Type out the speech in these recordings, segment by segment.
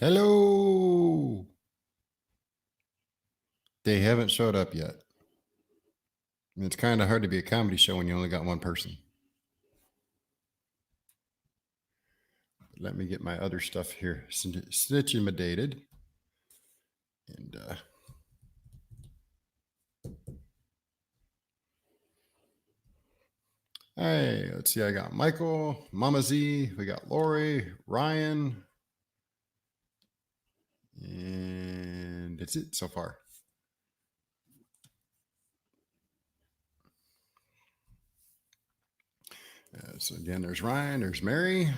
Hello. They haven't showed up yet. It's kind of hard to be a comedy show when you only got one person. Let me get my other stuff here situated. And hey, let's see. I got Michael, Mama Z. We got Lori, Ryan, and that's it so far. So again, there's Ryan, there's Mary.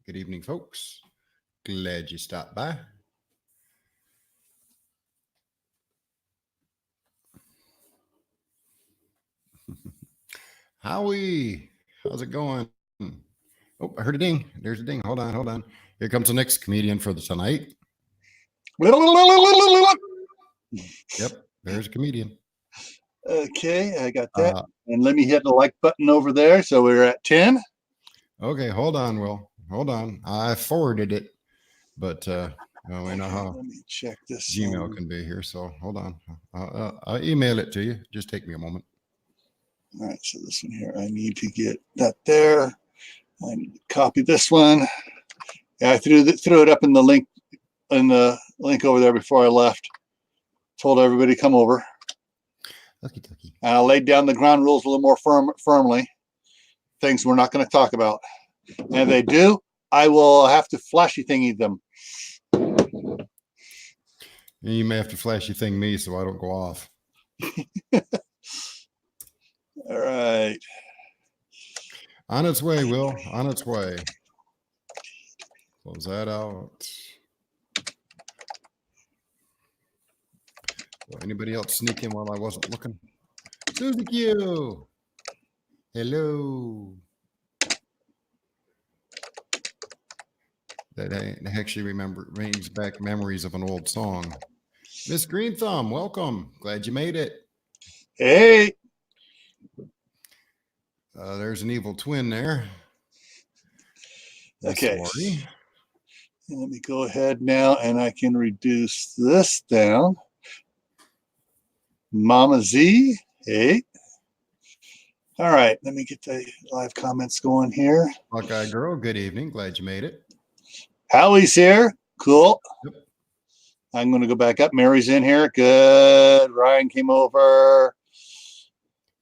Good evening, folks. Glad you stopped by. Howie, how's it going? Oh, I heard a ding. There's a ding. Hold on. Here comes the next comedian for the tonight. Yep, there's a comedian. Okay, I got that. And let me hit the like button over there. So we're at 10. Okay, hold on, Will. Hold on. I forwarded it, but we know how let me check this. Gmail can be here. So hold on. I'll email it to you. Just take me a moment. All right, so this one here, I need to get that there. I need to copy this one. Yeah, I threw it up in the link over there before I left. Told everybody to come over. Okay. I laid down the ground rules a little more firmly. Things we're not going to talk about. And if they do, I will have to flashy thingy them. You may have to flashy thing me so I don't go off. All right. On its way, Will. On its way. Close that out. Will anybody else sneak in while I wasn't looking? Susie Q. Hello. That actually brings back memories of an old song. Miss Green Thumb, welcome. Glad you made it. Hey. There's an evil twin there. Okay. Let me go ahead now and I can reduce this down. Mama Z. Hey. All right. Let me get the live comments going here. Buckeye Girl, good evening. Glad you made it. Howie's here. Cool. Yep. I'm going to go back up. Mary's in here. Good. Ryan came over.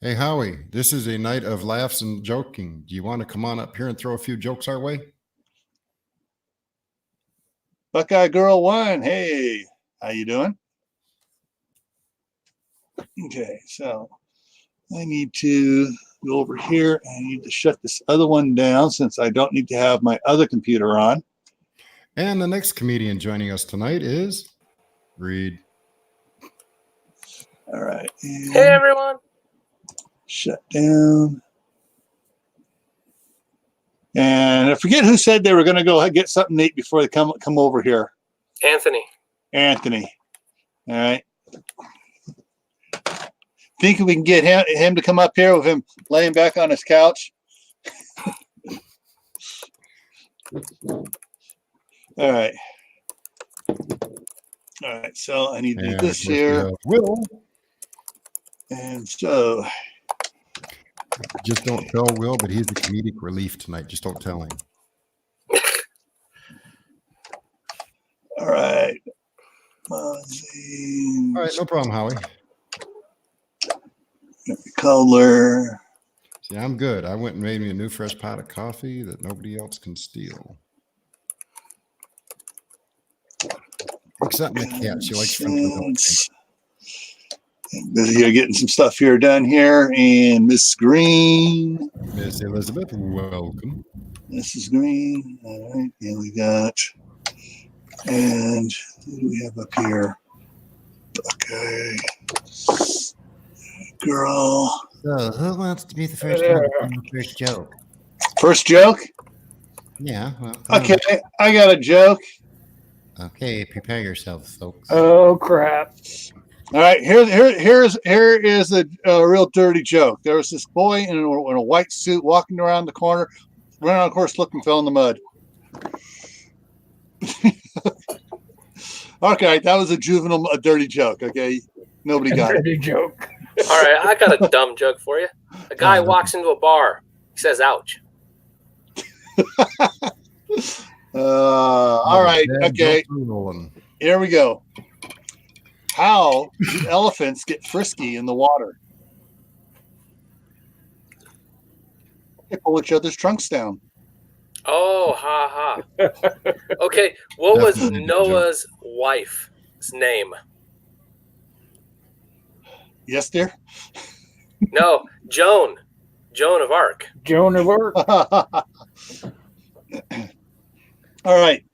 Hey, Howie, this is a night of laughs and joking. Do you want to come on up here and throw a few jokes our way? Buckeye Girl 1. Hey, how you doing? Okay, so I need to go over here. I need to shut this other one down since I don't need to have my other computer on. And the next comedian joining us tonight is Reed. All right. And hey, everyone. Shut down. And I forget who said they were going to go get something neat before they come over here. Anthony. All right. Think we can get him to come up here with him laying back on his couch? All right. So I need to do this here. Will. And so. Just don't tell Will, but he's the comedic relief tonight. Just don't tell him. All right. All right, no problem, Howie. Color. See, I'm good. I went and made me a new fresh pot of coffee that nobody else can steal. Except my cat. She likes French. Busy here getting some stuff here done here. And Miss Green. Miss Elizabeth, welcome. Mrs. Green. All right. And we got, and who do we have up here? Okay. Girl. So, who wants to be the first one to do the first joke? First joke? Yeah. Well, okay, I got a joke. Okay, prepare yourselves, folks. Oh crap! All right, here is a real dirty joke. There was this boy in a white suit walking around the corner, ran on a course, slipped and fell in the mud. Okay, that was a dirty joke. Okay, nobody got it. Dirty joke. All right, I got a dumb joke for you. A guy walks into a bar. He says, "Ouch." All right. Okay, here we go. How do elephants get frisky in the water? They pull each other's trunks down. Oh, ha ha. Okay, what was Definitely a good Noah's wife's name? Yes, dear. No, Joan. Joan of Arc. Joan of Arc. All right.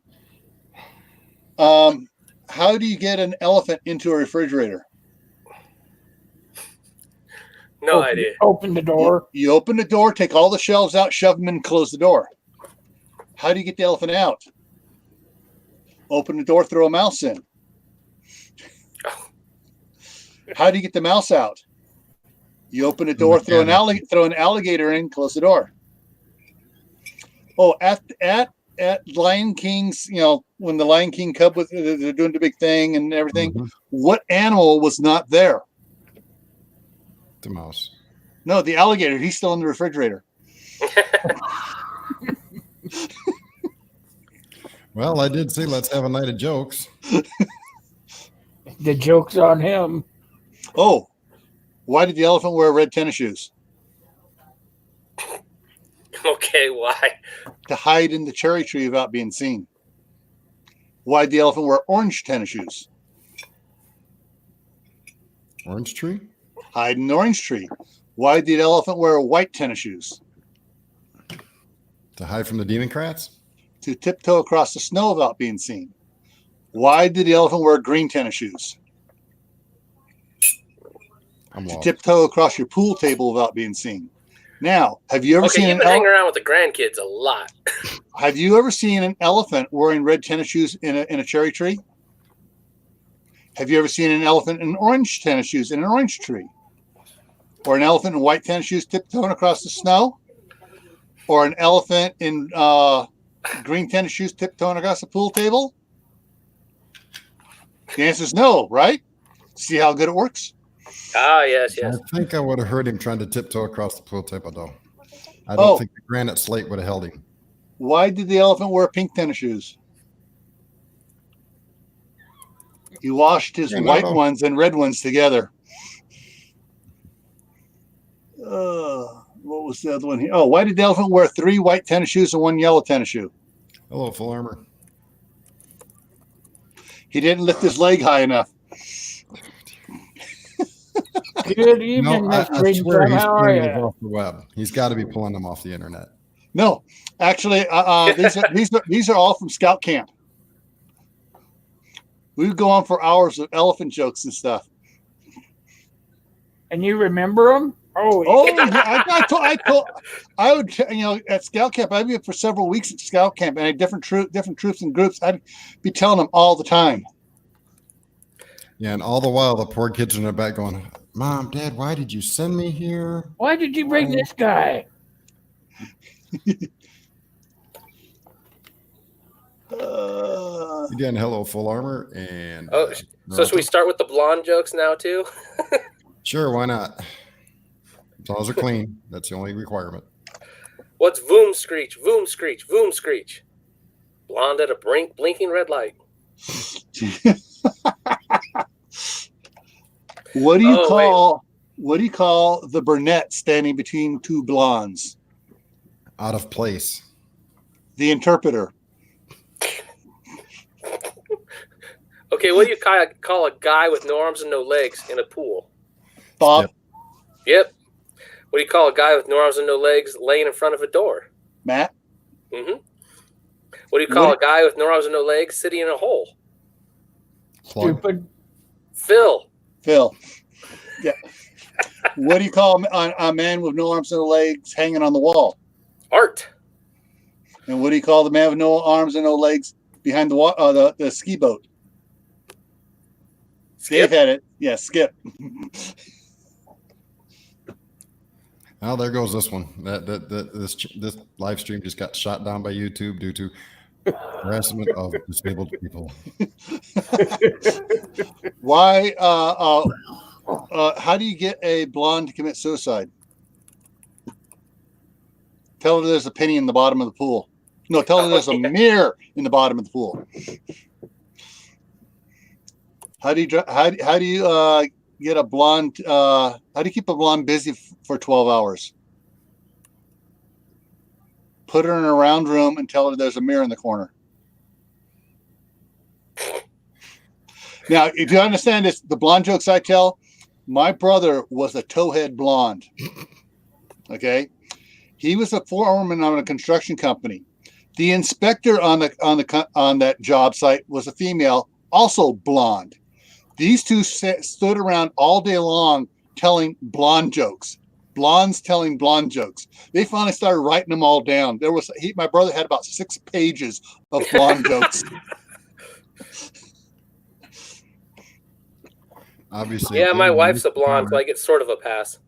How do you get an elephant into a refrigerator? No idea. Open the door. You open the door, take all the shelves out, shove them in, and close the door. How do you get the elephant out? Open the door, throw a mouse in. How do you get the mouse out? You open the door, throw an alligator in, close the door. Oh, at Lion King's, when the Lion King cub was they're doing the big thing and everything, what animal was not there? The mouse. No, the alligator. He's still in the refrigerator. Well, I did say let's have a night of jokes. The joke's on him. Oh, why did the elephant wear red tennis shoes? Okay, why? To hide in the cherry tree without being seen. Why did the elephant wear orange tennis shoes? Orange tree? Hide in the orange tree. Why did the elephant wear white tennis shoes? To hide from the democrats? To tiptoe across the snow without being seen. Why did the elephant wear green tennis shoes? I'm To lost. tiptoe across your pool table without being seen. Now, have you ever Okay, seen you've been hanging around with the grandkids a lot. Have you ever seen an elephant wearing red tennis shoes in a cherry tree? Have you ever seen an elephant in orange tennis shoes in an orange tree? Or an elephant in white tennis shoes tiptoeing across the snow? Or an elephant in green tennis shoes tiptoeing across the pool table? The answer is no, right? See how good it works? Ah, yes, yes. I think I would have heard him trying to tiptoe across the pool table, though. I don't think the granite slate would have held him. Why did the elephant wear pink tennis shoes? He washed his white ones and red ones together. What was the other one here? Oh, why did the elephant wear 3 white tennis shoes and 1 yellow tennis shoe? Hello, full armor. He didn't lift his leg high enough. Good evening, No, I Mr. Reed. swear he's How are pulling those you? off the web. He's got to be pulling them off the internet. No, actually, these are all from Scout Camp. We would go on for hours of elephant jokes and stuff. And you remember them? Oh, Oh, yeah, I would, at Scout Camp, I'd be for several weeks at Scout Camp, and I had different troops and groups. I'd be telling them all the time. Yeah, and all the while, the poor kids in the back going, Mom, Dad, why did you send me here? why did you bring this guy? Again, hello, full armor. And Oh, so should we start with the blonde jokes now, too? Sure, why not? As long as they're clean, that's the only requirement. What's voom screech, voom screech, voom screech? Blonde at a blinking red light. What do you call the brunette standing between 2 blondes? Out of place. The interpreter. Okay, what do you call a guy with no arms and no legs in a pool? Bob. Yep. What do you call a guy with no arms and no legs laying in front of a door? Matt. Mm-hmm. What do you call a guy with no arms and no legs sitting in a hole? Stupid. Phil. Yeah. What do you call a man with no arms and no legs hanging on the wall? Art. And what do you call the man with no arms and no legs behind the ski boat? Skip. Dave had it. Yeah, Skip. Well, there goes this one. This live stream just got shot down by YouTube due to Harassment of disabled people. Why? How do you get a blonde to commit suicide? Tell her there's a penny in the bottom of the pool. No, tell her there's a mirror in the bottom of the pool. How do you get a blonde? How do you keep a blonde busy for 12 hours? Put her in a round room and tell her there's a mirror in the corner. Now, if you understand this, the blonde jokes I tell, my brother was a towhead blonde. Okay, he was a foreman on a construction company. The inspector on that job site was a female, also blonde. These two stood around all day long telling blonde jokes. Blondes telling blonde jokes. They finally started writing them all down. My brother had about 6 pages of blonde jokes. Obviously. Yeah, my wife's a blonde, so I get sort of a pass.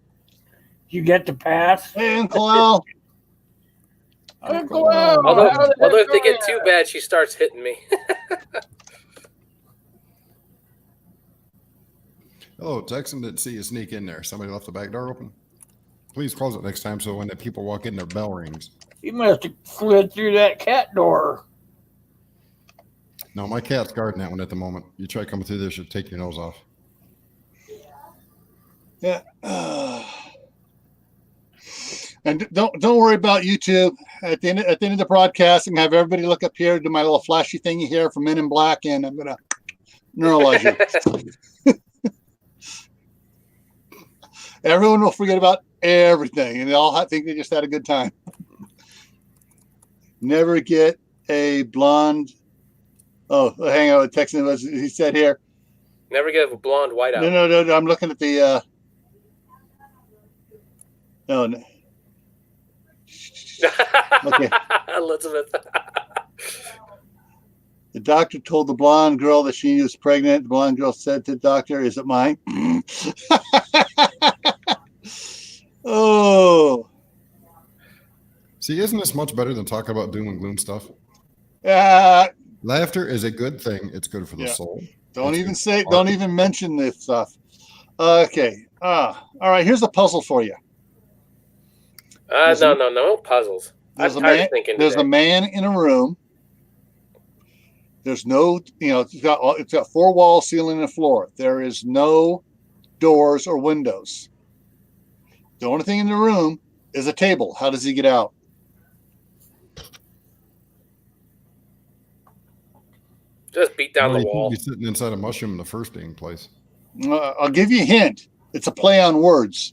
You get the pass? Hey, Uncle Al. Uncle Al, Although how did if that they go get yet? too bad, she starts hitting me. Hello, Texan. Didn't see you sneak in there. Somebody left the back door open. Please close it next time so when the people walk in, their bell rings. You must have slid through that cat door. No, my cat's guarding that one at the moment. You try coming through there, she'll take your nose off. Yeah. And don't worry about YouTube. At the end of the broadcast, I'm gonna have everybody look up here, do my little flashy thingy here for Men in Black, and I'm gonna neuralize you. Everyone will forget about everything, and they all think they just had a good time. Never get a blonde. Oh, hang on. Texan was he said here. Never get a blonde whiteout. No. I'm looking at the. No. Okay. Elizabeth. The doctor told the blonde girl that she was pregnant. The blonde girl said to the doctor, "Is it mine?" Oh. See, isn't this much better than talking about doom and gloom stuff? Laughter is a good thing. It's good for the soul. Don't even mention this stuff. Okay. All right. Here's a puzzle for you. No puzzles. There's a man in a room. There's no, it's got 4 walls, ceiling, and floor. There is no doors or windows. The only thing in the room is a table. How does he get out? Just beat down the wall. You'd be sitting inside a mushroom in the first dang place. I'll give you a hint. It's a play on words.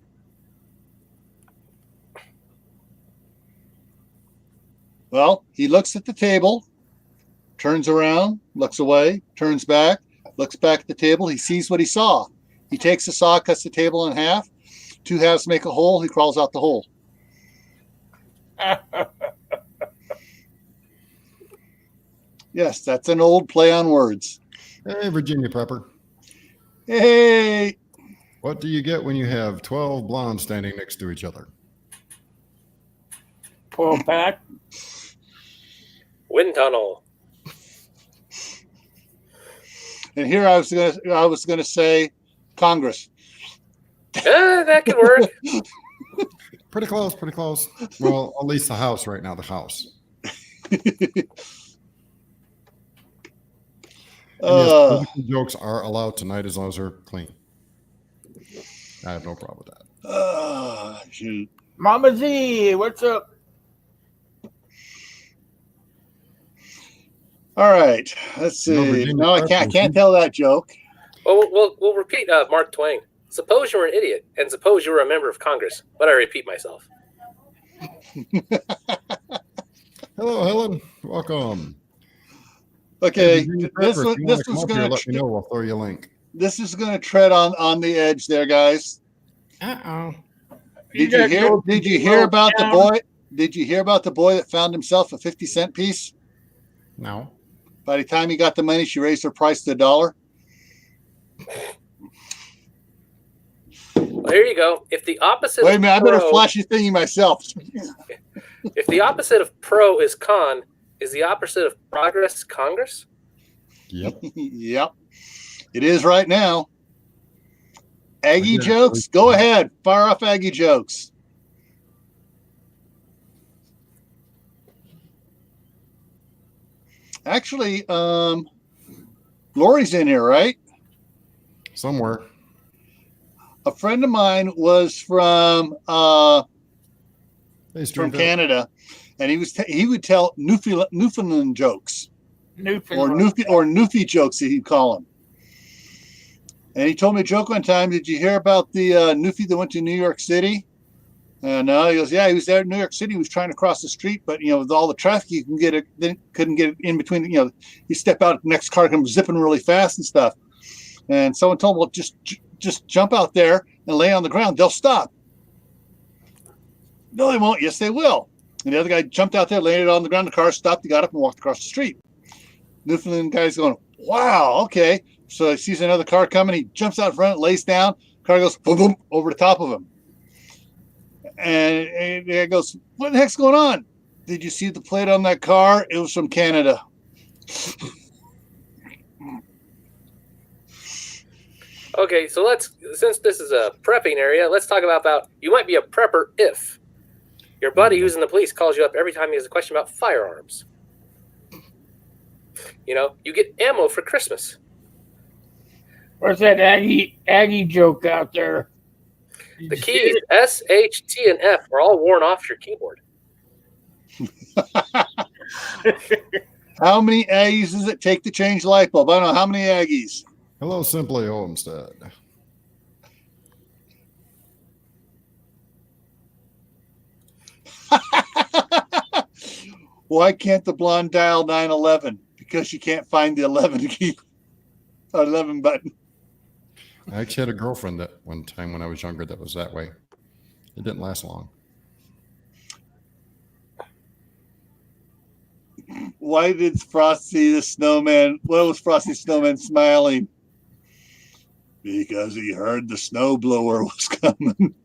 Well, he looks at the table, turns around, looks away, turns back, looks back at the table. He sees what he saw. He takes the saw, cuts the table in half. 2 halves make a hole. He crawls out the hole. Yes, that's an old play on words. Hey, Virginia Prepper. Hey. What do you get when you have 12 blondes standing next to each other? 12 pack. Wind tunnel. And here I was gonna say Congress. That could work. Pretty close. Well, at least the house right now, the house. Yes, jokes are allowed tonight as long as they're clean. I have no problem with that. Shoot. Mama Z, what's up? All right, let's see. No, I can't tell that joke. Well, we'll repeat Mark Twain. Suppose you were an idiot, and suppose you were a member of Congress. But I repeat myself. Hello, Helen. Welcome. Okay, this one's going to let me know. I'll throw you a link. This is going to tread on the edge there, guys. Uh-oh. Did you hear about the boy? Did you hear about the boy that found himself a 50-cent piece? No. By the time he got the money, she raised her price to $1. Well, here you go. If the opposite I better flash you thingy myself. If the opposite of pro is con, Is the opposite of progress Congress? Yep. Yep. It is right now. Aggie Yeah. jokes? Go ahead. Fire off Aggie jokes. Actually, Lori's in here, right? Somewhere. A friend of mine was from Hey, Stringville. Canada, and he would tell Newfoundland jokes or Newfie jokes that he'd call them. And he told me a joke one time. Did you hear about the Newfie that went to New York City? No, he goes, yeah, he was there in New York City. He was trying to cross the street, but with all the traffic, he couldn't get in between. You step out, the next car comes zipping really fast and stuff. And someone told him, well, just jump out there and lay on the ground. They'll stop. No, they won't. Yes, they will. And the other guy jumped out there, laid it on the ground. The car stopped. He got up and walked across the street. Newfoundland guy's going, wow, okay. So he sees another car coming. He jumps out front, lays down. Car goes boom, boom, over the top of him. And the guy goes, what the heck's going on? Did you see the plate on that car? It was from Canada. Okay, so since this is a prepping area, let's talk about you might be a prepper if your buddy who's in the police calls you up every time he has a question about firearms. You get ammo for Christmas. What's that Aggie joke out there? The keys S, H, T, and F are all worn off your keyboard. How many Aggies does it take to change the light bulb? I don't know. How many Aggies? Hello, Simply Olmsted. Why can't the blonde dial 911? Because she can't find the 11 key, 11 button. I actually had a girlfriend that one time when I was younger that was that way. It didn't last long. Why did Frosty the Snowman? What was Frosty the Snowman smiling? Because he heard the snowblower was coming.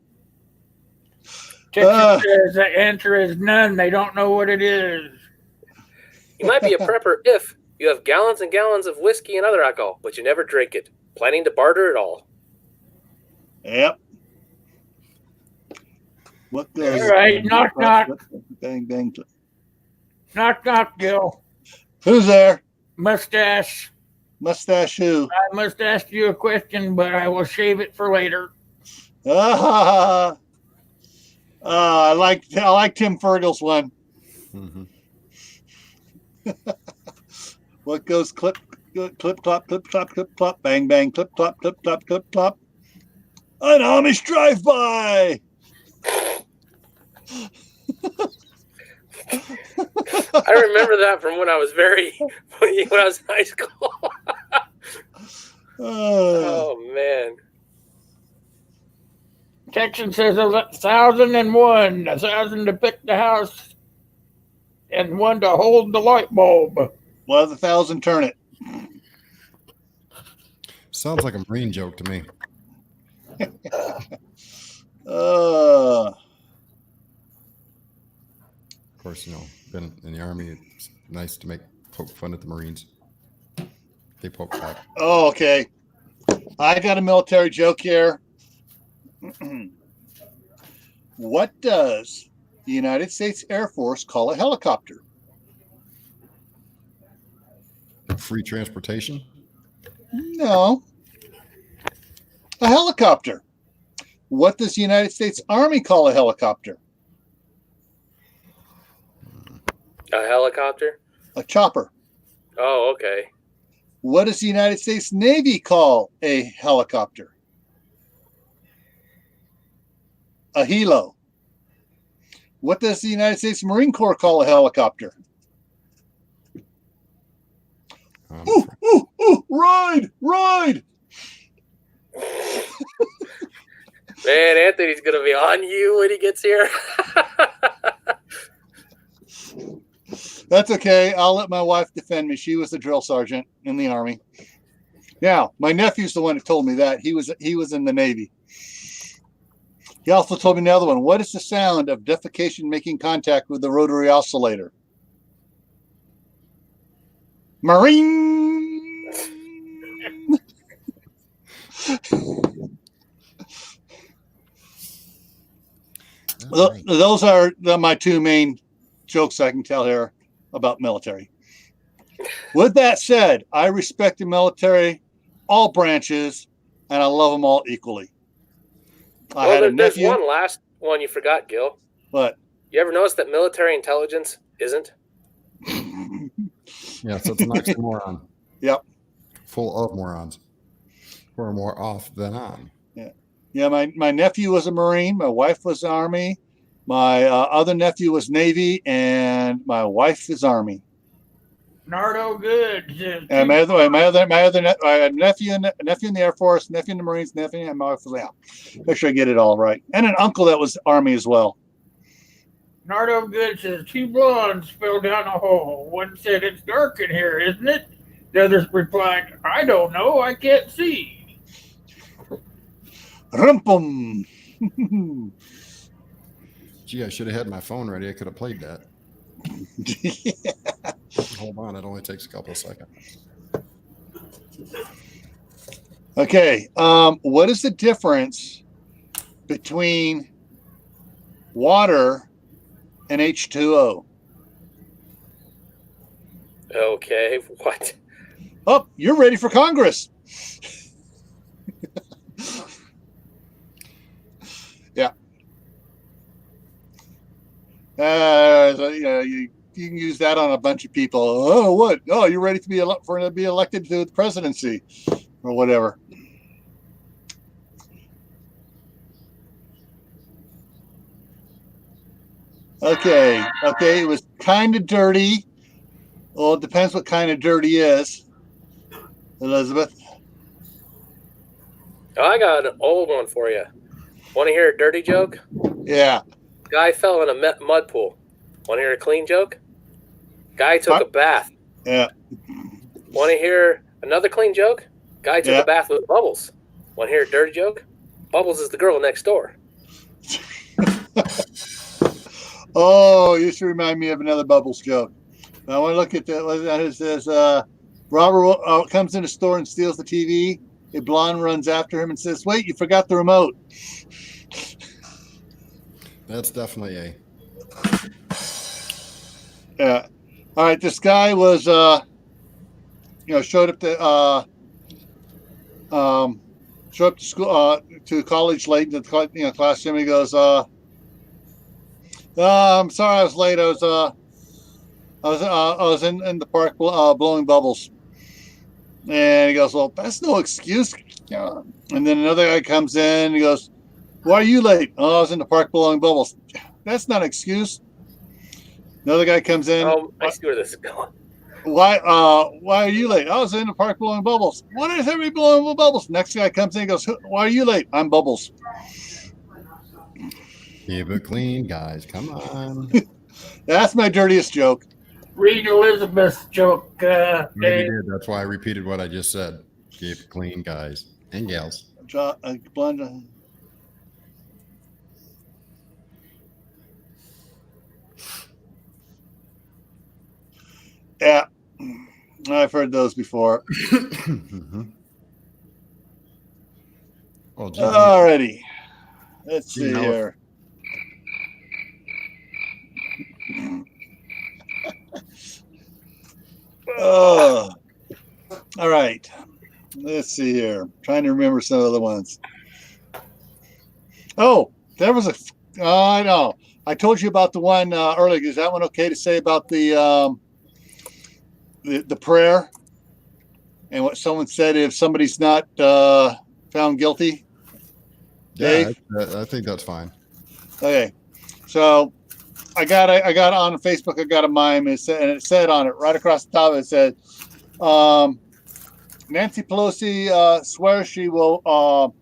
Texas says the answer is none. They don't know what it is. You might be a prepper if you have gallons and gallons of whiskey and other alcohol, but you never drink it. Planning to barter it all. Yep. What goes? All right, knock, knock. Bang, bang. Knock, knock, Gil. Who's there? Mustache. Mustache who? I must ask you a question, but I will shave it for later. I like Tim Fergal's one. Mm-hmm. What goes clip, clip, clop, clip, clop, clip, clop, bang, bang, clip, clop, clip, clop, clip, clop. An Amish drive-by. I remember that from when I was when I was in high school. Oh man. Texan says 1,001, 1,000 to pick the house, and 1 to hold the light bulb. Well, 1,000 turn it. Sounds like a Marine joke to me. Uh, Of course, been in the Army. It's nice to poke fun at the Marines. They poke back. oh, okay. I got a military joke here. What does the United States Air Force call a helicopter? Free transportation. No. A helicopter. What does the United States Army call a helicopter? A helicopter? A chopper. Oh, okay. What does the United States Navy call a helicopter? A helo. What does the United States Marine Corps call a helicopter? Ooh, ooh, ooh, ride, ride. Man, Anthony's going to be on you when he gets here. That's okay. I'll let my wife defend me. She was a drill sergeant in the Army. Now, my nephew's the one who told me that. He was in the Navy. He also told me another one. What is the sound of defecation making contact with the rotary oscillator? Marine. All right. Those are my two main jokes I can tell here about military. With that said, I respect the military, all branches, and I love them all equally. I had a there's nephew. one last one you forgot, Gil. But You ever notice that military intelligence isn't? Yeah, so it's an oxymoron. Yep. Full of morons. Who are more off than on. Yeah, my nephew was a Marine. My wife was Army. My other nephew was Navy, and my wife is Army. Nardo Good. And my other nephew in the Air Force, nephew in the Marines, nephew, and my wife was out. Make sure I get it all right. And an uncle that was Army as well. Nardo Good says, two blondes fell down a hole. One said, it's dark in here, isn't it? The other replied, I don't know, I can't see. Rumpum. Gee, I should have had my phone ready. I could have played that. Hold on, it only takes a couple of seconds. Okay, what is the difference between water and H2O? Okay, what? Oh, you're ready for Congress. Yeah. You can use that on a bunch of people. Oh, what? Oh, you're ready to be elected to the presidency or whatever. Okay. It was kind of dirty. Well, it depends what kind of dirty is. Elizabeth. Oh, I got an old one for you. Want to hear a dirty joke? Yeah. Guy fell in a mud pool. Want to hear a clean joke? Guy took a bath. Yeah. Want to hear another clean joke? Guy took a bath with Bubbles. Want to hear a dirty joke? Bubbles is the girl next door. Oh, you should remind me of another Bubbles joke. I want to look at that. It says, Robert comes in the store and steals the TV. A blonde runs after him and says, wait, you forgot the remote. That's definitely a. Yeah. All right. This guy was, showed up to school, to college late in the classroom. He goes, I'm sorry I was late. I was in the park blowing bubbles. And he goes, well, that's no excuse. And then another guy comes in. And he goes, why are you late? Oh, I was in the park blowing bubbles. That's not an excuse. Another guy comes in. Oh, I see where this is going. Why are you late? I was in the park blowing bubbles. Why is everybody blowing bubbles? Next guy comes in and goes, why are you late? I'm Bubbles. Keep it clean, guys. Come on. That's my dirtiest joke. Read Elizabeth's joke. Maybe did. That's why I repeated what I just said. Keep it clean, guys and gals. Yeah, I've heard those before. Mm-hmm. Oh, geez, Alrighty, let's see here. Oh, all right. Let's see here. I'm trying to remember some of the ones. Oh, there was I know. I told you about the one earlier. Is that one okay to say about the prayer and what someone said if somebody's not found guilty? Yeah, I think that's fine. Okay, so I got on Facebook. I got a mime, and it said on it right across the top. It said, "Nancy Pelosi swears she will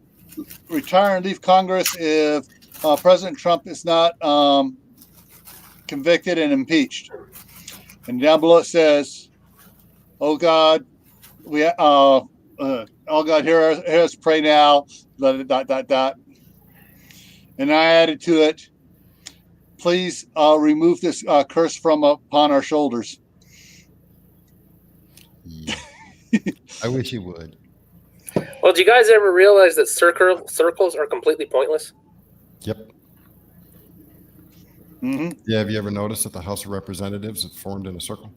retire and leave Congress if President Trump is not convicted and impeached." And down below it says, "Oh God, oh God, hear us pray now." ... And I added to it, "Please remove this curse from upon our shoulders." I wish he would. Well, do you guys ever realize that circles are completely pointless? Yep. Hmm. Yeah. Have you ever noticed that the House of Representatives is formed in a circle?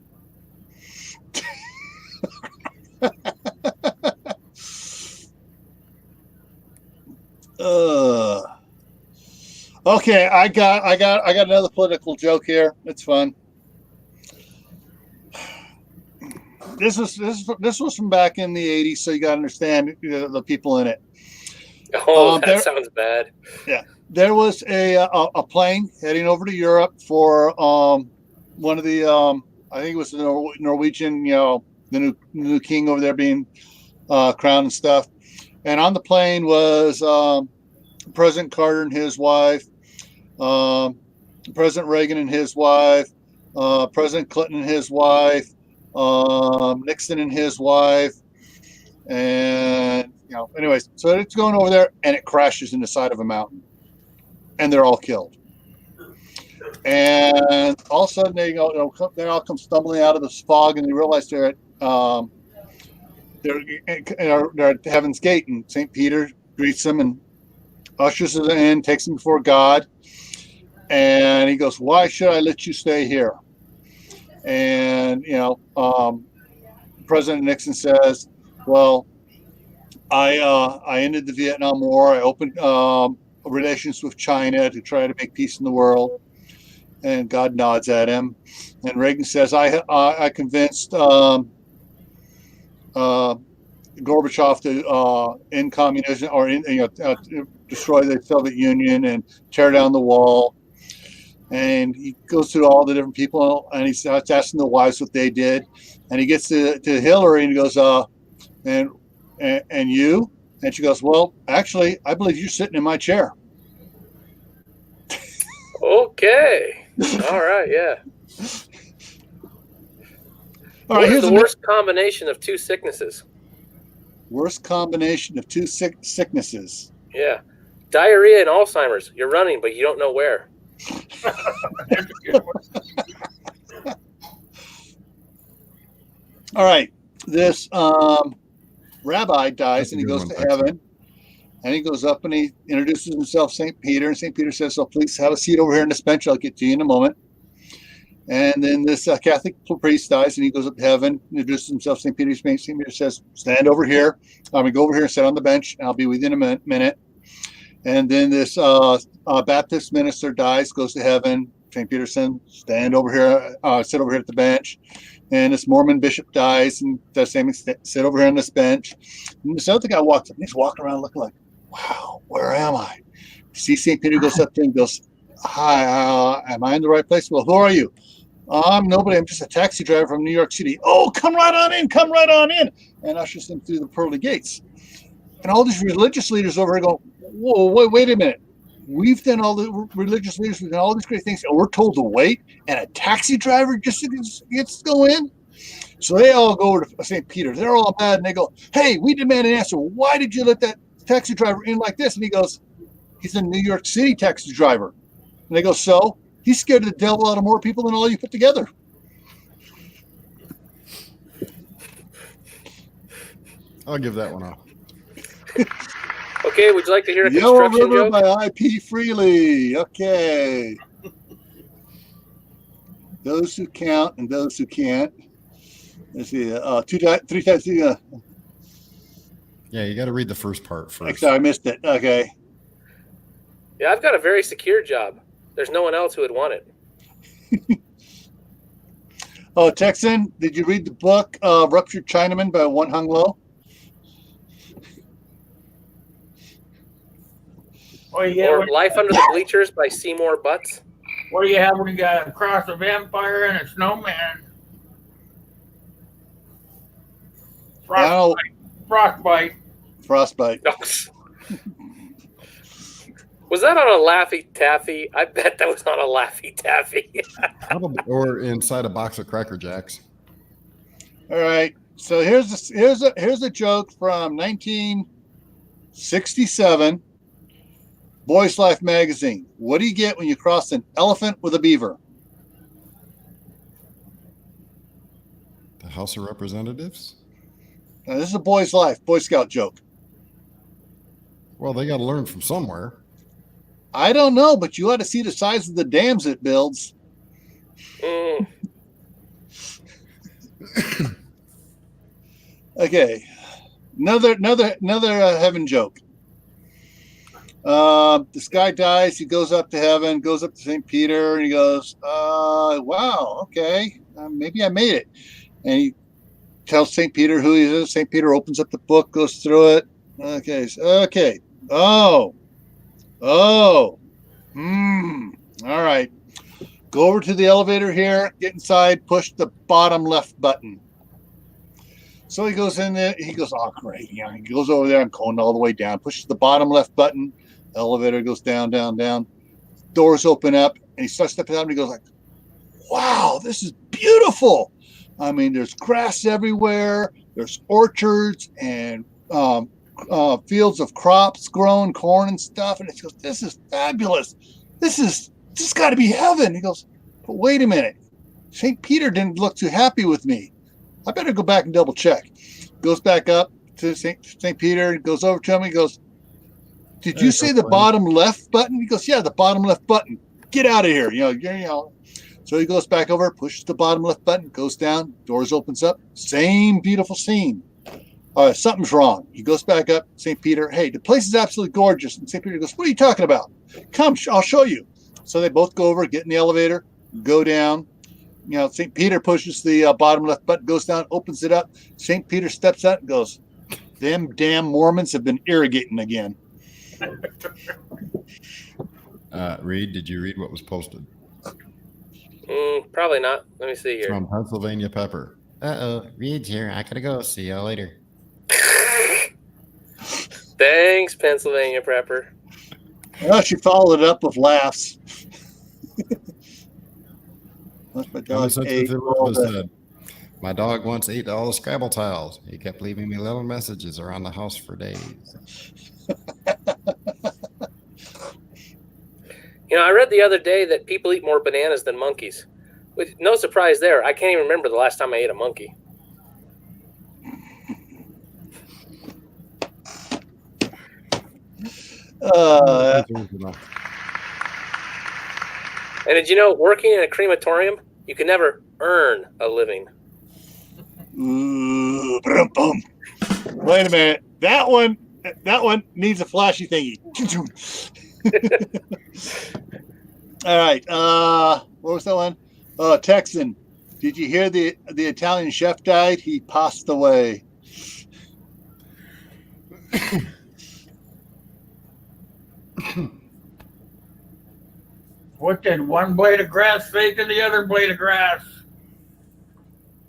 Okay, I got another political joke here. It's fun. This was from back in the '80s, so you got to understand the people in it. Oh, that There- sounds bad. There was a plane heading over to Europe for one of the I think it was the Norwegian, the new king over there being crowned and stuff. And on the plane was President Carter and his wife, President Reagan and his wife, President Clinton and his wife, Nixon and his wife, and anyways, so it's going over there and it crashes in the side of a mountain, and they're all killed. And all of a sudden they all come stumbling out of this fog, and they realize they're at Heaven's Gate, and St. Peter greets them and ushers them in, takes them before God, and he goes, "Why should I let you stay here?" And President Nixon says, "Well, I ended the Vietnam War. I opened relations with China to try to make peace in the world." And God nods at him. And Reagan says, "I convinced Gorbachev to end communism, or destroy the Soviet Union and tear down the wall." And he goes through all the different people, and he starts asking the wives what they did. And he gets to Hillary, and he goes, and you?" And she goes, "Well, actually, I believe you're sitting in my chair." Okay. All right. Yeah. All What right, is here's the the worst combination of two sicknesses? worst combination of two sicknesses. Yeah. Diarrhea and Alzheimer's. You're running, but you don't know where. That's a good one. All right, this rabbi dies, That's a and he good goes one, to thanks. heaven, and he goes up and he introduces himself, St. Peter, and St. Peter says, "So please have a seat over here in this bench. I'll get to you in a moment." And then this Catholic priest dies, and he goes up to heaven, introduces himself, St. Peter. St. Peter says, "Stand over here. I'm gonna go over here and sit on the bench, and I'll be with you in a minute." And then this Baptist minister dies, goes to heaven. St. Peter says, "Stand over here, sit over here at the bench." And this Mormon bishop dies, and does the same extent, sit over here on this bench. And this other guy walks up, and he's walking around looking like, "Wow, where am I?" See, St. Peter goes up to him and goes, "Hi, am I in the right place?" "Well, who are you?" "I'm nobody. I'm just a taxi driver from New York City." "Oh, come right on in, come right on in," and ushers him through the pearly gates. And all these religious leaders over here go, "Whoa, wait a minute. We've done all the religious leaders, we've done all these great things, and we're told to wait, and a taxi driver just gets to go in?" So they all go over to St. Peter. They're all mad, and they go, "Hey, we demand an answer. Why did you let that taxi driver in like this?" And he goes, "He's a New York City taxi driver." And they go, "So? He scared the devil out of more people than all you put together." I'll give that one off. Okay. Would you like to hear a Yellow construction River joke? by I.P. Freely. Okay. Those who count and those who can't. Let's see. 3 times. Yeah, you got to read the first part first. Sorry, I missed it. Okay. Yeah, I've got a very secure job. There's no one else who would want it. Oh, Texan, did you read the book Ruptured Chinaman by One Hung Lo? What do you get Or when, Life Under the Bleachers by Seymour Butts. what do you have when you got a cross of vampire and a snowman? Wow. Frostbite. Frostbite. Was that on a Laffy Taffy? I bet that was on a Laffy Taffy. Probably, or inside a box of Cracker Jacks. All right. So here's a joke from 1967, Boys Life magazine. What do you get when you cross an elephant with a beaver? The House of Representatives? Now, this is a boy's life, Boy Scout joke. Well, they got to learn from somewhere. I don't know, but you ought to see the size of the dams it builds. Mm. Okay, another heaven joke. This guy dies. He goes up to heaven, goes up to St. Peter, and he goes, wow, okay, maybe I made it. And he tells St. Peter who he is. St. Peter opens up the book, goes through it. Okay. All right. Go over to the elevator here, get inside, push the bottom left button. So he goes in there. He goes, oh, great. He goes over there. I'm going all the way down. Pushes the bottom left button. Elevator goes down. Doors open up, and he starts stepping out, and he goes like, wow, this is beautiful. I mean, there's grass everywhere. There's orchards and fields of crops grown, corn and stuff. And he goes, this is fabulous. This got to be heaven. He goes, but wait a minute. St. Peter didn't look too happy with me. I better go back and double check. Goes back up to St. Peter and goes over to him. He goes, did you say the bottom left button? He goes, yeah, the bottom left button. Get out of here. So he goes back over, pushes the bottom left button, goes down, doors opens up. Same beautiful scene. Something's wrong. He goes back up. St. Peter, hey, the place is absolutely gorgeous. And St. Peter goes, what are you talking about? Come, I'll show you. So they both go over, get in the elevator, go down. St. Peter pushes the bottom left button, goes down, opens it up. St. Peter steps out and goes, them damn Mormons have been irrigating again. Reed, did you read what was posted? Probably not. Let me see here. From Pennsylvania Pepper. Reed's here. I gotta go. See y'all later. Thanks, Pennsylvania Prepper. Well, she followed it up with laughs. My dog said, my dog once ate all the Scrabble tiles. He kept leaving me little messages around the house for days. I read the other day that people eat more bananas than monkeys. With no surprise there. I can't even remember the last time I ate a monkey. And did you know, working in a crematorium, you can never earn a living. Ooh, boom. Wait a minute. That one needs a flashy thingy. All right. What was that one? Texan. Did you hear the Italian chef died? He passed away. What did one blade of grass say to the other blade of grass?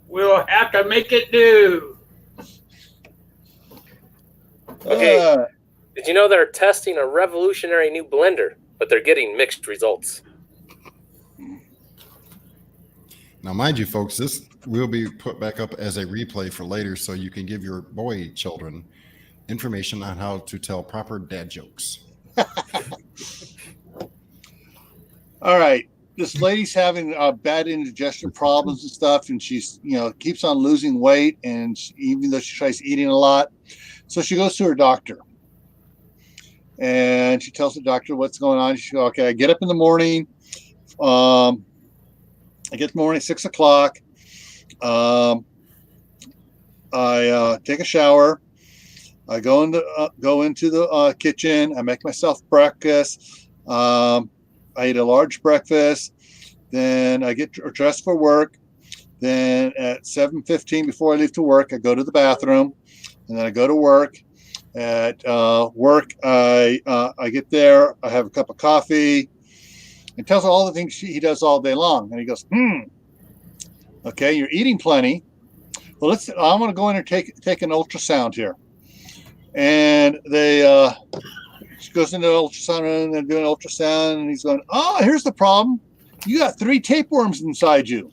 We'll have to make it do. Okay. Did you know they're testing a revolutionary new blender, but they're getting mixed results? Now, mind you, folks, this will be put back up as a replay for later so you can give your boy children information on how to tell proper dad jokes. All right. This lady's having bad indigestion problems and stuff, and she's, keeps on losing weight, and even though she tries eating a lot. So she goes to her doctor, and she tells the doctor what's going on. She goes, okay, I get up in the morning. I get in the morning, 6 o'clock. I take a shower. I go into the kitchen. I make myself breakfast. I eat a large breakfast. Then I get dressed for work. Then at 7:15, before I leave to work, I go to the bathroom, and then I go to work. At work, I get there. I have a cup of coffee. And tells her all the things he does all day long. And he goes, okay, you're eating plenty. Well, I want to go in and take an ultrasound here. And she goes into the ultrasound room, and they're doing an ultrasound, and he's going, oh, here's the problem. You got 3 tapeworms inside you.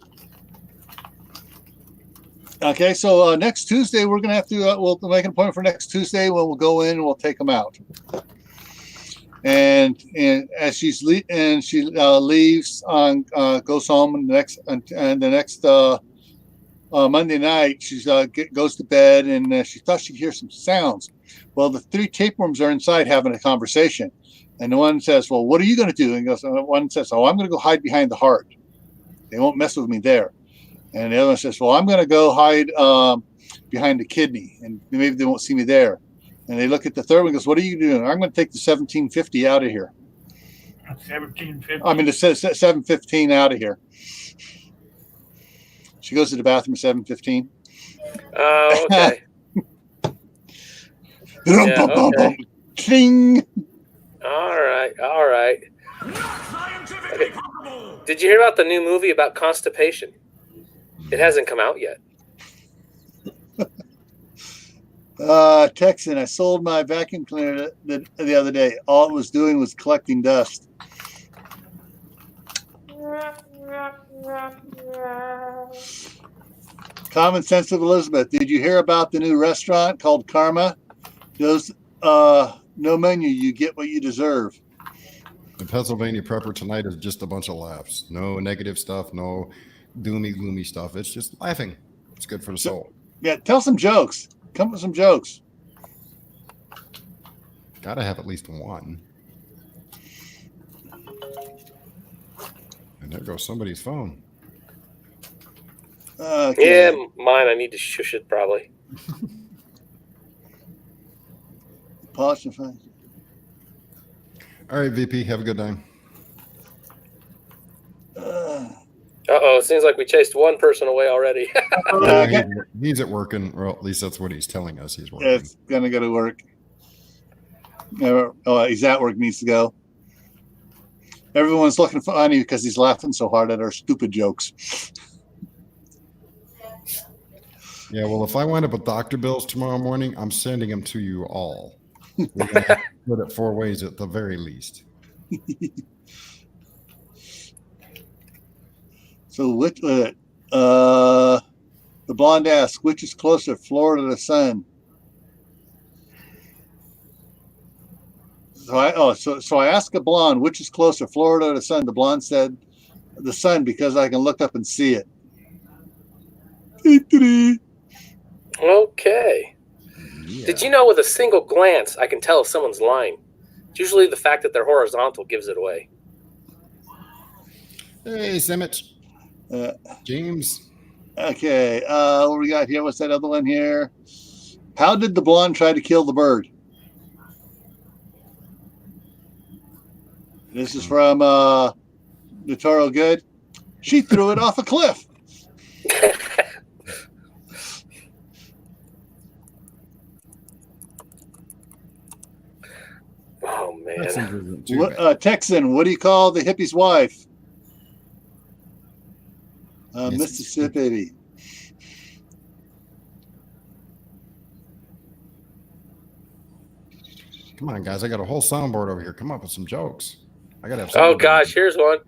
Okay, so next Tuesday, we're going to have to, we'll make an appointment for next Tuesday when we'll go in and we'll take them out. And as she leaves, goes home, and the next Monday night, she goes to bed and she thought she'd hear some sounds. Well, the 3 tapeworms are inside having a conversation. And the one says, well, what are you going to do? And one says, oh, I'm going to go hide behind the heart. They won't mess with me there. And the other one says, well, I'm going to go hide behind the kidney, and maybe they won't see me there. And they look at the third one and goes, what are you doing? I'm going to take the 1750 out of here. 1750. I mean, the 715 out of here. She goes to the bathroom at 7:15. Oh, okay. Okay. Cling. All right. Okay. Did you hear about the new movie about constipation? It hasn't come out yet. Texan, I sold my vacuum cleaner the other day. All it was doing was collecting dust. Common Sense of Elizabeth. Did you hear about the new restaurant called Karma? Those no menu, you get what you deserve. The Pennsylvania Prepper tonight is just a bunch of laughs. No negative stuff, no doomy, gloomy stuff. It's just laughing. It's good for the soul. Yeah, tell some jokes. Come with some jokes. Gotta have at least one. And there goes somebody's phone. Okay. Yeah, mine. I need to shush it probably. Polish and fine. All right, VP, have a good time. Uh-oh, seems like we chased one person away already. He's at work, and well, at least that's what he's telling us. He's working. It's gonna go to work. He's at work. Needs to go. Everyone's looking funny because he's laughing so hard at our stupid jokes. Yeah, well, if I wind up with doctor bills tomorrow morning, I'm sending them to you all. We're gonna have to put it 4 ways at the very least. So which the blonde asks, which is closer, Florida to the sun? So I asked a blonde, which is closer, Florida to the sun? The blonde said, the sun, because I can look up and see it. Okay. Yeah. Did you know with a single glance I can tell if someone's lying? It's usually the fact that they're horizontal gives it away. Hey, Simmich. James. Okay, what we got here? What's that other one here? How did the blonde try to kill the bird? This is from Notorial Good. She threw it off a cliff. Oh That seems man. isn't too bad. Texan, what do you call the hippie's wife? Mississippi. Come on, guys. I got a whole soundboard over here. Come up with some jokes. I gotta have. Oh something. gosh, here's one.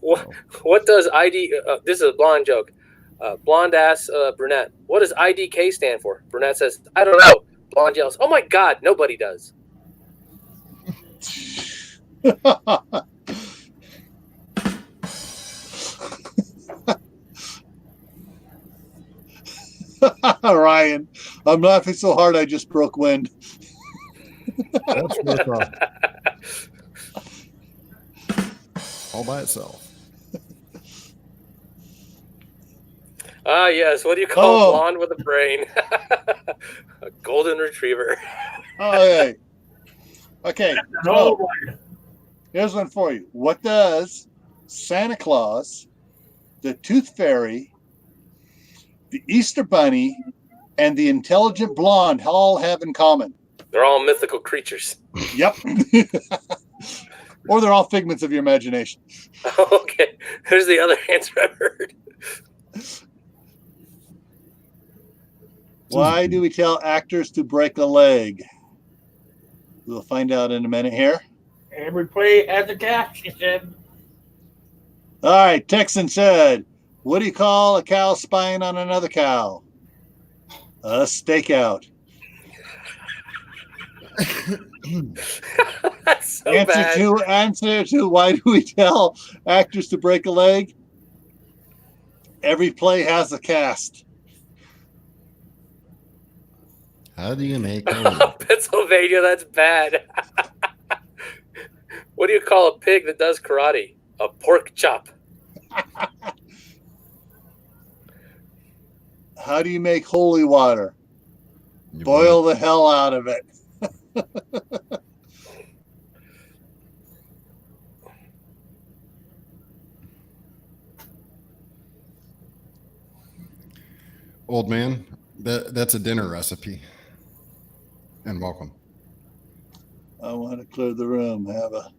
What does ID? This is a blonde joke. Blonde asks brunette, "What does IDK stand for?" Brunette says, "I don't know." Blonde yells, "Oh my God, nobody does." Ryan, I'm laughing so hard I just broke wind. That's worth all by itself. Ah, yes. What do you call Oh. a blonde with a brain? A golden retriever. Okay. Okay. No, Here's one for you. What does Santa Claus, the Tooth Fairy, the Easter Bunny, and the intelligent blonde all have in common? They're all mythical creatures. Yep. Or they're all figments of your imagination. Okay. Here's the other answer I've heard. Why do we tell actors to break a leg? We'll find out in a minute here. every play has a catch, she said. All right, Texan said, what do you call a cow spying on another cow? A stakeout. That's so bad. Answer to why do we tell actors to break a leg? Every play has a cast. How do you make Pennsylvania, that's bad. What do you call a pig that does karate? A pork chop. How do you make holy water? Boil the hell out of it. Old man, that's a dinner recipe. And welcome. I want to clear the room. Have a.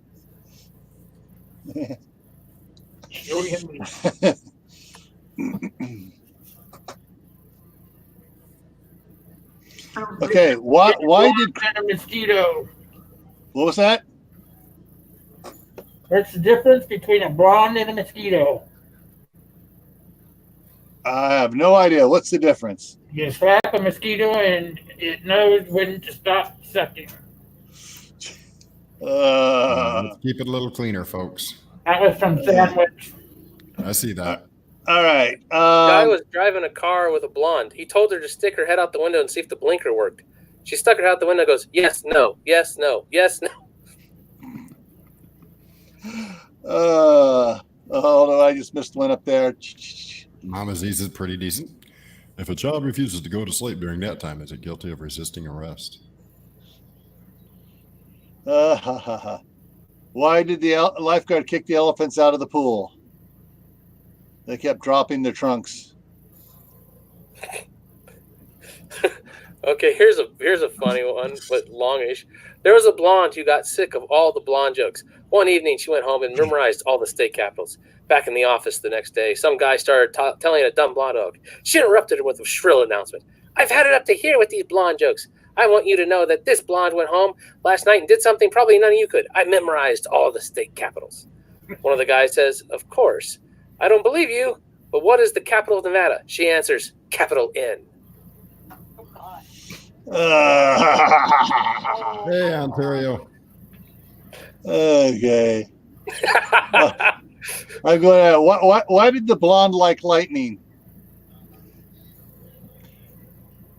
Show him. Okay, why did And a mosquito. what was that? What's the difference between a blonde and a mosquito? I have no idea. What's the difference? You slap a mosquito and it knows when to stop sucking. Let's keep it a little cleaner, folks. That was from Sandwich. I see that. All right. Guy was driving a car with a blonde. He told her to stick her head out the window and see if the blinker worked. She stuck her head out the window and goes, yes, no, yes, no, yes, no. Although I just missed one up there. Mama Z's is pretty decent. If a child refuses to go to sleep during that time, is it guilty of resisting arrest? Why did the lifeguard kick the elephants out of the pool? They kept dropping their trunks. Okay, here's a funny one, but longish. There was a blonde who got sick of all the blonde jokes. One evening, she went home and memorized all the state capitals. Back in the office the next day, some guy started telling a dumb blonde joke. She interrupted her with a shrill announcement. I've had it up to here with these blonde jokes. I want you to know that this blonde went home last night and did something probably none of you could. I memorized all the state capitals. One of the guys says, of course. I don't believe you, but what is the capital of Nevada? She answers, capital N. Hey, Ontario. Okay. I'm going. Why did the blonde like lightning?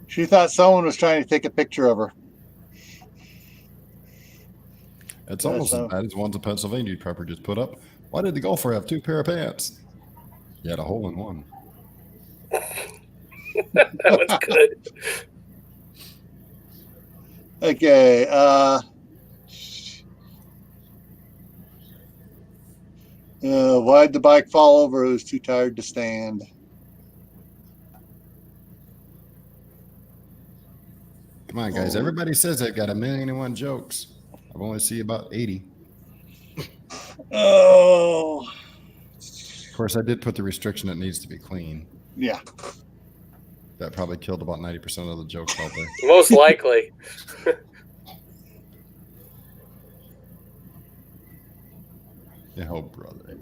She thought someone was trying to take a picture of her. It's almost as bad as ones in Pennsylvania Pepper just put up. Why did the golfer have two pair of pants? He had a hole in one. That was good. Okay. Why'd the bike fall over? It was too tired to stand. Come on, guys. Everybody says they've got 1,000,001 jokes. I've only seen about 80. Oh. Of course, I did put the restriction that needs to be clean. Yeah. That probably killed about 90% of the jokes out there. Most likely. Yeah, oh, brother.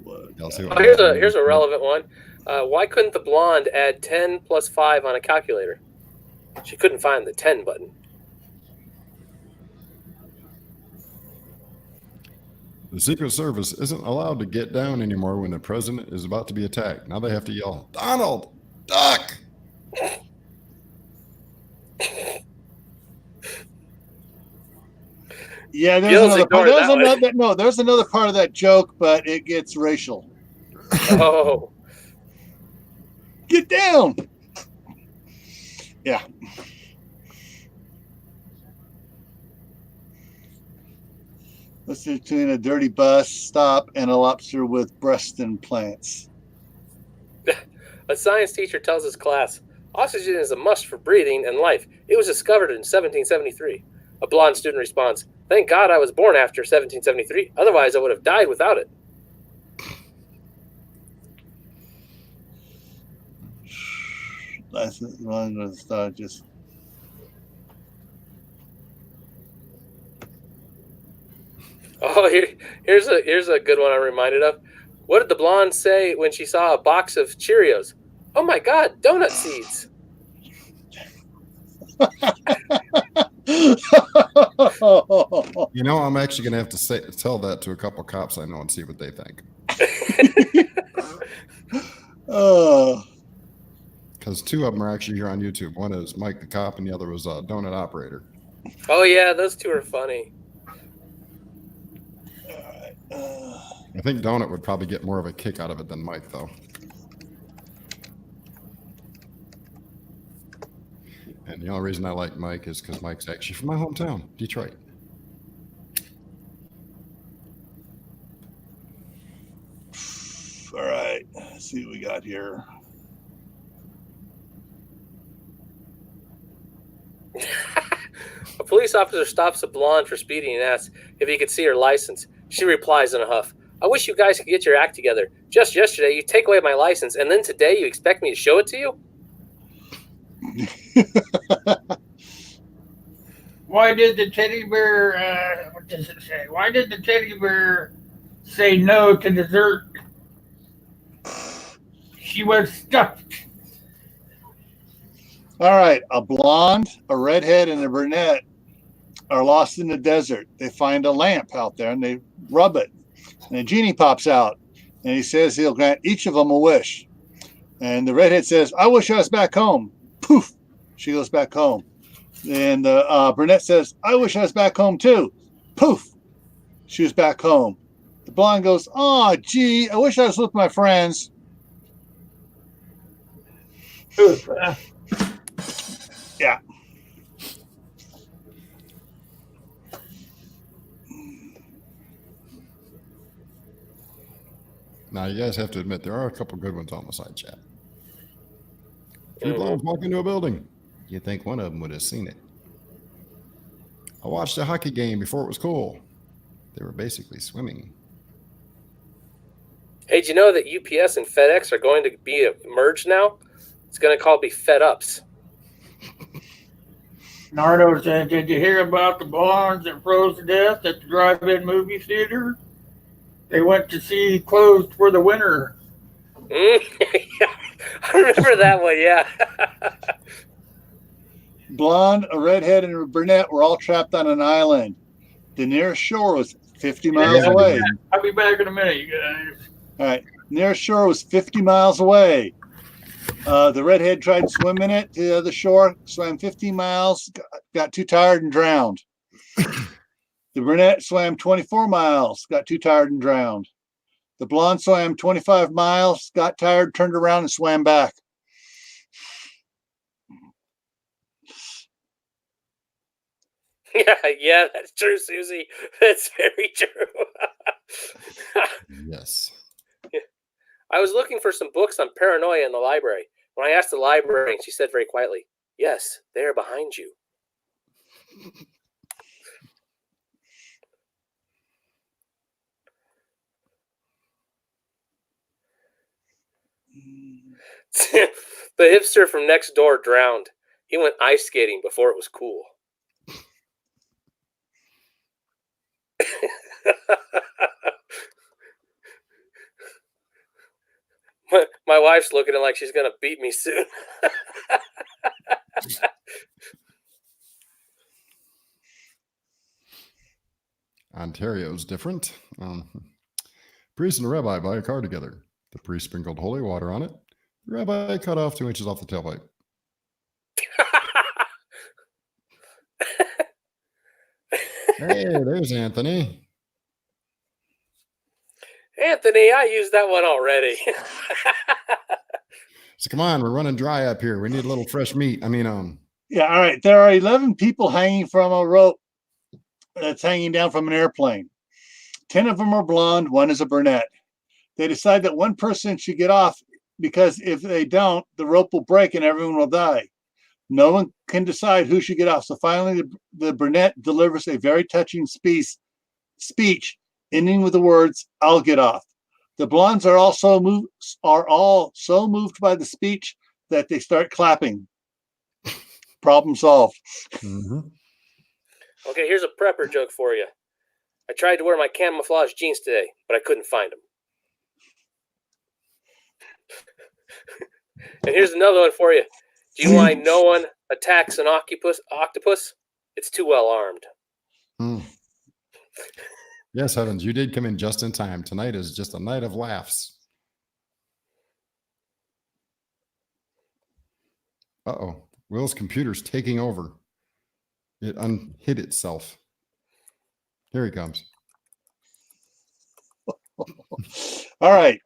Here's a relevant one. Why couldn't the blonde add 10 plus 5 on a calculator? She couldn't find the 10 button. The Secret Service isn't allowed to get down anymore when the president is about to be attacked. Now they have to yell, Donald, duck! Yeah, there's Gil's another part. ignored There's another part of that joke, but it gets racial. Oh. Get down. Yeah. What's between a dirty bus stop and a lobster with breast implants? A science teacher tells his class, oxygen is a must for breathing and life. It was discovered in 1773. A blonde student responds, thank God I was born after 1773. Otherwise, I would have died without it. That's one of the just. Oh, here's a good one I'm reminded of. What did the blonde say when she saw a box of Cheerios? Oh my God, donut seeds. You know, I'm actually going to have to tell that to a couple cops I know and see what they think. because two of them are actually here on YouTube. One is Mike the Cop, and the other was Donut Operator. Oh yeah, those two are funny. All right. I think Donut would probably get more of a kick out of it than Mike, though. And the only reason I like Mike is because Mike's actually from my hometown, Detroit. All right. Let's see what we got here. A police officer stops a blonde for speeding and asks if he could see her license. She replies in a huff, "I wish you guys could get your act together. Just yesterday, you take away my license, and then today you expect me to show it to you?" Why did the teddy bear, what does it say? Why did the teddy bear say no to dessert? She was stuffed. All right. A blonde, a redhead, and a brunette are lost in the desert. They find a lamp out there and they rub it. And a genie pops out and he says he'll grant each of them a wish. And the redhead says, "I wish I was back home." Poof. She goes back home. And the brunette says, "I wish I was back home too." Poof. She was back home. The blonde goes, "Oh, gee, I wish I was with my friends." Yeah. Now, you guys have to admit, there are a couple good ones on the side chat. Three blondes walk into a building. You'd think one of them would have seen it. I watched a hockey game before it was cool. They were basically swimming. Hey, do you know that UPS and FedEx are going to be merged now? It's going to be Fed Ups. Nardo said, "Did you hear about the blondes that froze to death at the drive-in movie theater? They went to see Closed for the Winter." Yeah, I remember that one, yeah. Blonde, a redhead, and a brunette were all trapped on an island. The nearest shore was 50 miles away. I'll be back in a minute, you guys. All right. Nearest shore was 50 miles away. The redhead tried swimming it to the shore, swam 50 miles, got too tired and drowned. The brunette swam 24 miles, got too tired and drowned. The blonde swam 25 miles, got tired, turned around, and swam back. Yeah, that's true, Susie. That's very true. Yes. I was looking for some books on paranoia in the library. When I asked the librarian, she said very quietly, "Yes, they are behind you." The hipster from next door drowned. He went ice skating before it was cool. My wife's looking at it like she's going to beat me soon. Ontario's different. Priest and the rabbi buy a car together. The priest sprinkled holy water on it. The rabbi cut off 2 inches off the tailpipe. Hey, there's Anthony. Anthony, I used that one already. So come on, we're running dry up here. We need a little fresh meat. Yeah, all right. There are 11 people hanging from a rope that's hanging down from an airplane. 10 of them are blonde, one is a brunette. They decide that one person should get off because if they don't, the rope will break and everyone will die. No one can decide who should get off. So finally, the brunette delivers a very touching speech, ending with the words, "I'll get off." The blondes are all so moved by the speech that they start clapping. Problem solved. Mm-hmm. Okay, here's a prepper joke for you. I tried to wear my camouflage jeans today, but I couldn't find them. And here's another one for you. Do you know why no one attacks an octopus? It's too well armed. Mm. Yes, heavens, you did come in just in time. Tonight is just a night of laughs. Uh-oh. Will's computer's taking over. It unhid itself. Here he comes. All right.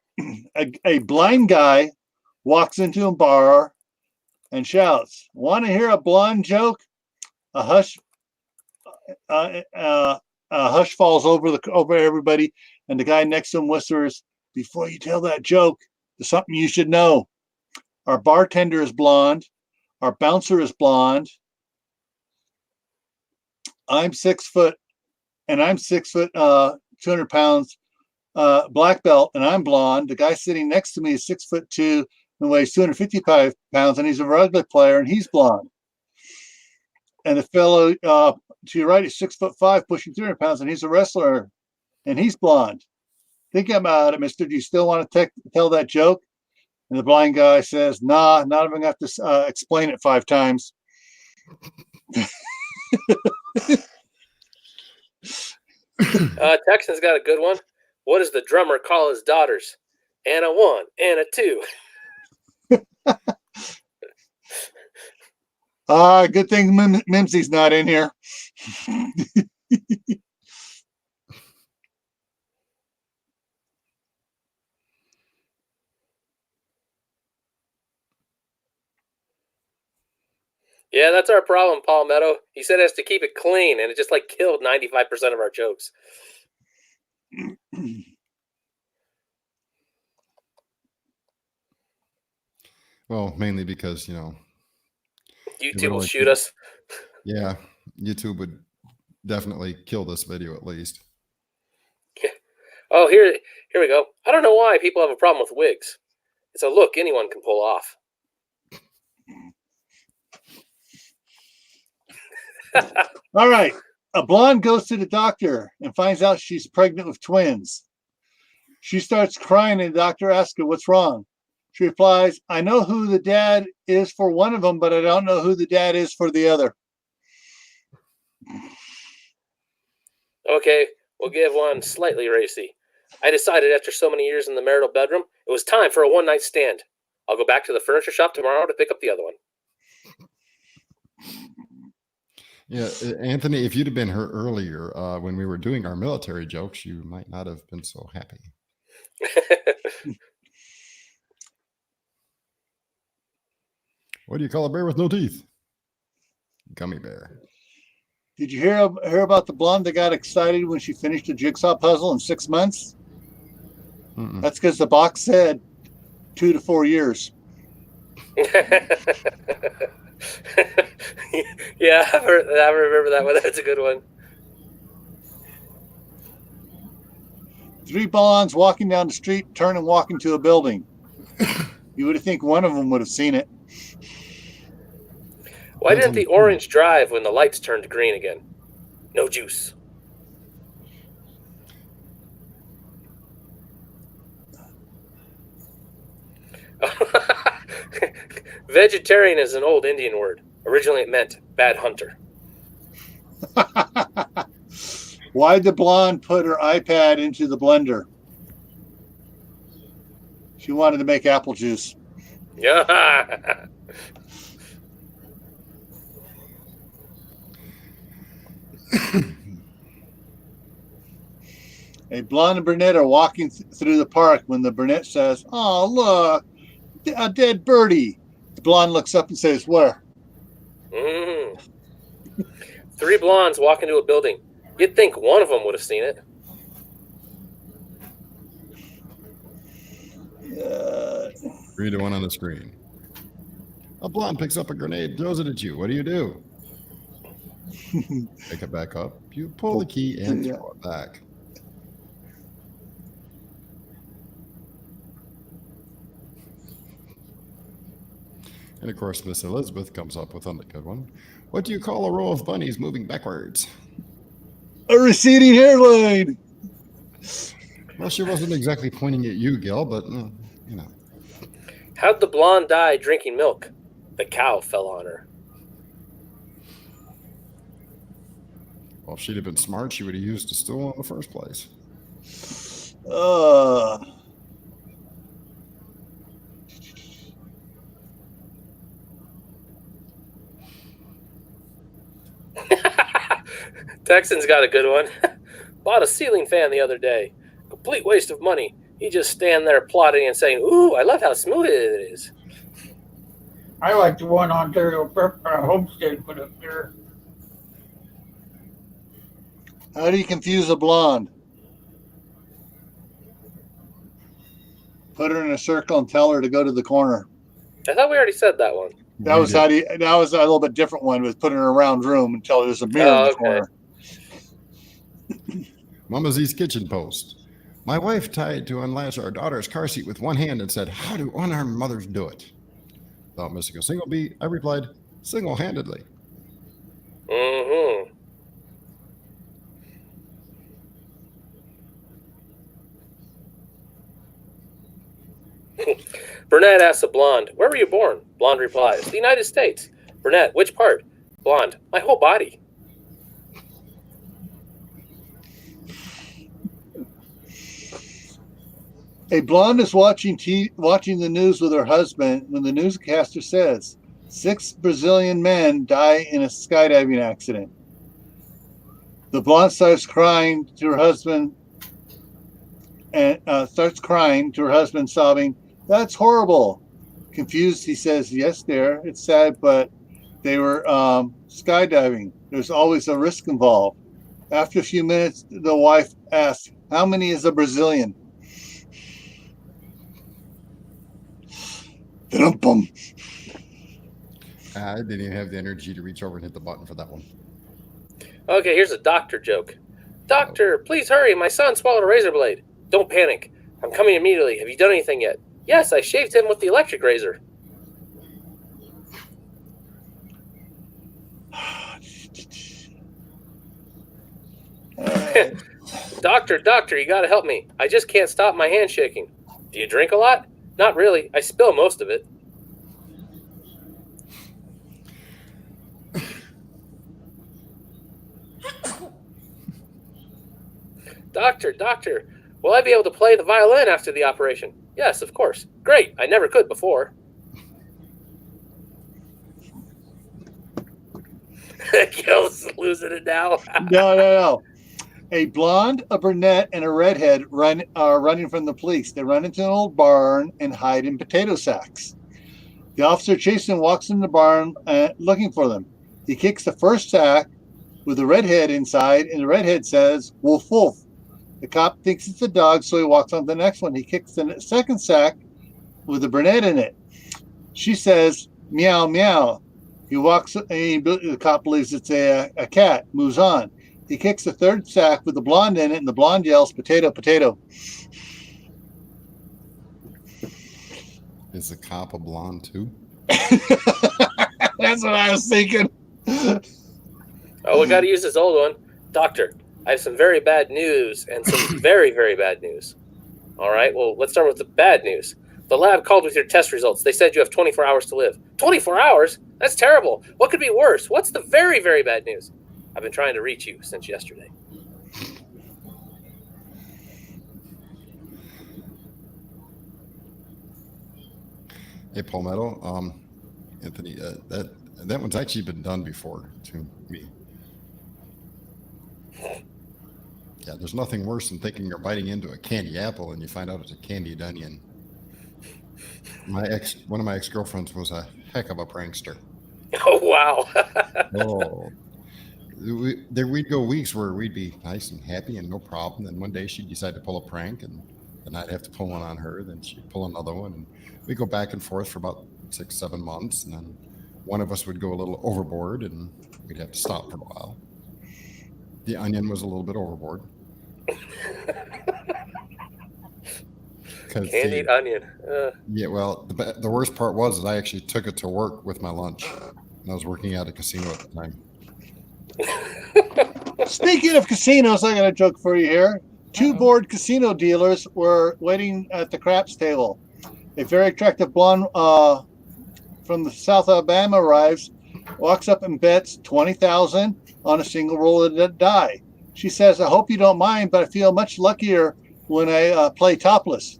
A blind guy walks into a bar and shouts, "Want to hear a blonde joke?" A hush falls over everybody, and the guy next to him whispers, "Before you tell that joke, there's something you should know. Our bartender is blonde. Our bouncer is blonde. I'm 6 foot, and I'm 6 foot, 200 pounds, black belt, and I'm blonde. The guy sitting next to me is 6'2" and weighs 255 pounds, and he's a rugby player, and he's blonde. And the fellow to your right is 6'5", pushing 300 pounds, and he's a wrestler, and he's blonde. Think about it, mister. Do you still want to tell that joke? And the blind guy says, "Nah, not even have to explain it 5 times." Texan's got a good one. What does the drummer call his daughters? Anna 1, Anna 2. Good thing Mimsy's not in here. Yeah, that's our problem, Palmetto. He said has to keep it clean, and it just like killed 95% of our jokes. Well, mainly because, YouTube will shoot us. Yeah, YouTube would definitely kill this video at least. Oh, here we go. I don't know why people have a problem with wigs. It's a look anyone can pull off. All right. A blonde goes to the doctor and finds out she's pregnant with twins. She starts crying, and the doctor asks her, "What's wrong?" She replies, "I know who the dad is for one of them, but I don't know who the dad is for the other." Okay, we'll give one slightly racy. I decided after so many years in the marital bedroom, it was time for a one-night stand. I'll go back to the furniture shop tomorrow to pick up the other one. Yeah, Anthony, if you'd have been here earlier when we were doing our military jokes, you might not have been so happy. What do you call a bear with no teeth? Gummy bear. Did you hear about the blonde that got excited when she finished a jigsaw puzzle in 6 months? Mm-mm. That's because the box said 2 to 4 years. Yeah, I remember that one. That's a good one. 3 blondes walking down the street, turn and walk into a building. You would think one of them would have seen it. Why didn't the orange drive when the lights turned green again? No juice. Vegetarian is an old Indian word. Originally it meant bad hunter. Why'd the blonde put her iPad into the blender? She wanted to make apple juice. Yeah. A blonde and brunette are walking through the park when the brunette says, "Oh, look, a dead birdie." The blonde looks up and says, "Where?" Mm. 3 blondes walk into a building. You'd think one of them would have seen it. 3 to 1 on the screen. A blonde picks up a grenade, throws it at you. What do? Pick it back up. You pull the key and throw it back. And of course, Miss Elizabeth comes up with a good one. What do you call a row of bunnies moving backwards? A receding hairline. Well, she wasn't exactly pointing at you, Gil, but How'd the blonde die drinking milk? The cow fell on her. Well, if she'd have been smart, she would have used a stool in the first place. Texan's got a good one. Bought a ceiling fan the other day. Complete waste of money. He just stand there plotting and saying, "Ooh, I love how smooth it is." I like the one Ontario Homestead put up there. How do you confuse a blonde? Put her in a circle and tell her to go to the corner. I thought we already said that one. That was how that was a little bit different one, was put her in a round room and tell her there's a mirror in the corner. Mama Z's kitchen post. My wife tried to unlatch our daughter's car seat with one hand and said, "How do unarmed mothers do it?" Without missing a single beat, I replied, "Single-handedly." Mm-hmm. Burnett asks a blonde, "Where were you born?" Blonde replies, "The United States." Burnett, "Which part?" Blonde, "My whole body." A blonde is watching the news with her husband when the newscaster says 6 Brazilian men die in a skydiving accident. The blonde starts crying to her husband sobbing, "That's horrible." Confused, he says, "Yes, dear, it's sad, but they were skydiving. There's always a risk involved." After a few minutes, the wife asks, "How many is a Brazilian?" Dum-bum. I didn't even have the energy to reach over and hit the button for that one. Okay, here's a doctor joke. "Doctor, please hurry. My son swallowed a razor blade." "Don't panic. I'm coming immediately. Have you done anything yet?" "Yes, I shaved him with the electric razor." Doctor, you gotta help me. I just can't stop my hand shaking." "Do you drink a lot?" "Not really. I spill most of it." Doctor, will I be able to play the violin after the operation?" "Yes, of course." "Great. I never could before." Gil's losing it now. No. A blonde, a brunette, and a redhead are running from the police. They run into an old barn and hide in potato sacks. The officer chases them, walks in the barn looking for them. He kicks the first sack with the redhead inside, and the redhead says, "Wolf, wolf." The cop thinks it's a dog, so he walks on to the next one. He kicks the second sack with the brunette in it. She says, "Meow, meow." He walks, and the cop believes it's a cat, moves on. He kicks the third sack with the blonde in it, and the blonde yells, "Potato, potato." Is the cop a blonde too? That's what I was thinking. Oh, we got to use this old one. "Doctor, I have some very bad news and some very, very bad news." "All right, well, let's start with the bad news. The lab called with your test results. They said you have 24 hours to live." "24 hours? That's terrible. What could be worse? What's the very, very bad news?" "I've been trying to reach you since yesterday." Hey, Palmetto, Anthony, that one's actually been done before to me. Yeah, there's nothing worse than thinking you're biting into a candy apple and you find out it's a candied onion. One of my ex-girlfriends was a heck of a prankster. Oh, wow. Oh, we'd go weeks where we'd be nice and happy and no problem. And one day she'd decide to pull a prank, and then I'd have to pull one on her. Then she'd pull another one, and we'd go back and forth for about 6-7 months. And then one of us would go a little overboard, and we'd have to stop for a while. The onion was a little bit overboard. Candied onion. Yeah, well, the worst part was that I actually took it to work with my lunch. And I was working at a casino at the time. Speaking of casinos, I got a joke for you here. 2 bored casino dealers were waiting at the craps table. A very attractive blonde from the South Alabama arrives, walks up and bets $20,000 on a single roll of the die. She says, "I hope you don't mind, but I feel much luckier when I play topless."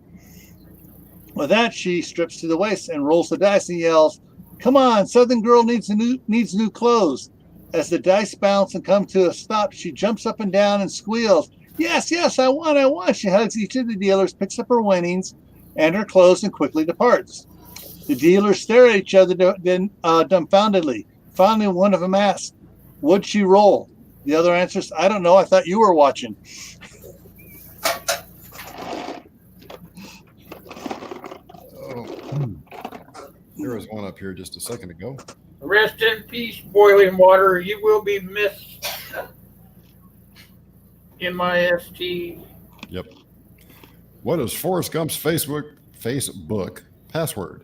With that, she strips to the waist and rolls the dice and yells, "Come on, Southern girl needs new clothes." As the dice bounce and come to a stop, she jumps up and down and squeals. Yes, yes, I won, I won. She hugs each of the dealers, picks up her winnings and her clothes, and quickly departs. The dealers stare at each other dumbfoundedly. Finally, one of them asks, "Would she roll?" The other answers, "I don't know. I thought you were watching." Oh, there was one up here just a second ago. Rest in peace, boiling water. You will be missed. MIST. Yep. What is Forrest Gump's Facebook password?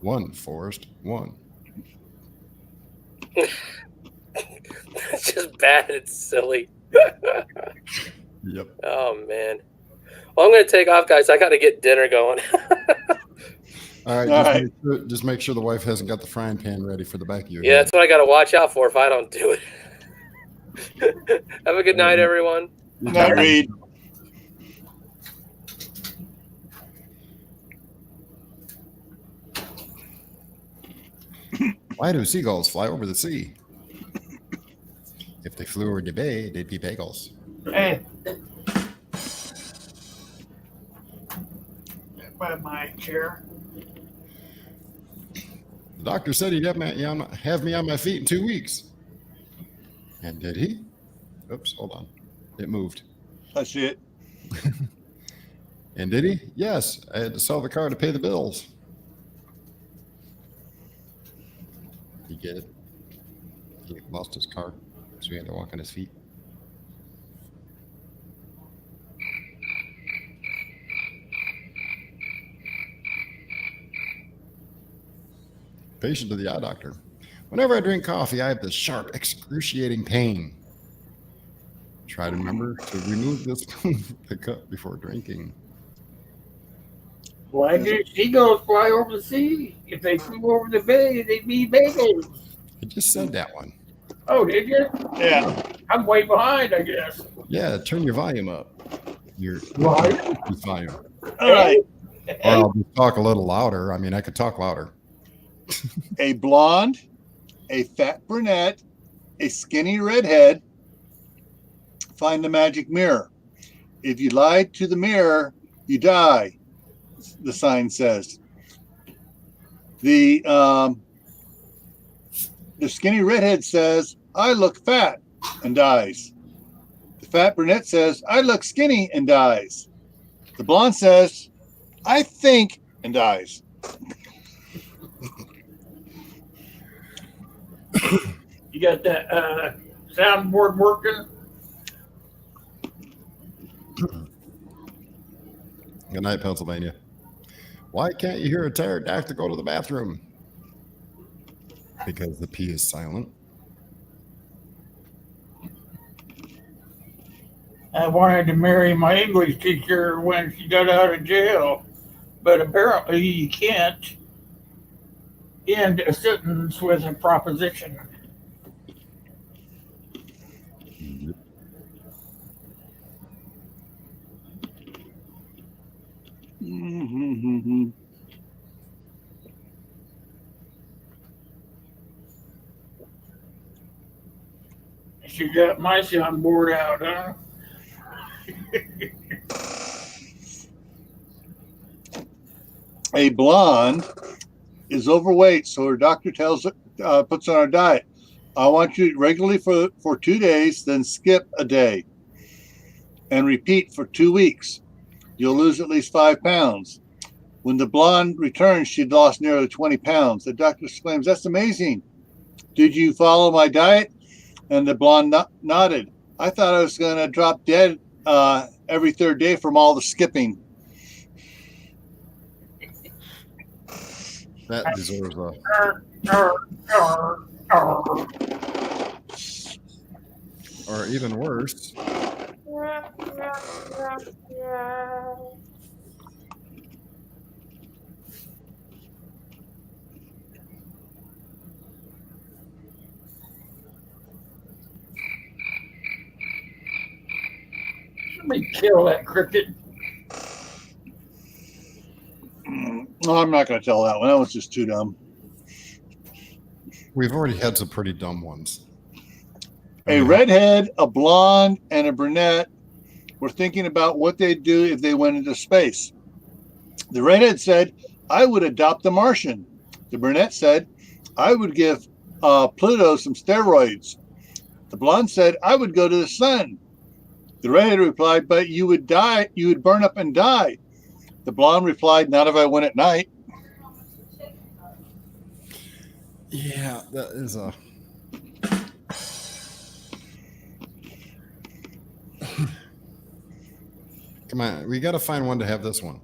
1 Forrest 1. It's just bad. It's silly. Yep. Oh man. Well, I'm gonna take off, guys. I got to get dinner going. All right. All Just, right. just make sure the wife hasn't got the frying pan ready for the back of your Yeah, head. that's what I got to watch out for if I don't do it. Have a good night, everyone. Night, Reed. Why do seagulls fly over the sea? If they flew over the bay, they'd be bagels. Hey. By my chair. The doctor said he'd have me on my feet in 2 weeks. And did he? Oops, hold on. It moved. That's it. And did he? Yes. I had to sell the car to pay the bills. You get it? He lost his car, so he had to walk on his feet. Patient to the eye doctor. Whenever I drink coffee, I have this sharp, excruciating pain. Try to remember to remove this from the cup before drinking. Why did seagulls fly over the sea? If they flew over the bay, they'd be bagels. I just said that one. Oh, did you? Yeah. I'm way behind, I guess. Yeah, turn your volume up. Your Volume? volume. All right. Or I'll just talk a little louder. I mean, I could talk louder. A blonde, a fat brunette, a skinny redhead find the magic mirror. If you lie to the mirror, you die, the sign says. The skinny redhead says, "I look fat," and dies. The fat brunette says, "I look skinny," and dies. The blonde says, "I think," and dies. You got that soundboard working? Good night, Pennsylvania. Why can't you hear a tired doctor go to the bathroom? Because the P is silent. I wanted to marry my English teacher when she got out of jail, but apparently you can't end a sentence with a proposition. Mm-hmm. She got my soundboard out, huh? A blonde is overweight, so her doctor puts on her diet. I want you to regularly for 2 days, then skip a day, and repeat for 2 weeks. You'll lose at least 5 pounds. When the blonde returns, she'd lost nearly 20 pounds. The doctor exclaims, "That's amazing. Did you follow my diet?" And the blonde nodded. "I thought I was going to drop dead every 3rd day from all the skipping." That deserves a. Or even worse. Somebody kill that cricket. No, I'm not going to tell that one. That was just too dumb. We've already had some pretty dumb ones. A redhead, a blonde, and a brunette were thinking about what they'd do if they went into space. The redhead said, I would adopt the Martian. The brunette said, I would give Pluto some steroids. The blonde said, I would go to the sun. The redhead replied, but you would die. You would burn up and die. The blonde replied, not if I went at night. Yeah, that is a. Come on, we got to find one to have this one.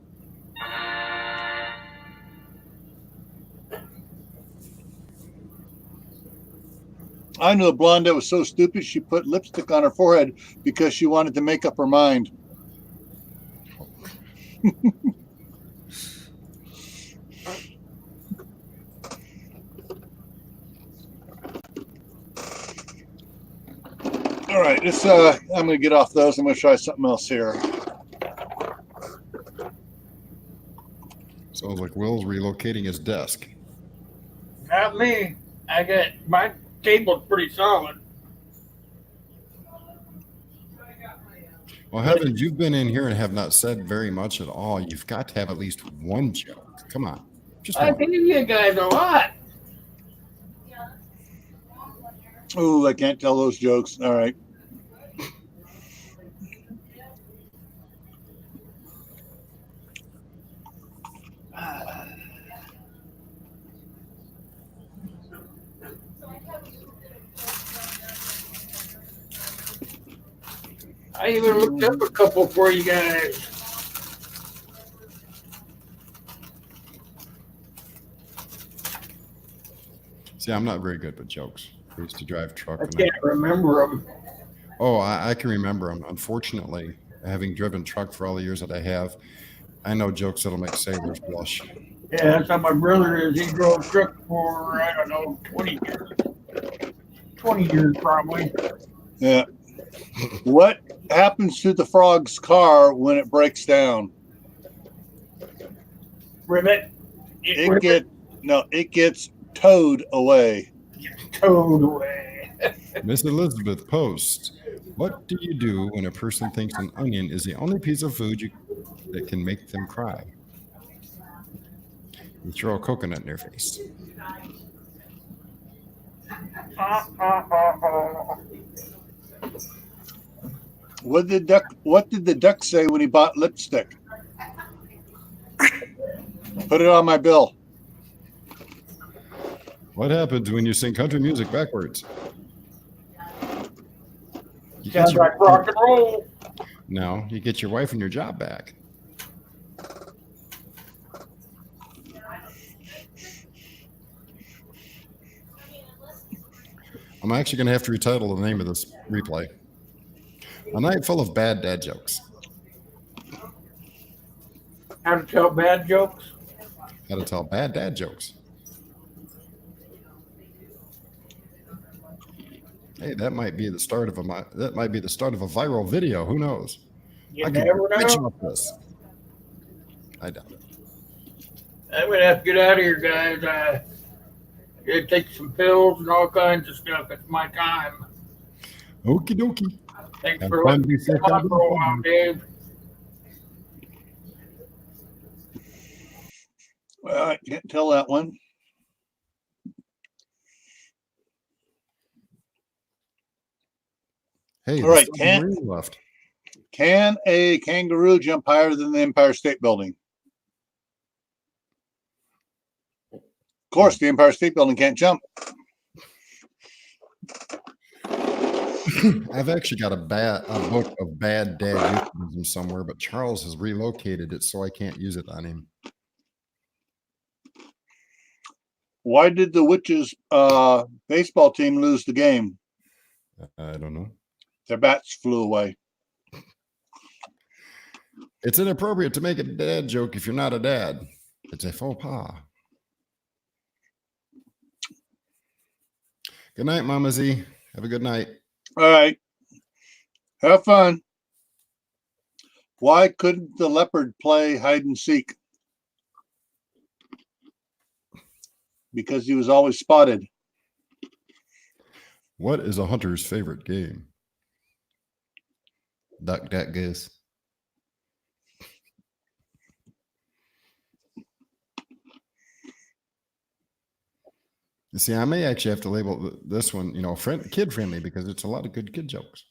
I knew a blonde that was so stupid she put lipstick on her forehead because she wanted to make up her mind. All right, this I'm going to get off those. I'm going to try something else here. Sounds like Will's relocating his desk. Not me. I got my table's pretty solid. Well, Heavens, you've been in here and have not said very much at all. You've got to have at least one joke. Come on. Just I one. gave you guys a lot. Ooh, I can't tell those jokes. All right. I even looked up a couple for you guys. See, I'm not very good with jokes. I used to drive truck. I and can't remember them. Oh, I can remember them. Unfortunately, having driven truck for all the years that I have, I know jokes that'll make sailors blush. Yeah, that's how my brother is. He drove truck for, I don't know, 20 years. 20 years probably. Yeah. What happens to the frog's car when it breaks down? Ribbit. It gets towed away. Towed away. Miss Elizabeth Post, what do you do when a person thinks an onion is the only piece of food that can make them cry? You throw a coconut in their face. What did the duck say when he bought lipstick? Put it on my bill. What happens when you sing country music backwards? Sounds like rock and roll. No, you get your wife and your job back. I'm actually going to have to retitle the name of this replay. A night full of bad dad jokes. How to tell bad jokes? How to tell bad dad jokes. Hey, that might be the start of a viral video. Who knows? You I could never pitch know. off this. I doubt it. I'm going to have to get out of here, guys. I gotta take some pills and all kinds of stuff. It's my time. Okie dokie. Thanks Have for fun, letting be me safe, come on have for a fun. while, Dave. Well, I can't tell that one. Hey, All right, there's still a Marine left. Can a kangaroo jump higher than the Empire State Building? Of course, the Empire State Building can't jump. I've actually got a book of bad dad euphemisms somewhere, but Charles has relocated it, so I can't use it on him. Why did the Witches baseball team lose the game? I don't know. Their bats flew away. It's inappropriate to make a dad joke if you're not a dad. It's a faux pas. Good night, Mama Z. Have a good night. All right. Have fun. Why couldn't the leopard play hide and seek? Because he was always spotted. What is a hunter's favorite game? Duck, duck, goose. You see, I may actually have to label this one, kid friendly, because it's a lot of good kid jokes.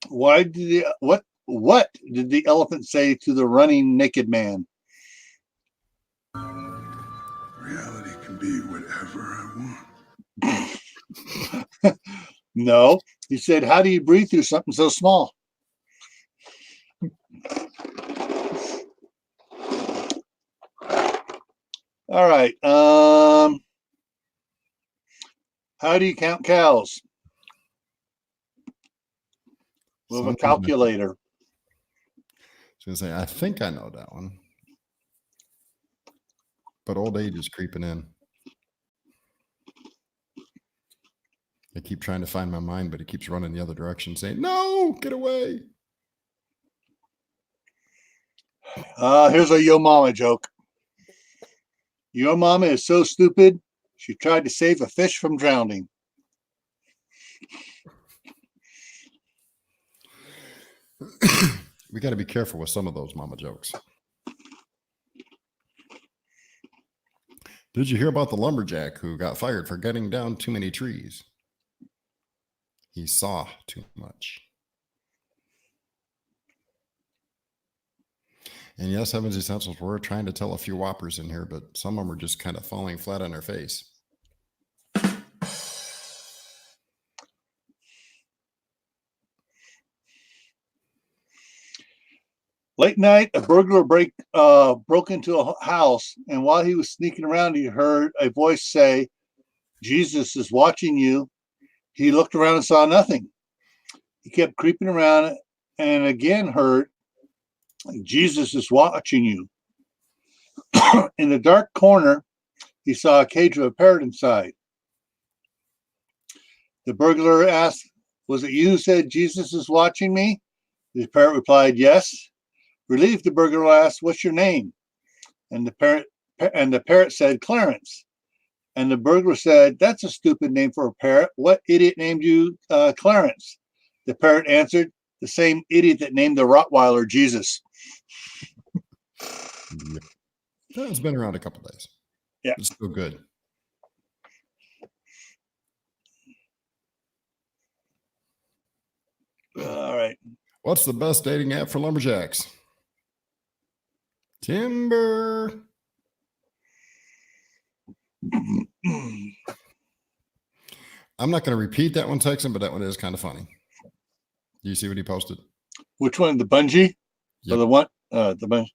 What did the elephant say to the running naked man? Reality can be whatever I want. No, he said, "How do you breathe through something so small?" All right. How do you count cows? With a calculator. I was going to say, I think I know that one. But old age is creeping in. I keep trying to find my mind, but it keeps running the other direction, saying, "No, get away." Here's a Yo Mama joke. Your mama is so stupid, she tried to save a fish from drowning. We got to be careful with some of those mama jokes. Did you hear about the lumberjack who got fired for cutting down too many trees? He saw too much. And yes, Heaven's Essentials, we're trying to tell a few whoppers in here, but some of them are just kind of falling flat on their face. Late night, a burglar broke into a house, and while he was sneaking around, he heard a voice say, "Jesus is watching you." He looked around and saw nothing. He kept creeping around and again heard, "Jesus is watching you." In the dark corner, he saw a cage with a parrot inside. The burglar asked, "Was it you who said Jesus is watching me?" The parrot replied, "Yes." Relieved, the burglar asked, "What's your name?" And the parrot said, "Clarence." And the burglar said, "That's a stupid name for a parrot. What idiot named you Clarence?" The parrot answered, "The same idiot that named the Rottweiler Jesus." Yep. It's been around a couple days. Yeah. It's still good. All right. What's the best dating app for lumberjacks? Timber. I'm not going to repeat that one, Texan, but that one is kind of funny. Do you see what he posted? Which one? The bungee? Yep. Or the what? The bungee.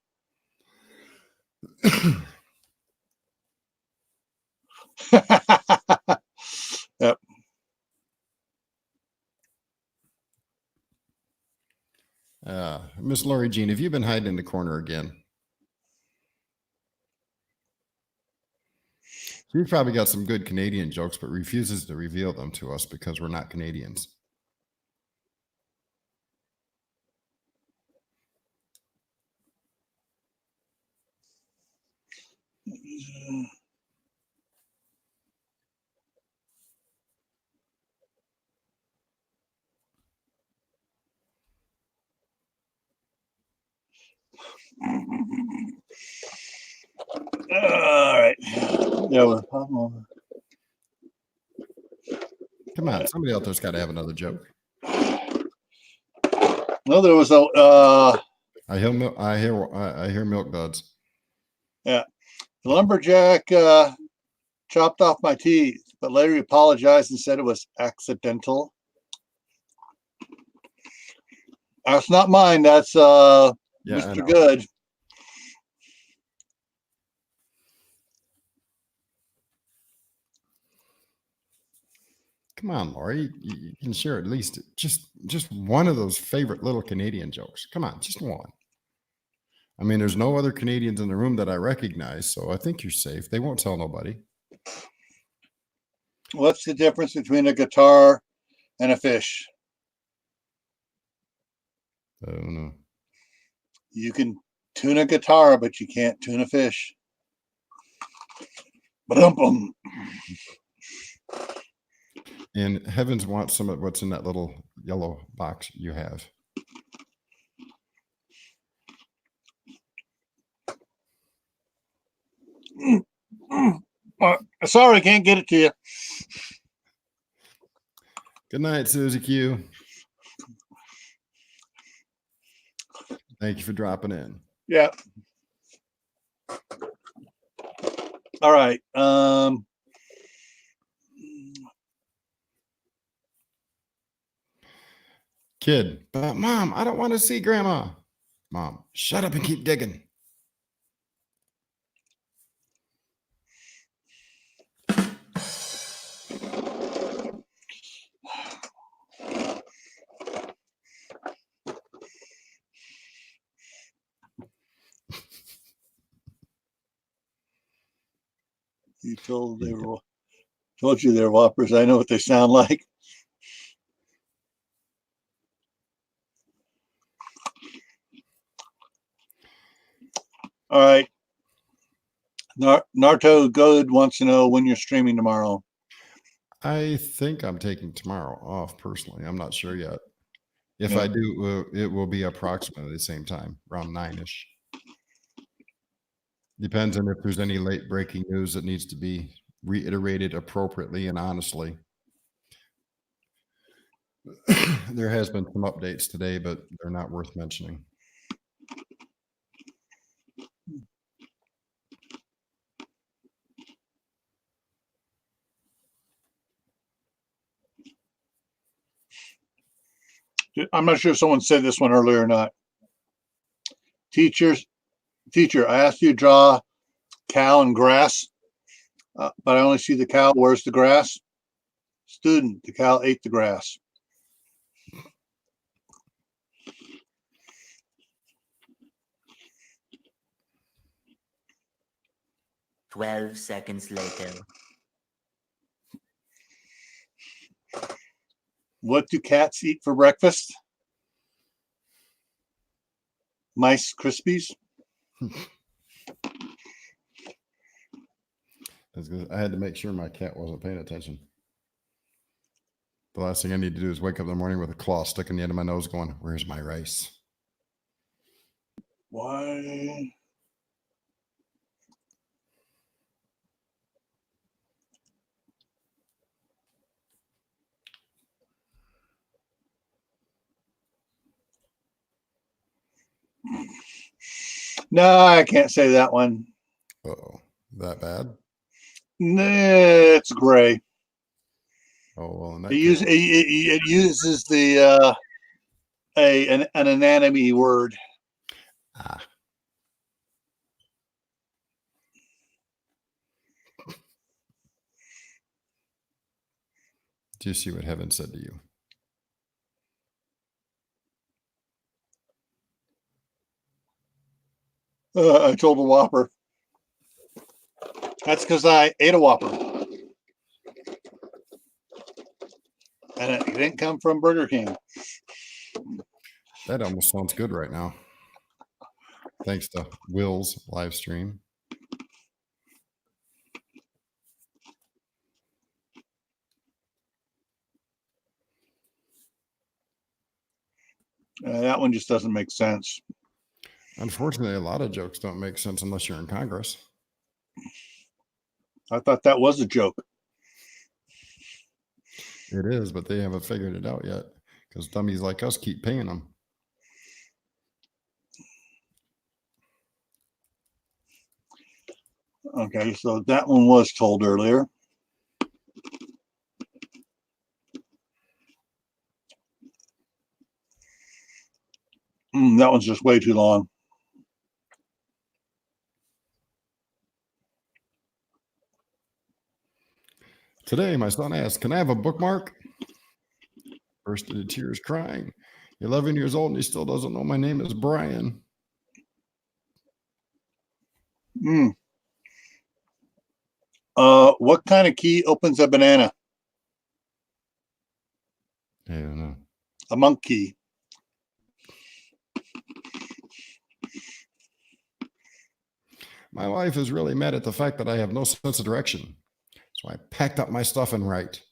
Yep. Miss Lori Jean, have you been hiding in the corner again? She's probably got some good Canadian jokes, but refuses to reveal them to us because we're not Canadians. All right. Yeah. Come on, somebody out there's got to have another joke. No, there was a. I hear milk duds. Yeah, the lumberjack chopped off my teeth, but later he apologized and said it was accidental. That's not mine. That's Mr. Good. Come on, Lori. You can share at least just one of those favorite little Canadian jokes. Come on, just one. I mean, there's no other Canadians in the room that I recognize, so I think you're safe. They won't tell nobody. What's the difference between a guitar and a fish? I don't know. You can tune a guitar, but you can't tune a fish. Ba-dum-bum. And Heavens wants some of what's in that little yellow box you have. Sorry, I can't get it to you. Good night, Susie Q. Thank you for dropping in. Yeah. All right. Kid, but Mom, I don't want to see Grandma. Mom, shut up and keep digging. You told you they're whoppers. I know what they sound like. All right. Naruto Good wants to know when you're streaming tomorrow. I think I'm taking tomorrow off personally. I'm not sure yet. If Yeah. I do, it will be approximately the same time, around 9-ish. Depends on if there's any late breaking news that needs to be reiterated appropriately and honestly. There has been some updates today, but they're not worth mentioning. I'm not sure if someone said this one earlier or not. Teacher, I asked you to draw cow and grass, but I only see the cow. Where's the grass? Student, the cow ate the grass. "12 seconds later." What do cats eat for breakfast? Mice Krispies. I had to make sure my cat wasn't paying attention. The last thing I need to do is wake up in the morning with a claw stuck in the end of my nose going, where's my rice? Why? No, I can't say that one. Uh-oh. That bad? Nah, it's gray. Oh, well, in that It, case, it uses the an anatomy word. Do you see what Heaven said to you? I told a Whopper. That's because I ate a Whopper. And it didn't come from Burger King. That almost sounds good right now. Thanks to Will's live stream. That one just doesn't make sense. Unfortunately, a lot of jokes don't make sense unless you're in Congress. I thought that was a joke. It is, but they haven't figured it out yet because dummies like us keep paying them. Okay, so that one was told earlier. That one's just way too long. Today, my son asked, can I have a bookmark? Burst into tears crying. 11 years old and he still doesn't know my name is Brian. What kind of key opens a banana? I don't know. A monk key. My wife is really mad at the fact that I have no sense of direction. So I packed up my stuff and write.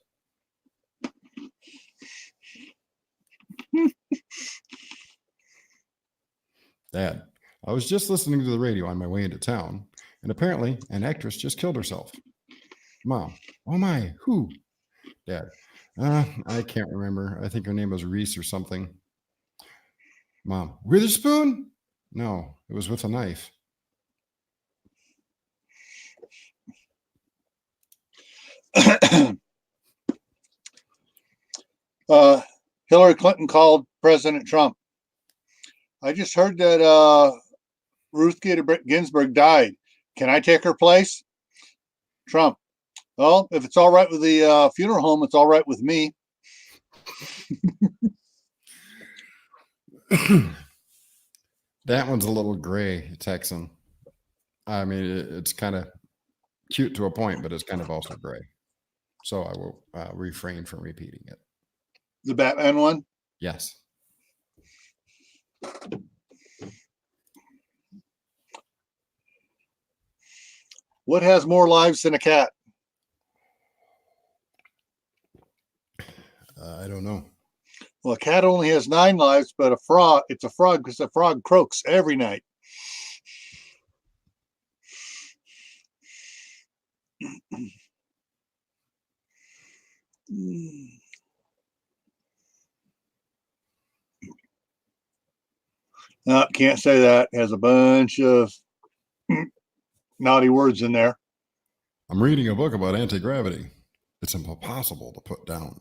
Dad, I was just listening to the radio on my way into town, and apparently an actress just killed herself. Mom, oh my, who? Dad, I can't remember. I think her name was Reese or something. Mom, Witherspoon? No, it was with a knife. Hillary Clinton called President Trump. I just heard that Ruth Bader Ginsburg died. Can I take her place? Trump. Well, if it's all right with the funeral home, it's all right with me. That one's a little gray, Texan. I mean, it's kind of cute to a point, but it's kind of also gray. So I will refrain from repeating it. The Batman one? Yes. What has more lives than a cat? I don't know. Well, a cat only has 9 lives, but it's a frog because a frog croaks every night. No, can't say that. It has a bunch of naughty words in there. I'm reading a book about anti-gravity. It's impossible to put down.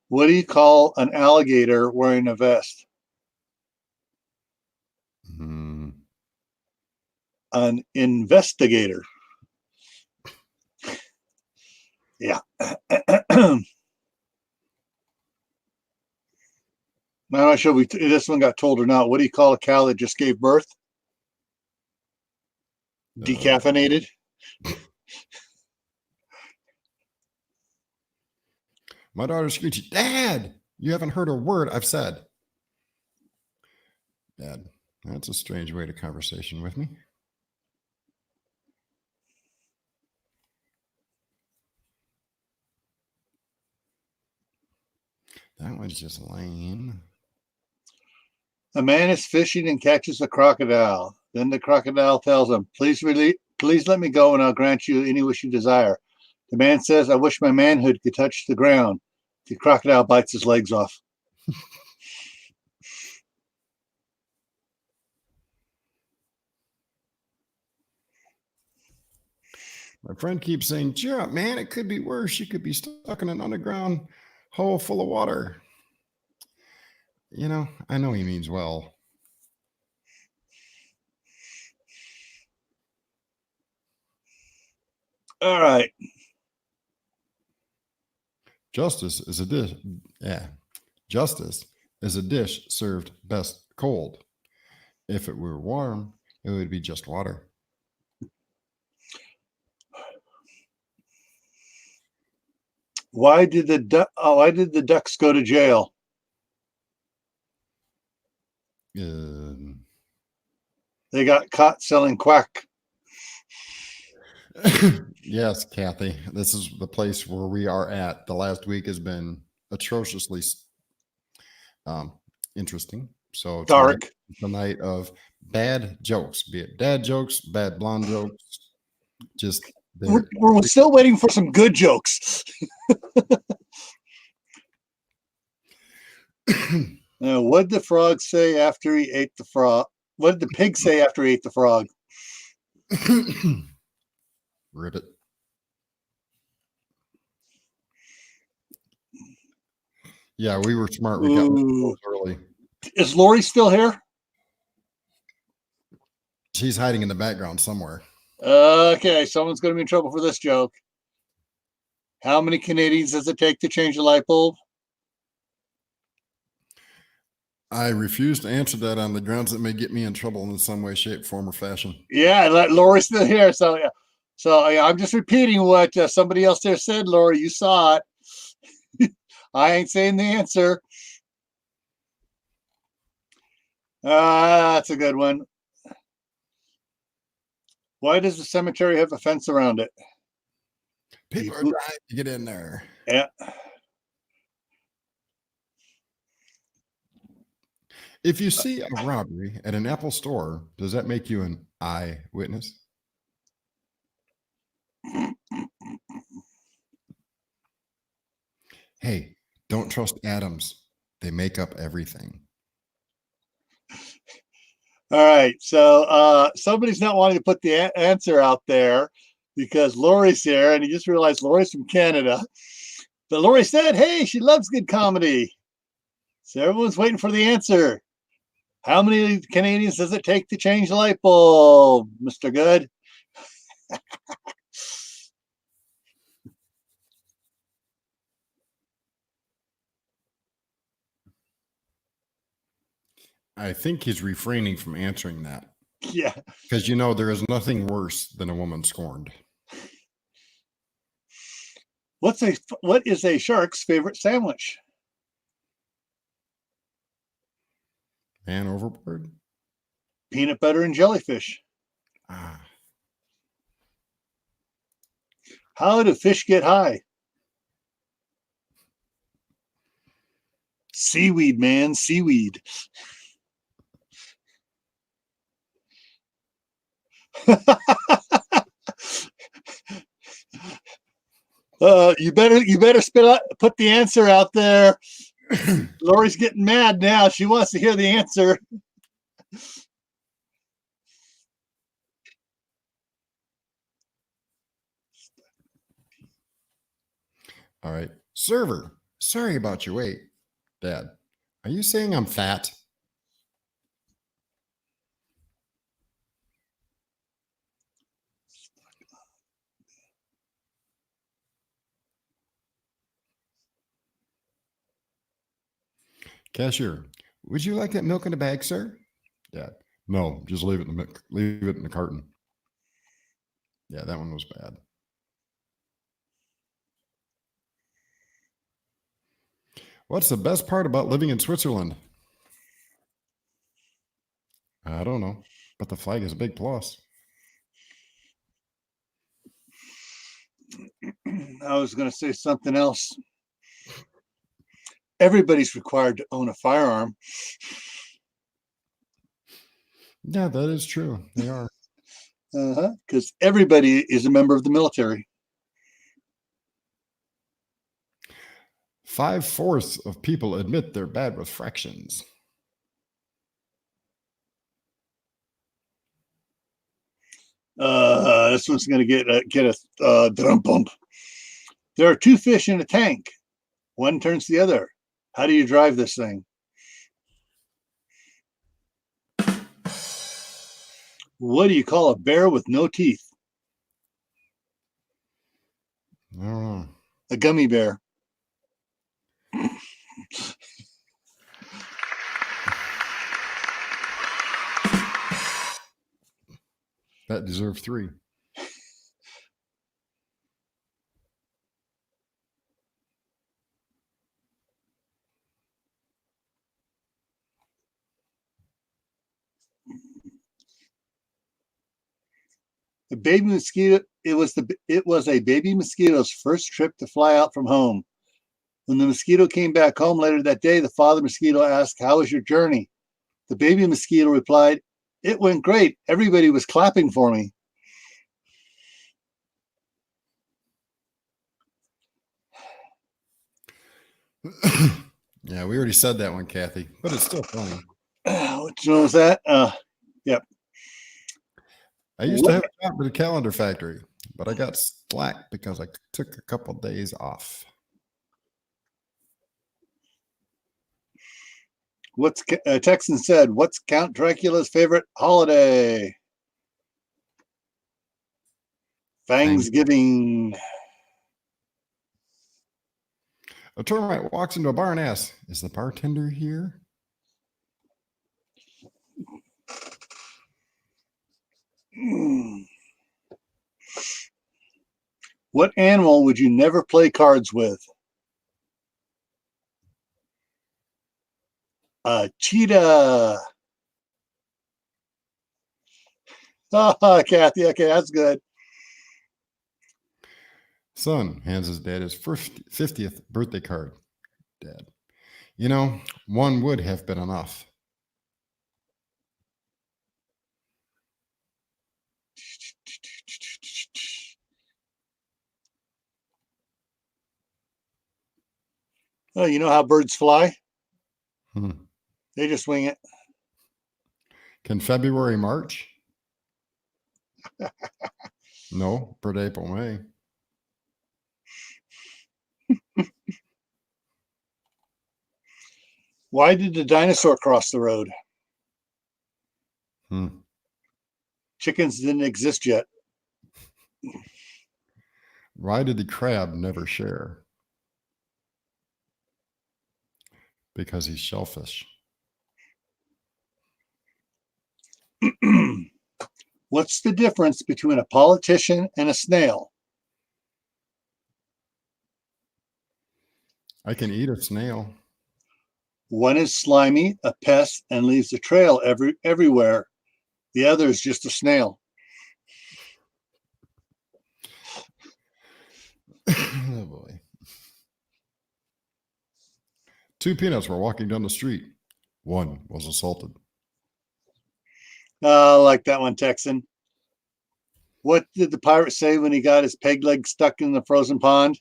What do you call an alligator wearing a vest? An investigator. Yeah. I'm not sure if this one got told or not. What do you call a cow that just gave birth? Decaffeinated. My daughter's screeching, Dad, you haven't heard a word I've said. Dad, that's a strange way to conversation with me. That one's just lame. A man is fishing and catches a crocodile. Then the crocodile tells him, please let me go and I'll grant you any wish you desire. The man says, I wish my manhood could touch the ground. The crocodile bites his legs off. My friend keeps saying, cheer up, man. It could be worse. You could be stuck in an underground hole full of water. You know, I know he means well. All right. Justice is a dish. Yeah. Justice is a dish served best cold. If it were warm, it would be just water. Why did the ducks go to jail? They got caught selling quack. Yes, Kathy. This is the place where we are at. The last week has been atrociously interesting. So Dark. The night of bad jokes, be it dad jokes, bad blonde jokes. Just we're still waiting for some good jokes. Now, what did the frog say after he ate the frog? What did the pig say after he ate the frog? Rip it. Yeah, we were smart. We got early. Is Lori still here? She's hiding in the background somewhere. Okay, someone's going to be in trouble for this joke. How many Canadians does it take to change a light bulb? I refuse to answer that on the grounds that may get me in trouble in some way, shape, form, or fashion. Yeah, Lori's still here. So I'm just repeating what somebody else there said, Lori. You saw it. I ain't saying the answer. That's a good one. Why does the cemetery have a fence around it? People are trying to get in there. Yeah. If you see a robbery at an Apple store, does that make you an eyewitness? Hey, don't trust atoms. They make up everything. All right. So somebody's not wanting to put the answer out there because Lori's here, and he just realized Lori's from Canada. But Lori said, hey, she loves good comedy. So everyone's waiting for the answer. How many Canadians does it take to change the light bulb, Mr. Good? I think he's refraining from answering that. Yeah. Because there is nothing worse than a woman scorned. What is a shark's favorite sandwich? Man overboard? Peanut butter and jellyfish. Ah. How do fish get high? Seaweed, man, seaweed. You better put the answer out there. Lori's getting mad now. She wants to hear the answer. All right. Server, sorry about your wait. Dad, are you saying I'm fat? Cashier, would you like that milk in a bag, sir? Dad, no, just leave it in the carton. Yeah, that one was bad. What's the best part about living in Switzerland? I don't know, but the flag is a big plus. I was going to say something else. Everybody's required to own a firearm. Yeah, that is true. They are. Because everybody is a member of the military. 5/4 of people admit they're bad with fractions. This one's going to get a drum bump. There are two fish in a tank. One turns to the other. How do you drive this thing? What do you call a bear with no teeth? I don't know. A gummy bear. That deserved 3. The baby mosquito. It was a baby mosquito's first trip to fly out from home. When the mosquito came back home later that day, the father mosquito asked, "How was your journey?" The baby mosquito replied, "It went great. Everybody was clapping for me." Yeah, we already said that one, Kathy, but it's still funny. Which one was that? Yep. I used to have a job at a calendar factory, but I got slack because I took a couple of days off. Texan said, what's Count Dracula's favorite holiday? Thanksgiving. A termite walks into a bar and asks, "Is the bartender here?" What animal would you never play cards with? A cheetah. Oh, Kathy. Okay, that's good. Son hands his dad his 50th birthday card. Dad, you know, one would have been enough. Oh, you know how birds fly? Hmm. They just wing it. Can February march? No, but April, May. Why did the dinosaur cross the road? Hmm. Chickens didn't exist yet. Why did the crab never share? Because he's shellfish. What's the difference between a politician and a snail? I can eat a snail. One is slimy, a pest, and leaves a trail everywhere. The other is just a snail. Oh boy. Two peanuts were walking down the street. One was assaulted. I like that one, Texan. What did the pirate say when he got his peg leg stuck in the frozen pond?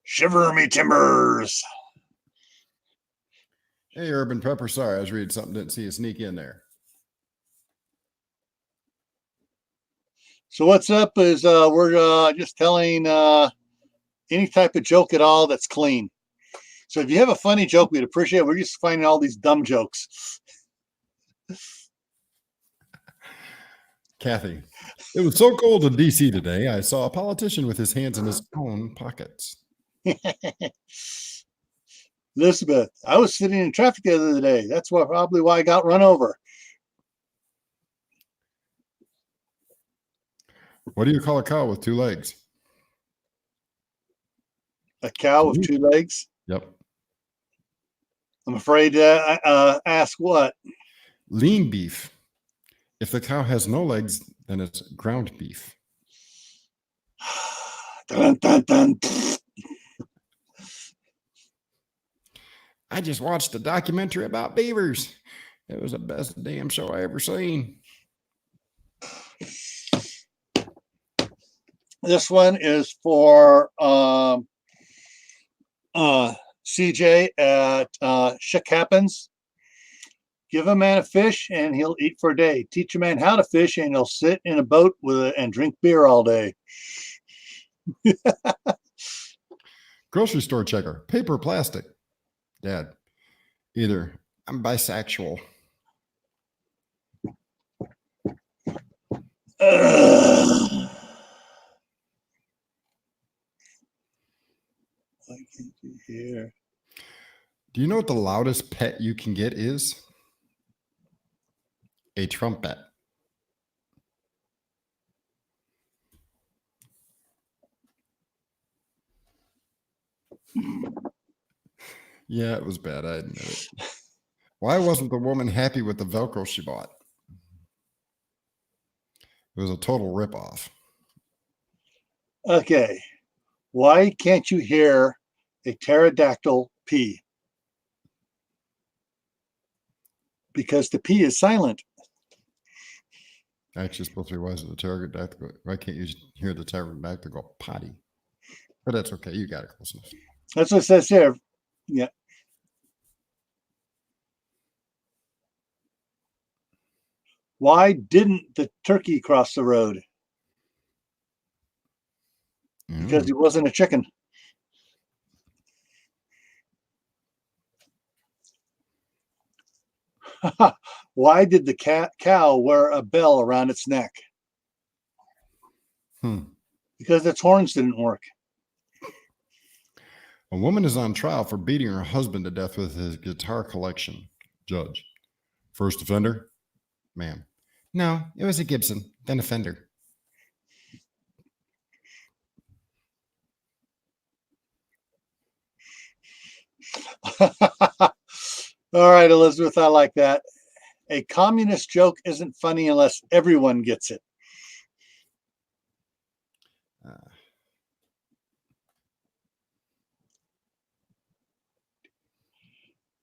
Shiver me timbers. Hey, Urban Pepper. Sorry, I was reading something. Didn't see you sneak in there. So what's up is we're just telling any type of joke at all that's clean. So if you have a funny joke, we'd appreciate it. We're just finding all these dumb jokes. Kathy, it was so cold in DC today. I saw a politician with his hands in his own pockets. Elizabeth, I was sitting in traffic the other day. That's probably why I got run over. What do you call a cow with two legs? A cow with two legs? Yep. I'm afraid to ask what? Lean beef. If the cow has no legs, then it's ground beef. Dun, dun, dun. I just watched a documentary about beavers. It was the best damn show I ever seen. This one is for CJ at Shit Happens. Give a man a fish and he'll eat for a day. Teach a man how to fish and he'll sit in a boat and drink beer all day. Grocery store checker. Paper or plastic? Dad. Either. I'm bisexual. Why can't you hear? Do you know what the loudest pet you can get is? A trumpet. Yeah, it was bad. I admit it. Why wasn't the woman happy with the Velcro she bought? It was a total ripoff. Okay. Why can't you hear a pterodactyl pee? Because the P is silent. Actually, supposed to be why is it the pterodactyl? Why can't you hear the pterodactyl go potty? But that's okay. You got it close enough. That's what it says here. Yeah. Why didn't the turkey cross the road? Because he wasn't a chicken. Why did the cow wear a bell around its neck? Because its horns didn't work. A woman is on trial for beating her husband to death with his guitar collection. Judge. First offender? Ma'am. No, it was a Gibson, then a Fender. All right, Elizabeth, I like that. A communist joke isn't funny unless everyone gets it.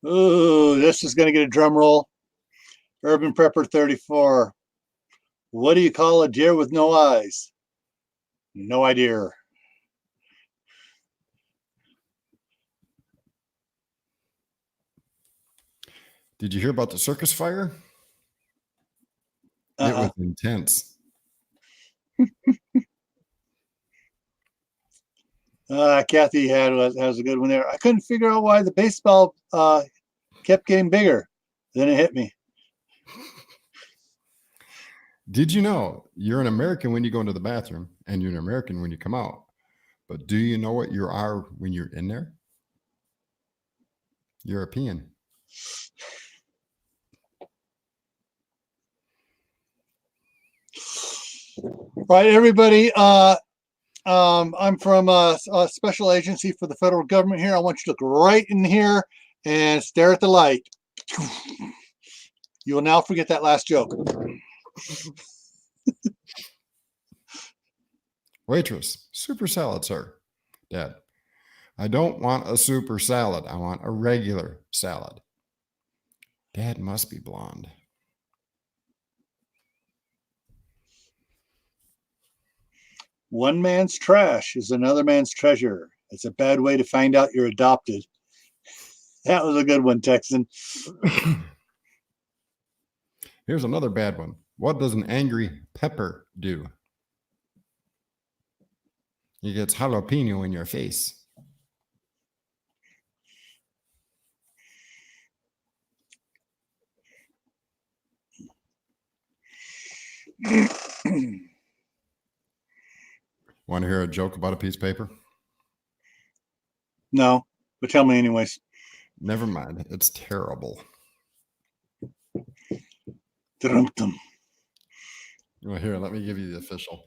Ooh, this is going to get a drum roll. Urban Prepper 34. What do you call a deer with no eyes? No idea. Did you hear about the circus fire? It was intense. Kathy has a good one there. I couldn't figure out why the baseball kept getting bigger. Then it hit me. Did you know you're an American when you go into the bathroom and you're an American when you come out? But do you know what you are when you're in there? European. Right, everybody. I'm from a special agency for the federal government here. I want you to look right in here and stare at the light. You will now forget that last joke. Waitress, super salad, sir. Dad, I don't want a super salad. I want a regular salad. Dad must be blonde. One man's trash is another man's treasure. It's a bad way to find out you're adopted. That was a good one, Texan. Here's another bad one. What does an angry pepper do? He gets jalapeno in your face. Want to hear a joke about a piece of paper? No, but tell me anyways. Never mind. It's terrible. Drum-dum. Well, here, let me give you the official.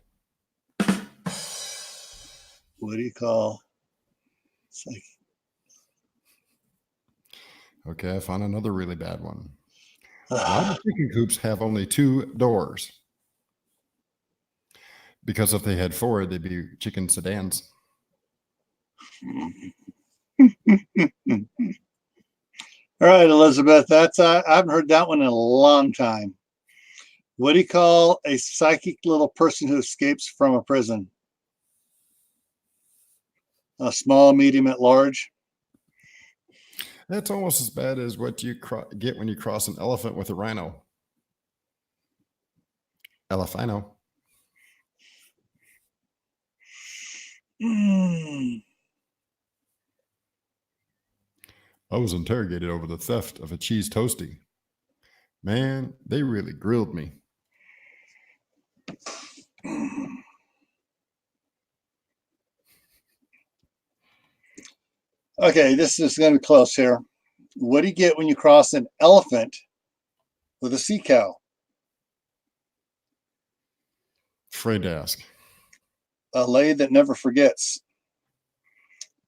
What do you call? It's like, okay, I found another really bad one. Why do chicken coops have only 2 doors? Because if they had 4, they'd be chicken sedans. all right, Elizabeth. That's I haven't heard that one in a long time. What do you call a psychic little person who escapes from a prison? A small, medium, at large. That's almost as bad as what you get when you cross an elephant with a rhino. Elephino. I was interrogated over the theft of a cheese toastie. Man, they really grilled me. Okay, this is going to be close here. What do you get when you cross an elephant with a sea cow? Afraid to ask. A lay that never forgets.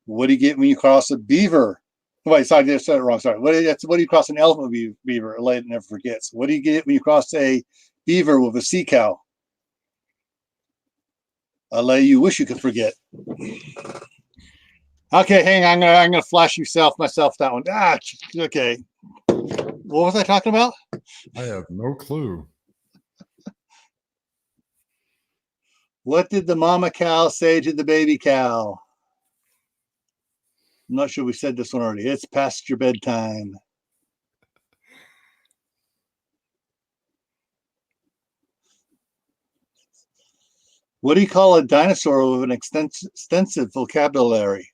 What do you get when you cross a beaver? Wait, sorry, I said it wrong. Sorry. What do you cross an elephant with a beaver? A lay that never forgets. What do you get when you cross a beaver with a sea cow? A lay you wish you could forget. Okay, hang on. I'm gonna flash myself that one. Okay. What was I talking about? I have no clue. What did the mama cow say to the baby cow? I'm not sure we said this one already. It's past your bedtime. What do you call a dinosaur with an extensive vocabulary?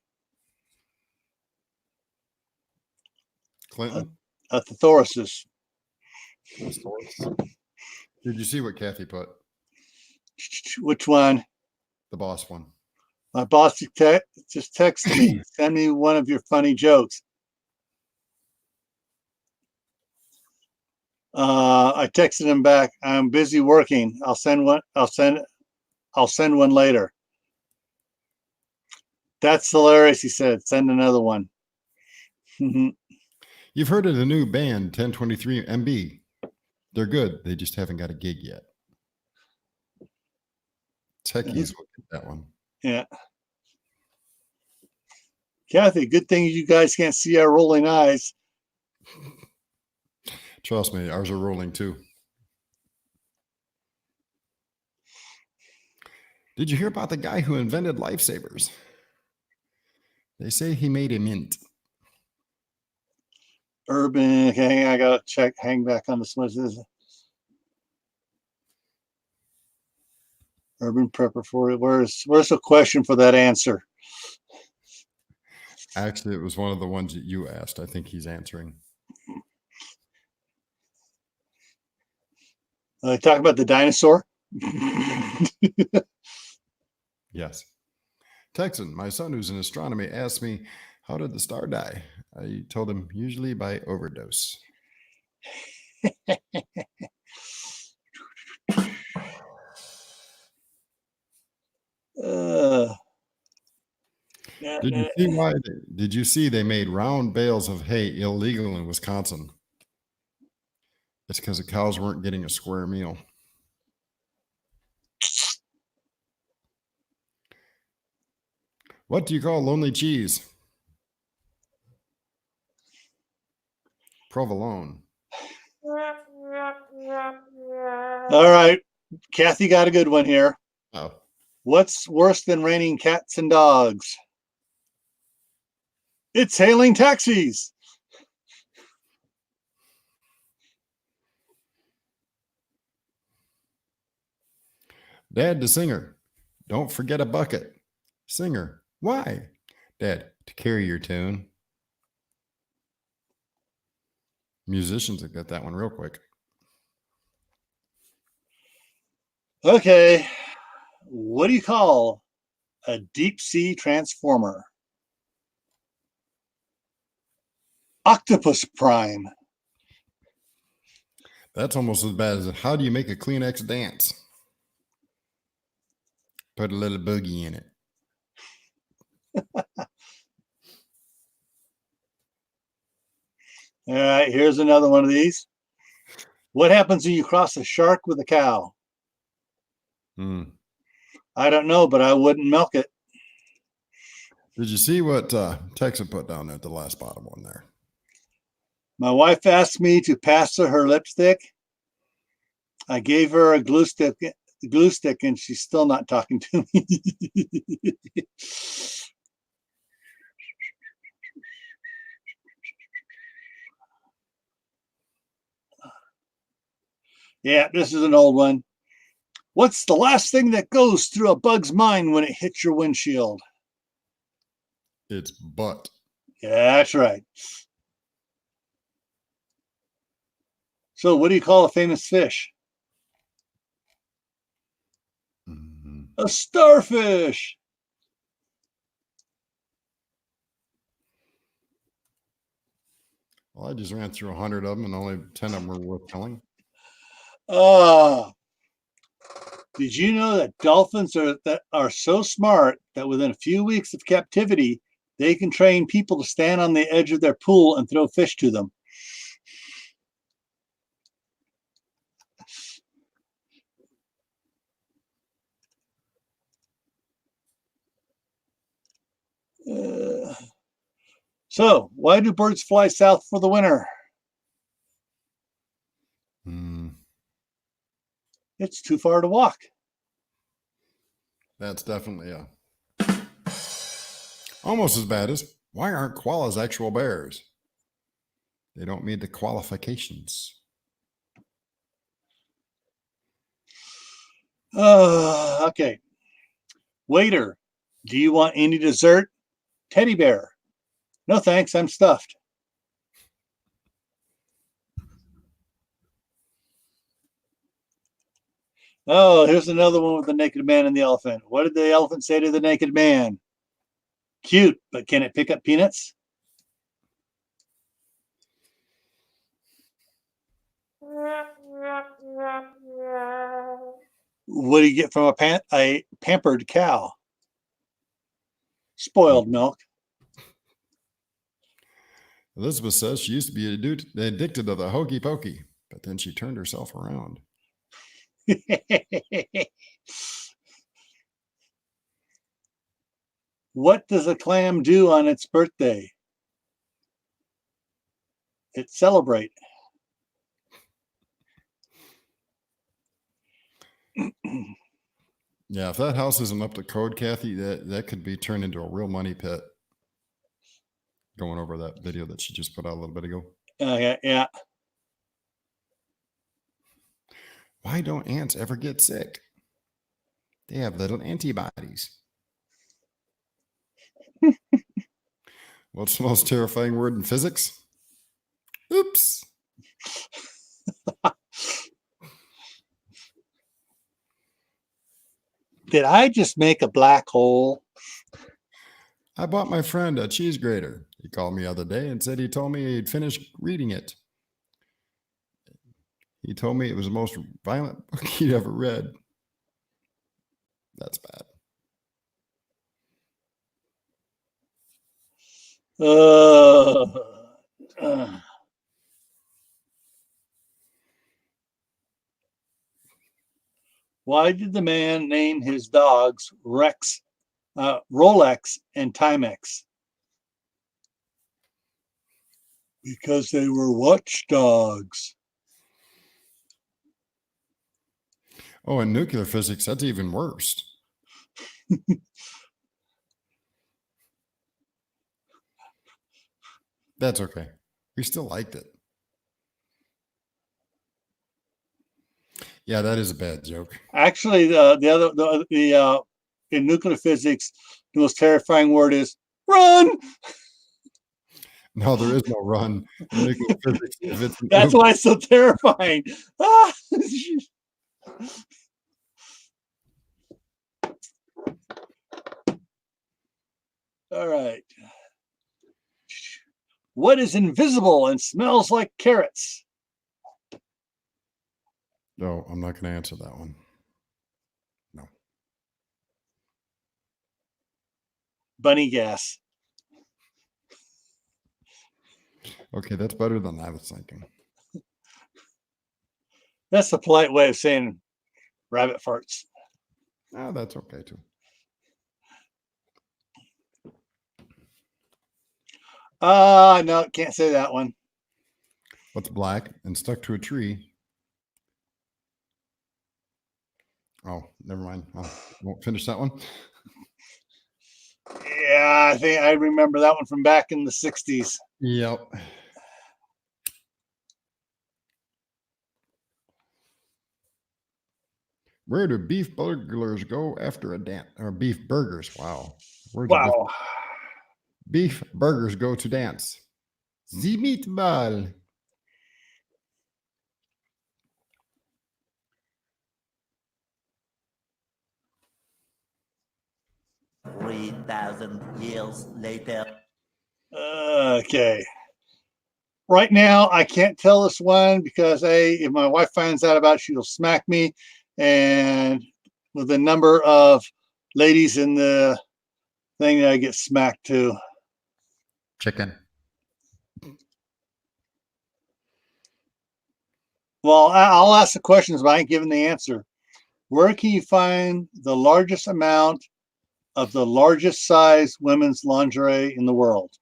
Clinton? A thesaurus. Did you see what Kathy put? Which one? The boss one. My boss just texted me. Send me one of your funny jokes. I texted him back. I'm busy working. I'll send one later. That's hilarious, he said. Send another one. You've heard of the new band 1023 MB. They're good. They just haven't got a gig yet. Techies will get that one. Yeah. Kathy, good thing you guys can't see our rolling eyes. Trust me, ours are rolling too. Did you hear about the guy who invented lifesavers? They say he made a mint. Urban. Okay, I gotta check. Hang back on this. What is this? Urban prepper for it. Where's the question for that answer? Actually, it was one of the ones that you asked. I think he's answering. Talk about the dinosaur. Yes. Texan, my son who's in astronomy, asked me, how did the star die? I told him, usually by overdose. Did you see they made round bales of hay illegal in Wisconsin? It's because the cows weren't getting a square meal. What do you call lonely cheese? Provolone. All right, Kathy got a good one here. Oh, What's worse than raining cats and dogs? It's hailing taxis. Dad, the singer. Don't forget a bucket. Singer. Why? Dad, to carry your tune. Musicians have got that one real quick. Okay, what do you call a deep sea transformer? Octopus Prime. That's almost as bad as how do you make a Kleenex dance? Put a little boogie in it. All right, here's another one of these. What happens when you cross a shark with a cow? I don't know, but I wouldn't milk it. Did you see what Texas put down there at the last bottom one there? My wife asked me to pass her lipstick. I gave her a glue stick, and she's still not talking to me. Yeah, this is an old one. What's the last thing that goes through a bug's mind when it hits your windshield? It's butt. Yeah, that's right. So what do you call a famous fish? A starfish. Well, I just ran through 100 of them and only 10 of them were worth telling. Did you know that dolphins are so smart that within a few weeks of captivity, they can train people to stand on the edge of their pool and throw fish to them? So, why do birds fly south for the winter? It's too far to walk. That's definitely almost as bad as why aren't koalas actual bears? They don't meet the qualifications. Okay. Waiter, do you want any dessert? Teddy bear. No thanks, I'm stuffed. Oh, here's another one with the naked man and the elephant. What did the elephant say to the naked man? Cute, but can it pick up peanuts? What do you get from a pampered cow? Spoiled milk. Elizabeth says she used to be addicted to the hokey pokey, but then she turned herself around. What does a clam do on its birthday? Hit celebrate. Yeah, if that house isn't up to code, Kathy, that could be turned into a real money pit. Going over that video that she just put out a little bit ago. Yeah. Why don't ants ever get sick? They have little antibodies. What's the most terrifying word in physics? Oops. Did I just make a black hole? I bought my friend a cheese grater. He called me the other day and said he told me he'd finished reading it. He told me it was the most violent book he'd ever read. That's bad. Why did the man name his dogs Rex, Rolex, and Timex? Because they were watchdogs. Oh, in nuclear physics, that's even worse. That's okay. We still liked it. Yeah, that is a bad joke. Actually, in nuclear physics, the most terrifying word is run. No, there is no run in nuclear physics. If it's That's why it's so terrifying. Ah! All right. What is invisible and smells like carrots? No, I'm not going to answer that one. No. Bunny gas. Okay, that's better than I was thinking. That's the polite way of saying rabbit farts. Oh, that's okay too. No, can't say that one. What's black and stuck to a tree? Oh, never mind. I won't finish that one. Yeah, I think I remember that one from back in the 60s. Yep. Where do beef burglars go after a dance? Or beef burgers? Wow. Where do Wow. beef burgers go to dance? The meatball. $3,000 later. Okay. Right now, I can't tell this one because if my wife finds out about it, she'll smack me. And with the number of ladies in the thing, I get smacked too. Chicken. Well, I'll ask the questions, but I ain't giving the answer. Where can you find the largest amount of the largest size women's lingerie in the world?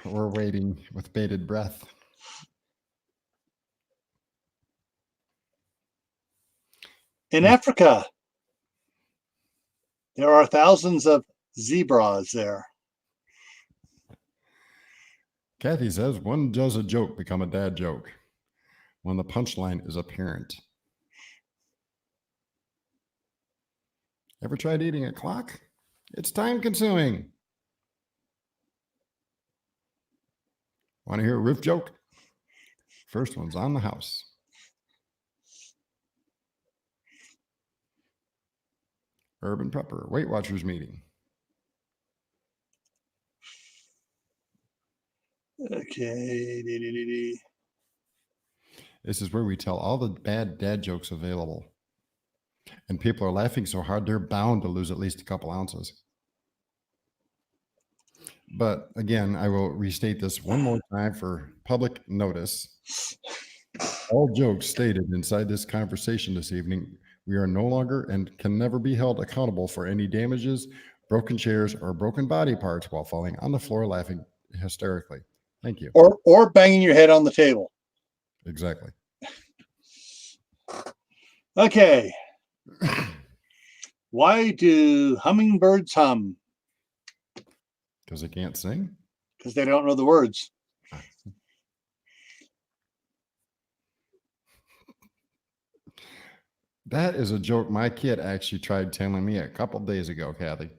We're waiting with bated breath. In Africa, there are thousands of zebras there. Kathy says, when does a joke become a dad joke? When the punchline is apparent. Ever tried eating a clock? It's time consuming. Want to hear a roof joke? First one's on the house. Urban Prepper, Weight Watchers meeting. Okay. This is where we tell all the bad dad jokes available. And people are laughing so hard, they're bound to lose at least a couple ounces. But again, I will restate this one more time for public notice. All jokes stated inside this conversation this evening We are no longer and can never be held accountable for any damages, broken chairs, or broken body parts while falling on the floor laughing hysterically. Thank you. Or banging your head on the table. Exactly. Okay. Why do hummingbirds hum? Because they can't sing? Because they don't know the words. That is a joke my kid actually tried telling me a couple days ago, Kathy.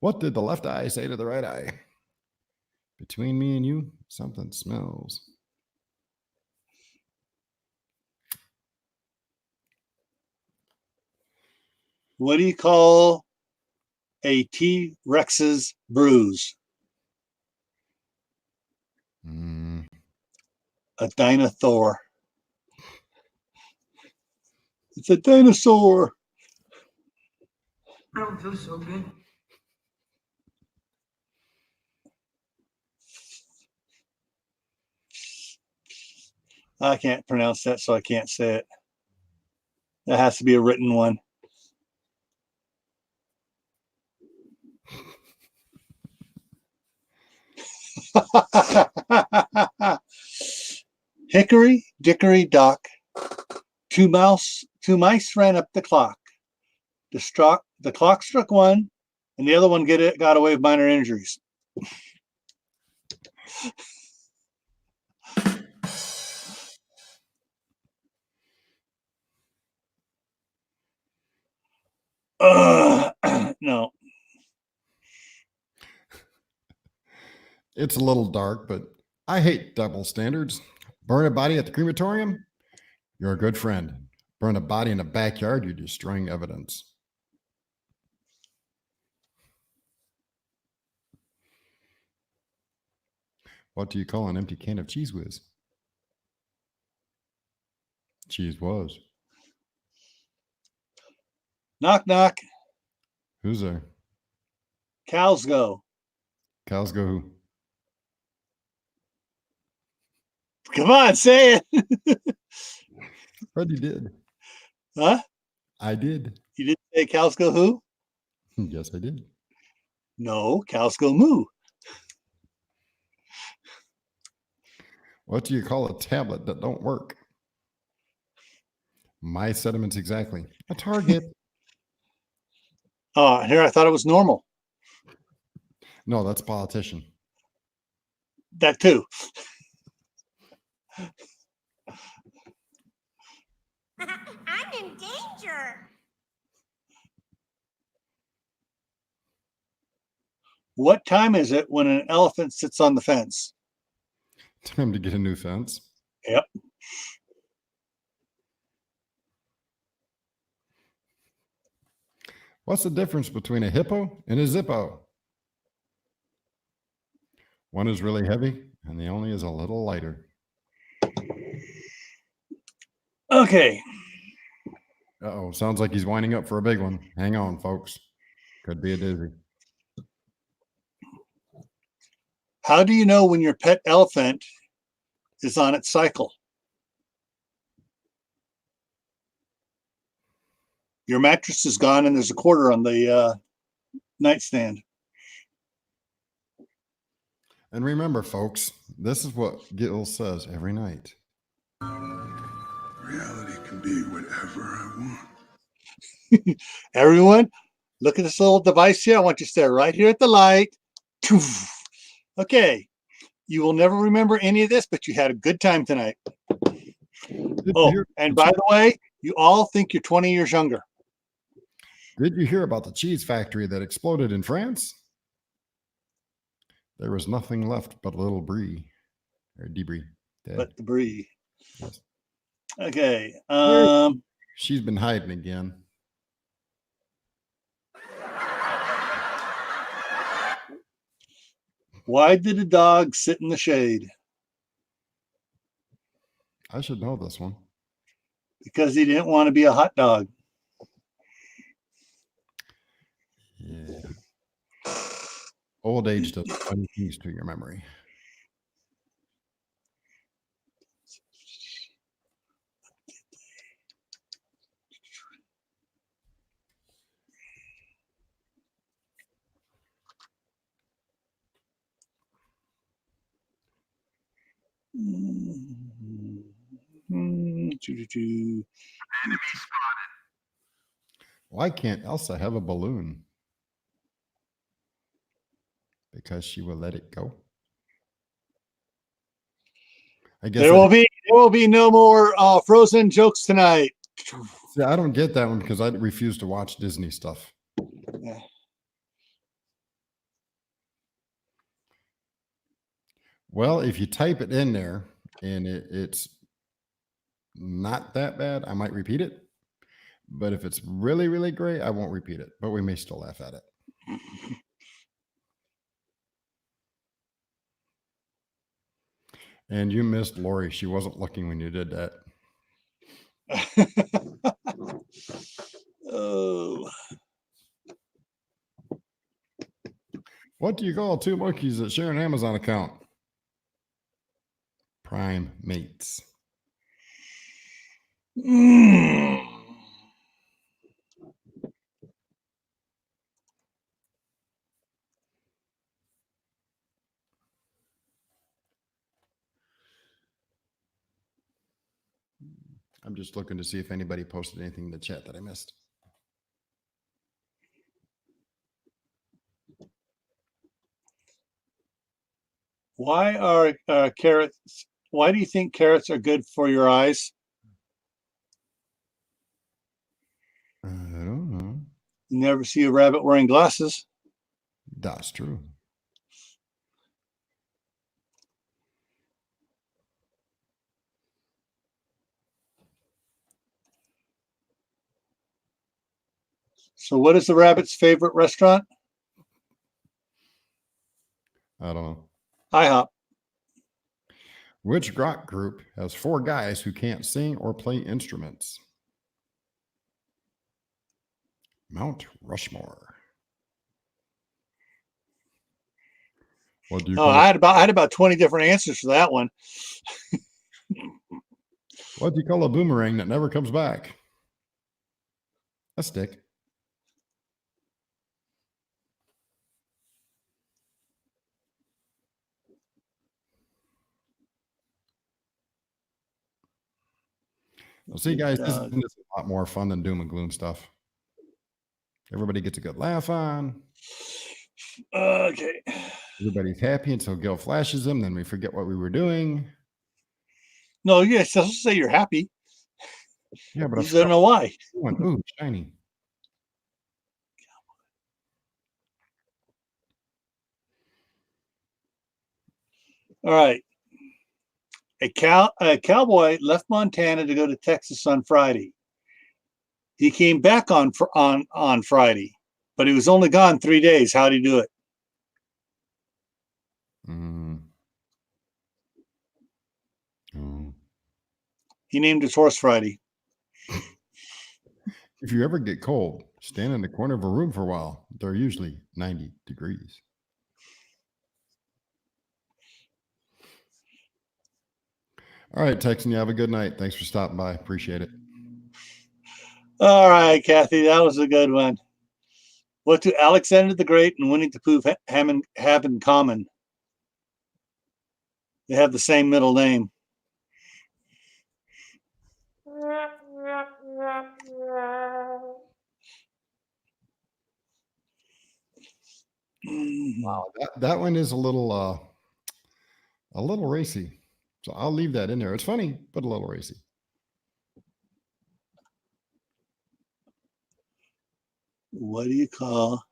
What did the left eye say to the right eye? Between me and you, something smells. What do you call a T-Rex's bruise? A dinosaur. It's a dinosaur. I don't feel so good. I can't pronounce that, so I can't say it. That has to be a written one. Hickory dickory dock. Two mice ran up the clock. The clock struck one, and the other one got away with minor injuries. No. It's a little dark, but I hate double standards. Burn a body at the crematorium? You're a good friend. Burn a body in the backyard? You're destroying evidence. What do you call an empty can of Cheese Whiz? Cheese Whiz. Knock, knock. Who's there? Cows go. Cows go who? Come on, say it. Freddie did. Huh? I did. You didn't say cows go who? Yes, I did. No, cows go moo. What do you call a tablet that don't work? My sentiments exactly. A target. Oh, here I thought it was normal. No, that's politician. That too. I'm in danger. What time is it when an elephant sits on the fence? Time to get a new fence. Yep. What's the difference between a hippo and a zippo? One is really heavy and the only is a little lighter. Okay. Uh-oh, sounds like he's winding up for a big one. Hang on, folks. Could be a dizzy. How do you know when your pet elephant is on its cycle? Your mattress is gone and there's a quarter on the nightstand. And remember, folks, this is what Gil says every night. Reality can be whatever I want. Everyone, look at this little device here. I want you to stare right here at the light. Okay. You will never remember any of this, but you had a good time tonight. Oh, and by the way, you all think you're 20 years younger. Did you hear about the cheese factory that exploded in France? There was nothing left but a little debris. Dead. But debris. Yes. Okay. She's been hiding again. Why did a dog sit in the shade? I should know this one. Because he didn't want to be a hot dog. Yeah. Old age does funny things to your memory. Doo-doo-doo. Why can't Elsa have a balloon? Because she will let it go. I guess There will be no more Frozen jokes tonight. see, I don't get that one because I refuse to watch Disney stuff. Yeah. Well, if you type it in there and it's not that bad, I might repeat it. But if it's really, really great, I won't repeat it. But we may still laugh at it. And you missed Lori. She wasn't looking when you did that. Oh. What do you call two monkeys that share an Amazon account? Prime mates. Mm. I'm just looking to see if anybody posted anything in the chat that I missed. Why are carrots? Why do you think carrots are good for your eyes? I don't know. You never see a rabbit wearing glasses. That's true. So, what is the rabbit's favorite restaurant? I don't know. IHOP. Which rock group has 4 guys who can't sing or play instruments? Mount Rushmore. What do you Oh, call I had about 20 different answers for that one. What do you call a boomerang that never comes back? A stick. Well, see, guys, this is a lot more fun than doom and gloom stuff. Everybody gets a good laugh on. Okay. Everybody's happy until Gil flashes them. Then we forget what we were doing. No, yes, just say you're happy. Yeah, but I just don't know why. Ooh, shiny. All right. A cowboy left Montana to go to Texas on Friday. He came back on Friday, but he was only gone 3 days. How'd he do it? He named his horse Friday. If you ever get cold, stand in the corner of a room for a while. They're usually 90 degrees. All right, Texan, you have a good night. Thanks for stopping by. Appreciate it. All right, Kathy, that was a good one. What do Alexander the Great and Winnie the Pooh have in common? They have the same middle name. Wow, that one is a little racy. So I'll leave that in there. It's funny, but a little racy. What do you call?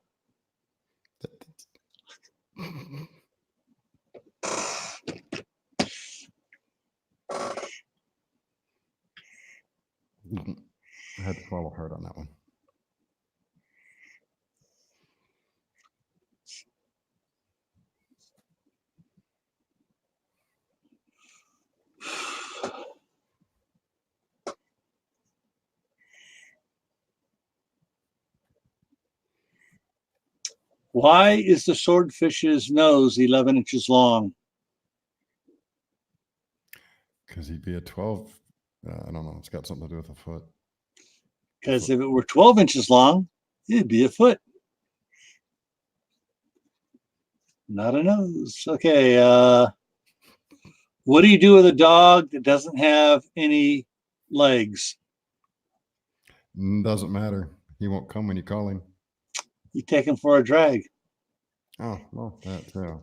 I had to follow hard on that one. Why is the swordfish's nose 11 inches long? Because he'd be a 12. I don't know. It's got something to do with a foot. Because if it were 12 inches long, it'd be a foot. Not a nose. Okay. What do you do with a dog that doesn't have any legs? Doesn't matter. He won't come when you call him. You take him for a drag. Oh, well, that too.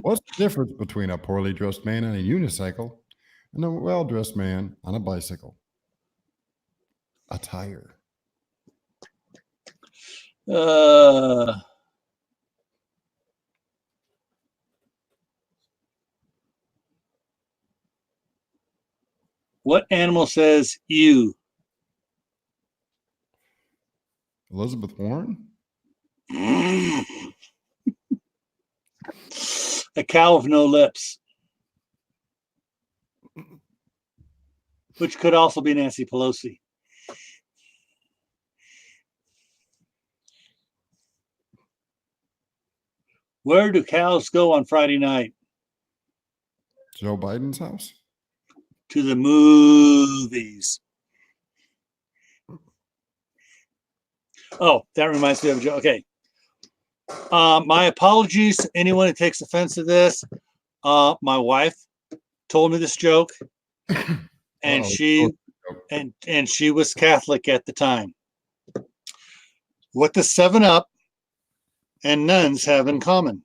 What's the difference between a poorly dressed man on a unicycle and a well dressed man on a bicycle? Attire. Uh, what animal says you? Elizabeth Warren? A cow with no lips, which could also be Nancy Pelosi. Where do cows go on Friday night? Joe Biden's house? To the movies. Oh, that reminds me of a joke. Okay. My apologies to anyone who takes offense to this. My wife told me this joke, and she was Catholic at the time. What does 7-Up and nuns have in common?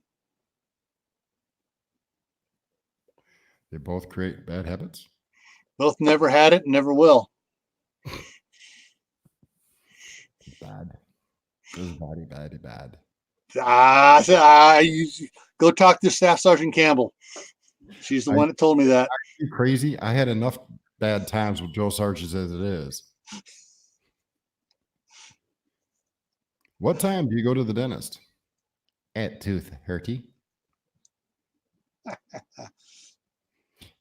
They both create bad habits. Both never had it and never will. Bad. This is bad. Go talk to Staff Sergeant Campbell. She's the one that told me that. You crazy? I had enough bad times with Joe Sargent as it is. What time do you go to the dentist? At tooth hurty.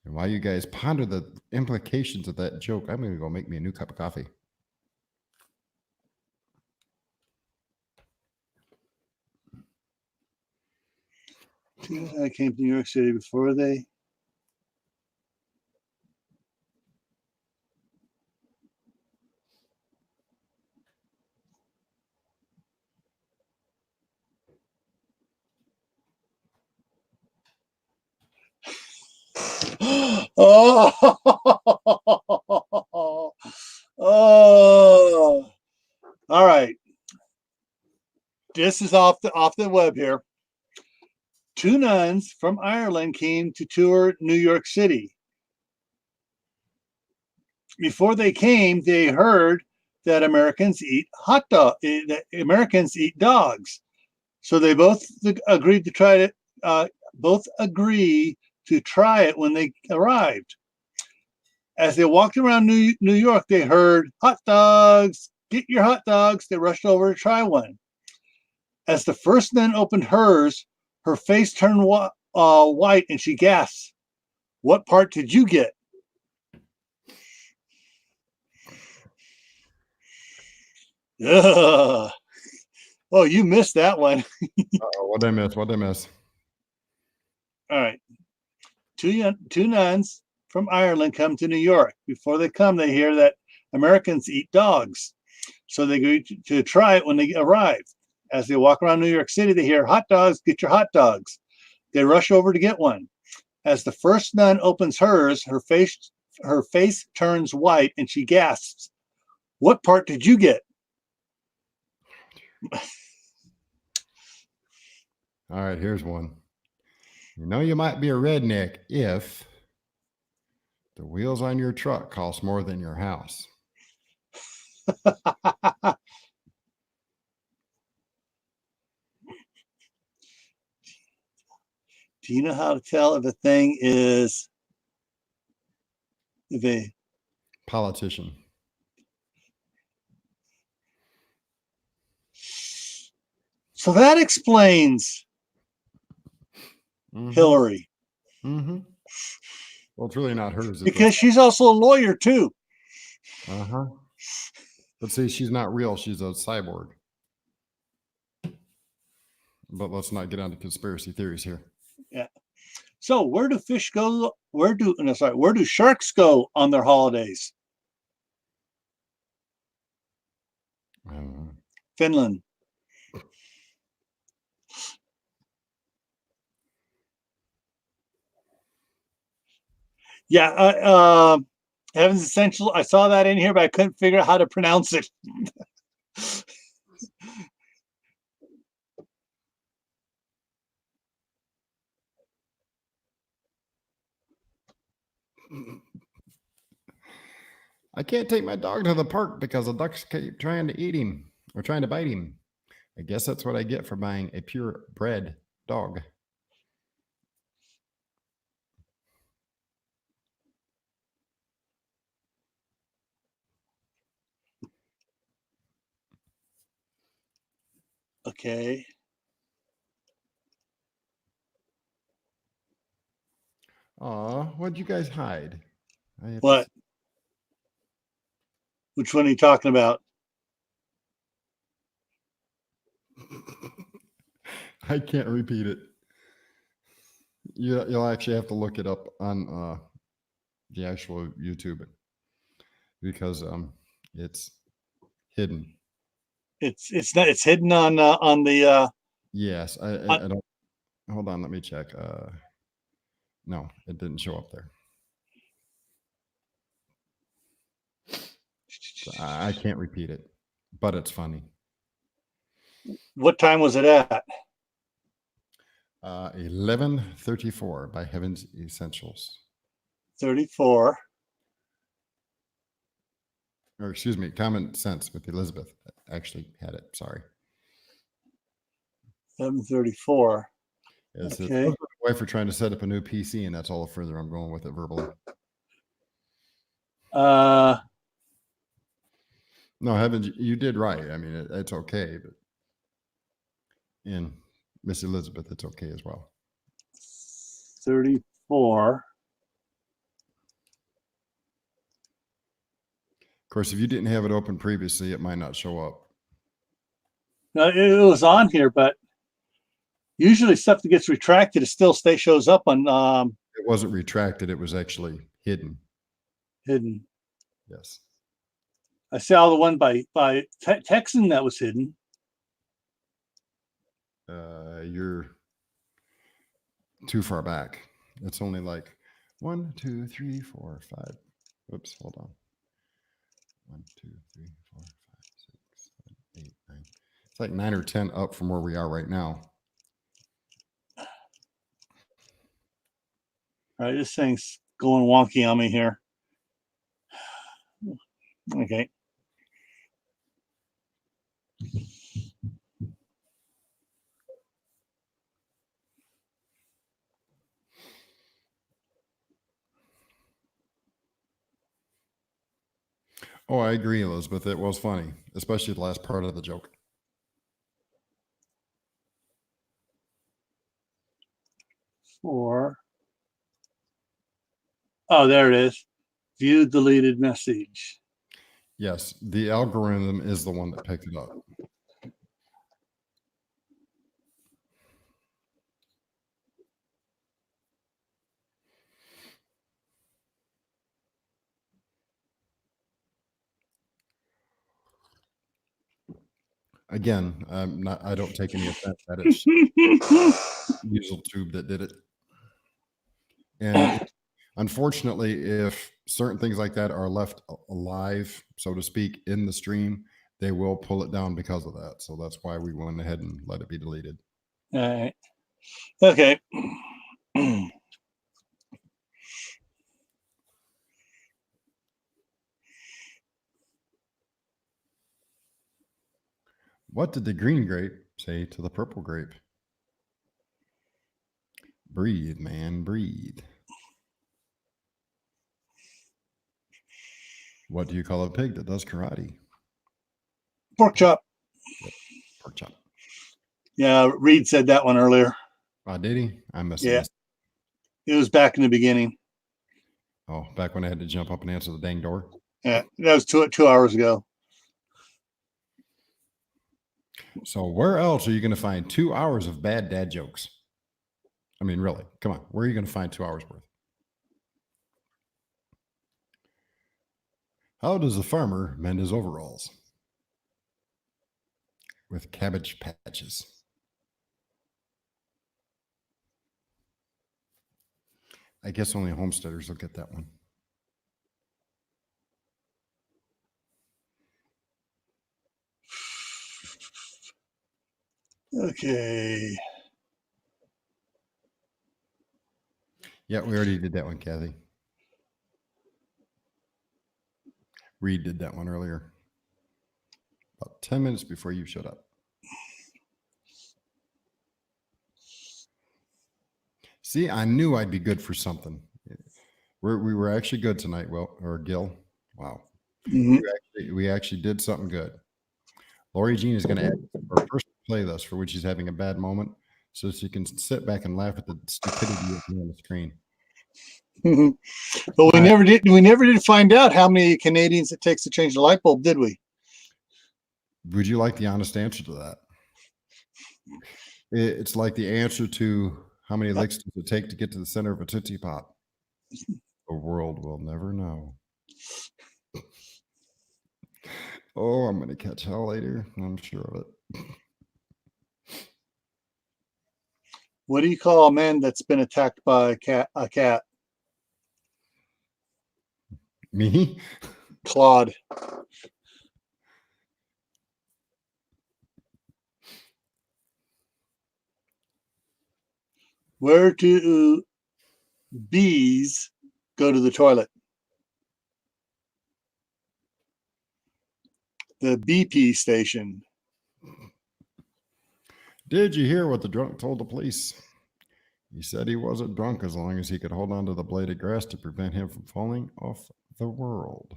And while you guys ponder the implications of that joke, I'm going to go make me a new cup of coffee. I came to New York City before they. Oh, oh, all right. This is off the web here. 2 nuns from Ireland came to tour New York City. Before they came, they heard that Americans eat Americans eat dogs. So they both agreed to try it. Both agree to try it when they arrived. As they walked around New York, they heard hot dogs. Get your hot dogs. They rushed over to try one. As the first nun opened hers, her face turned white and she gasped. What part did you get? Ugh. Oh, you missed that one. What did I miss? All right. Two nuns from Ireland come to New York. Before they come, they hear that Americans eat dogs. So they agree to try it when they arrive. As they walk around New York City, they hear hot dogs, get your hot dogs. They rush over to get one. As the first nun opens hers, her face turns white and she gasps. What part did you get? All right, here's one. You know you might be a redneck if the wheels on your truck cost more than your house. Do you know how to tell if a thing is a Politician. So that explains Hillary. Mm-hmm. Well, it's really not hers. Because she's also a lawyer too. Uh-huh. But see, she's not real. She's a cyborg. But let's not get onto conspiracy theories here. Yeah. So where do fish go? Where do sharks go on their holidays? Finland. Yeah, Heaven's Essential. I saw that in here, but I couldn't figure out how to pronounce it. I can't take my dog to the park because the ducks keep trying to eat him or trying to bite him. I guess that's what I get for buying a purebred dog. Okay. Aw, what'd you guys hide? I have to What? Which one are you talking about? I can't repeat it. You'll actually have to look it up on the actual YouTube because it's hidden. It's not. It's hidden on the. Yes, I I- don't. Hold on, let me check. No, it didn't show up there. So I can't repeat it, but it's funny. What time was it at? 11:34 by Heaven's Essentials. 34. Or excuse me, Common Sense with Elizabeth actually had it. Sorry. 7:34. It's Okay. my wife for trying to set up a new PC, and that's all the further I'm going with it verbally. No, Heaven, you did right. I mean, it's okay, but and Miss Elizabeth, it's okay as well. 34. Of course, if you didn't have it open previously, it might not show up. No, it was on here, but usually stuff that gets retracted, it still shows up on It wasn't retracted; it was actually hidden. hidden. Yes. I saw the one by Texan that was hidden. You're too far back. It's only like 1, 2, 3, 4, 5. Oops, hold on. 1, 2, 3, 4, 5, 6, 7, 8, 9. It's like 9 or 10 up from where we are right now. All right, this thing's going wonky on me here. Okay. Oh, I agree, Elizabeth. It was funny, especially the last part of the joke. Four. Oh, there it is. View deleted message. Yes, the algorithm is the one that picked it up. Again, I don't take any offense that it's YouTube that did it. And unfortunately, if certain things like that are left alive, so to speak, in the stream, they will pull it down because of that. So that's why we went ahead and let it be deleted. All right. Okay. What did the green grape say to the purple grape? Breathe, man, breathe. What do you call a pig that does karate? Pork chop. Pork chop. Yeah, Reed said that one earlier. Did he? I missed Yeah. it. It was back in the beginning. Oh, back when I had to jump up and answer the dang door. Yeah, that was 2 hours ago. So where else are you going to find 2 hours of bad dad jokes? I mean, really, come on. Where are you going to find 2 hours worth? How does the farmer mend his overalls? With cabbage patches. I guess only homesteaders will get that one. Okay. Yeah, we already did that one, Kathy. Reed did that one earlier. About 10 minutes before you showed up. See, I knew I'd be good for something. We were actually good tonight, Gil. Wow. Mhm. We actually did something good. Lori Jean is going to add our first playlist for which she's having a bad moment, so she can sit back and laugh at the stupidity of me on the screen. But we never did. We never did find out how many Canadians it takes to change the light bulb, did we? Would you like the honest answer to that? It's like the answer to how many licks does it take to get to the center of a Tootsie Pop? The world will never know. Oh, I'm going to catch hell later. I'm sure of it. What do you call a man that's been attacked by a cat? Me? Claude. Where do bees go to the toilet? The BP station. Did you hear what the drunk told the police? He said he wasn't drunk as long as he could hold on to the blade of grass to prevent him from falling off the world.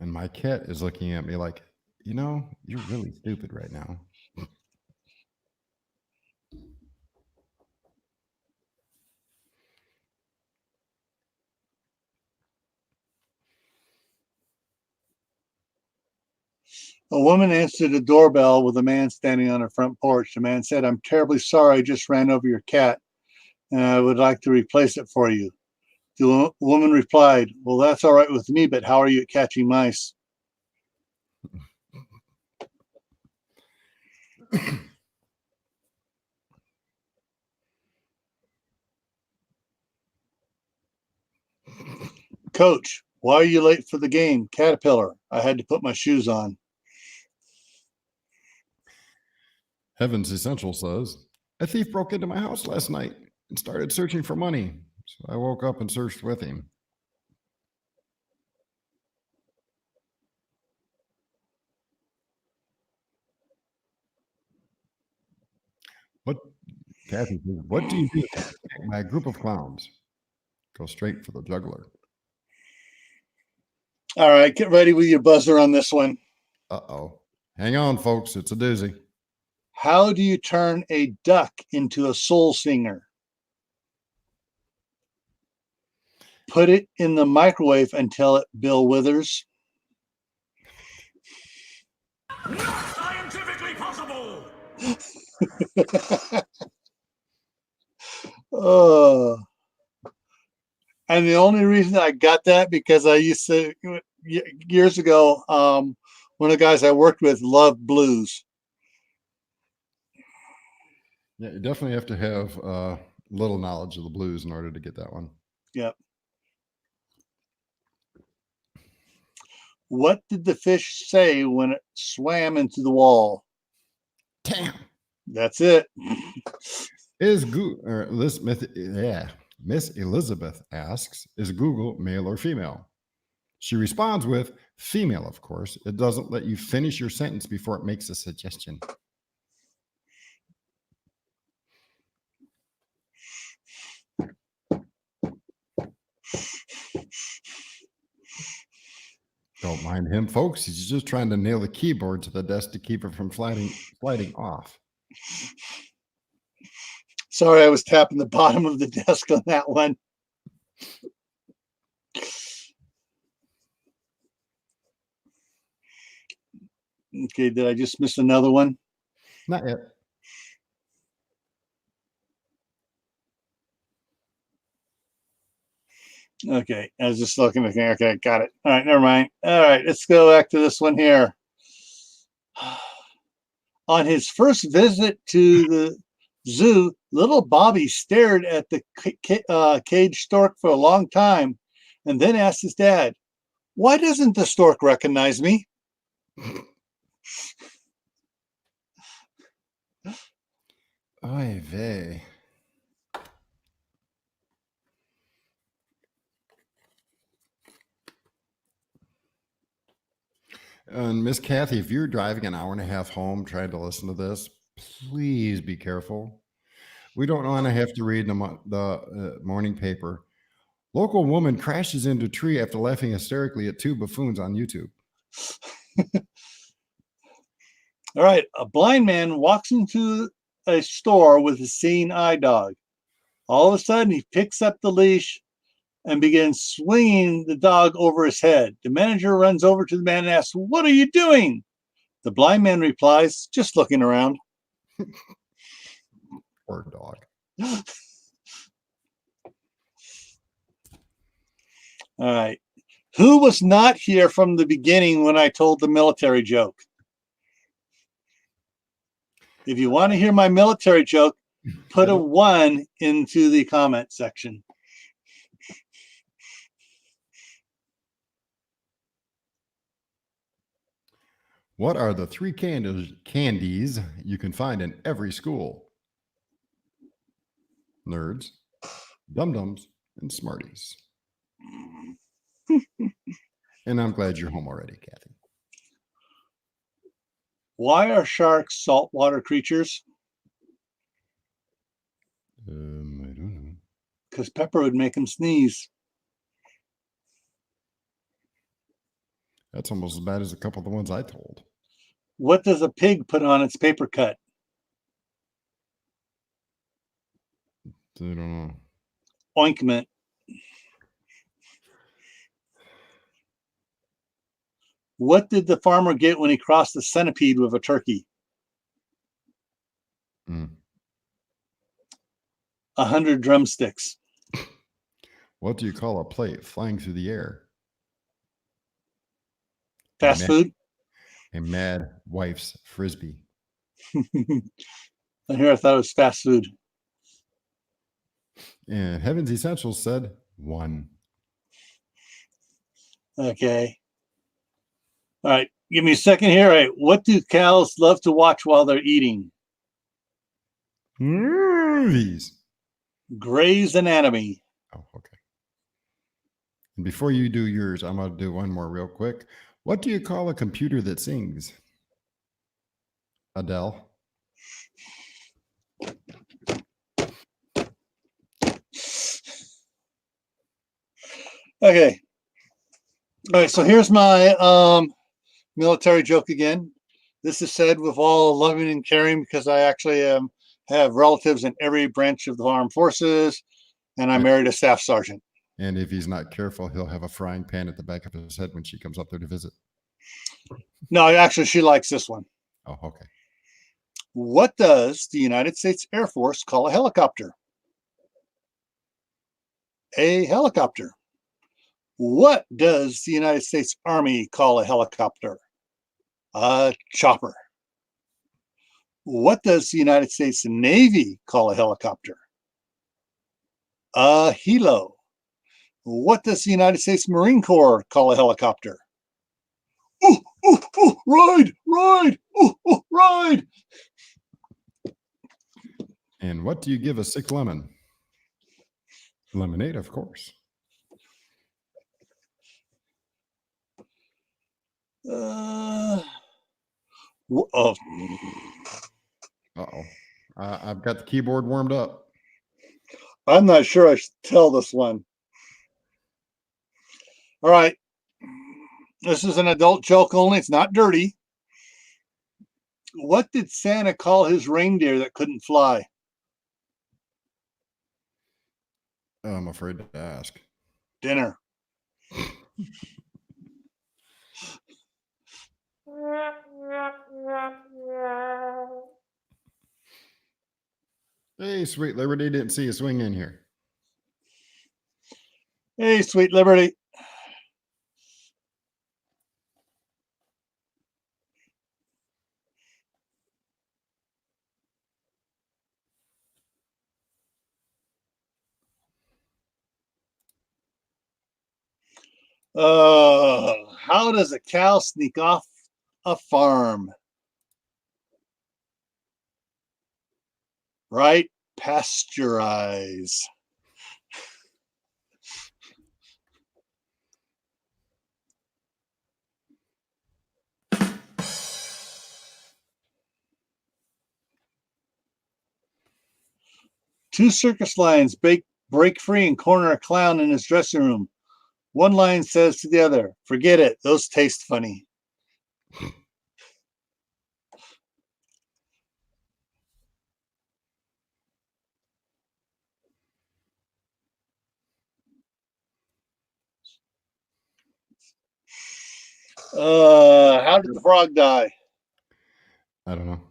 And my cat is looking at me like, you know, you're really stupid right now. A woman answered the doorbell with a man standing on her front porch. The man said, "I'm terribly sorry. I just ran over your cat, and I would like to replace it for you." The woman replied, "Well, that's all right with me, but how are you at catching mice?" Coach, why are you late for the game? Caterpillar. I had to put my shoes on. Heaven's Essential says, a thief broke into my house last night and started searching for money. So I woke up and searched with him. What, Kathy, what do you do by a group of clowns? Go straight for the juggler. All right, get ready with your buzzer on this one. Uh-oh. Hang on, folks. It's a doozy. How do you turn a duck into a soul singer? Put it in the microwave until it Bill Withers. Not scientifically possible! Oh. And the only reason I got that because I used to years ago, one of the guys I worked with loved blues. Yeah, you definitely have to have a little knowledge of the blues in order to get that one. Yep. What did the fish say when it swam into the wall? Damn. That's it. Miss Elizabeth asks, is Google male or female? She responds with female, of course. It doesn't let you finish your sentence before it makes a suggestion. Don't mind him, folks. He's just trying to nail the keyboard to the desk to keep it from sliding off. Sorry, I was tapping the bottom of the desk on that one. Okay, did I just miss another one? Not yet. Okay, I was just looking. Okay, got it. All right, never mind. All right, let's go back to this one here. On his first visit to the zoo, little Bobby stared at the caged stork for a long time and then asked his dad, "Why doesn't the stork recognize me?" Oy vey. And Miss Kathy, if you're driving an hour and a half home trying to listen to this, please be careful. We don't want to have to read the morning paper. Local woman crashes into tree after laughing hysterically at two buffoons on YouTube. All right. A blind man walks into a store with a seeing eye dog. All of a sudden, he picks up the leash and begins swinging the dog over his head. The manager runs over to the man and asks, "What are you doing?" The blind man replies, "Just looking around." Poor dog. All right. Who was not here from the beginning when I told the military joke? If you want to hear my military joke, put a 1 into the comment section. What are the three candies you can find in every school? Nerds, dum-dums, and smarties. And I'm glad you're home already, Kathy. Why are sharks saltwater creatures? I don't know. Because pepper would make them sneeze. That's almost as bad as a couple of the ones I told. What does a pig put on its paper cut? I don't know. Ointment. What did the farmer get when he crossed the centipede with a turkey? 100 drumsticks. What do you call a plate flying through the air? Fast food. A mad wife's frisbee. And here I thought it was fast food. And Heaven's Essentials said 1. Okay. All right. Give me a second here. All right. What do cows love to watch while they're eating? Movies. Grey's Anatomy. Oh, okay. And before you do yours, I'm going to do one more real quick. What do you call a computer that sings? Adele. Okay. All right. So here's my military joke again. This is said with all loving and caring because I actually have relatives in every branch of the armed forces, and I married a staff sergeant. And if he's not careful, he'll have a frying pan at the back of his head when she comes up there to visit. No, actually, she likes this one. Oh, okay. What does the United States Air Force call a helicopter? A helicopter. What does the United States Army call a helicopter? A chopper. What does the United States Navy call a helicopter? A helo. What does the United States Marine Corps call a helicopter? Ooh, ooh, ooh, ride, ride, ooh, ooh, ride. And what do you give a sick lemon? Lemonade, of course. Oh. Uh-oh. I've got the keyboard warmed up. I'm not sure I should tell this one. All right. This is an adult joke only. It's not dirty. What did Santa call his reindeer that couldn't fly? I'm afraid to ask. Dinner. Hey, Sweet Liberty, didn't see you swing in here. Hey, Sweet Liberty. How does a cow sneak off a farm? Right? Pasteurize. Two circus lions break free and corner a clown in his dressing room. One lion says to the other, "Forget it. Those taste funny." How did the frog die? I don't know.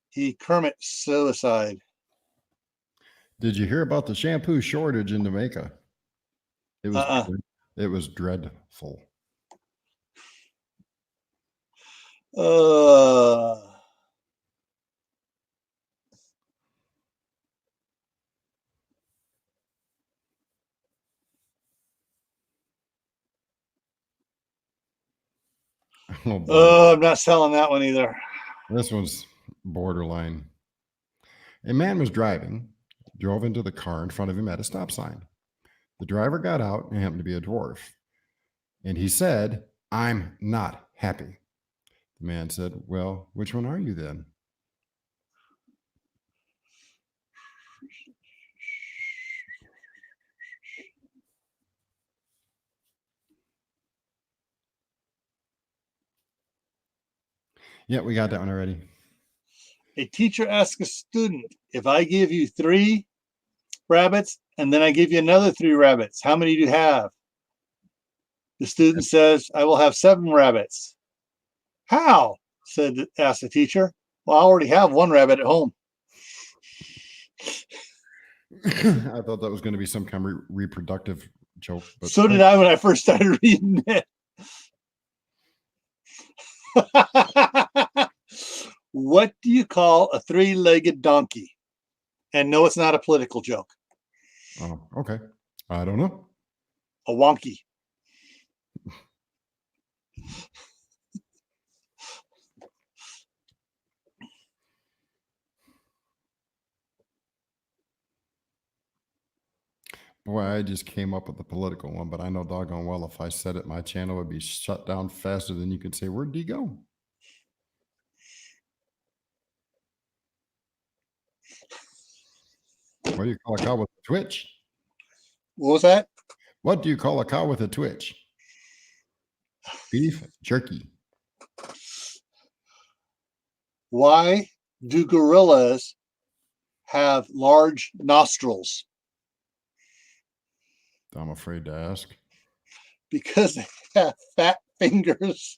He Kermit suicide. Did you hear about the shampoo shortage in Jamaica? It was it was dreadful. Oh, boy. I'm not selling that one either. This one's borderline. A man was driving, drove into the car in front of him at a stop sign. The driver got out and happened to be a dwarf. And he said, "I'm not happy." The man said, "Well, which one are you then?" Yeah, we got that one already. A teacher asks a student, "If I give you 3 rabbits and then I give you another 3 rabbits, how many do you have?" The student says, "I will have 7 rabbits." "How?" asked the teacher. "Well, I already have 1 rabbit at home." I thought that was going to be some kind of reproductive joke. But So did I when I first started reading it. What do you call a 3-legged donkey? And no, it's not a political joke. Oh, okay. I don't know. A wonky. Boy, I just came up with the political one, but I know doggone well if I said it, my channel would be shut down faster than you could say, "Where'd he go?" What do you call a cow with a twitch? What was that? What do you call a cow with a twitch? Beef jerky. Why do gorillas have large nostrils? I'm afraid to ask. Because they have fat fingers.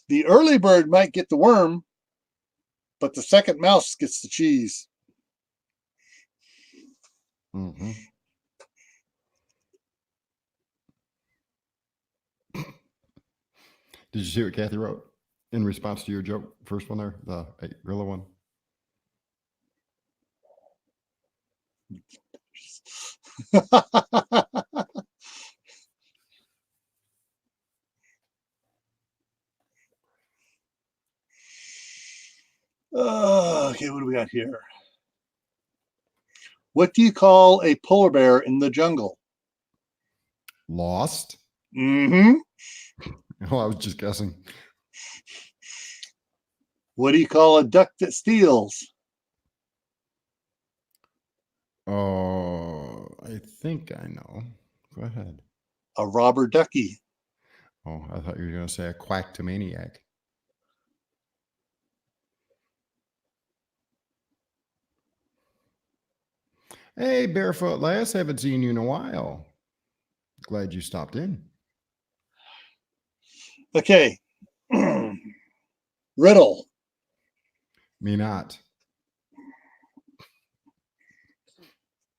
The early bird might get the worm, but the second mouse gets the cheese. Mm-hmm. Did you see what Kathy wrote in response to your joke? First one there, the gorilla one. Okay, what do we got here? What do you call a polar bear in the jungle? Lost? Mm-hmm. Oh, I was just guessing. What do you call a duck that steals? Oh, I think I know. Go ahead. A robber ducky. Oh, I thought you were going to say a quacktomaniac. Hey, Barefoot Lass, haven't seen you in a while. Glad you stopped in. Okay. Riddle. Me not.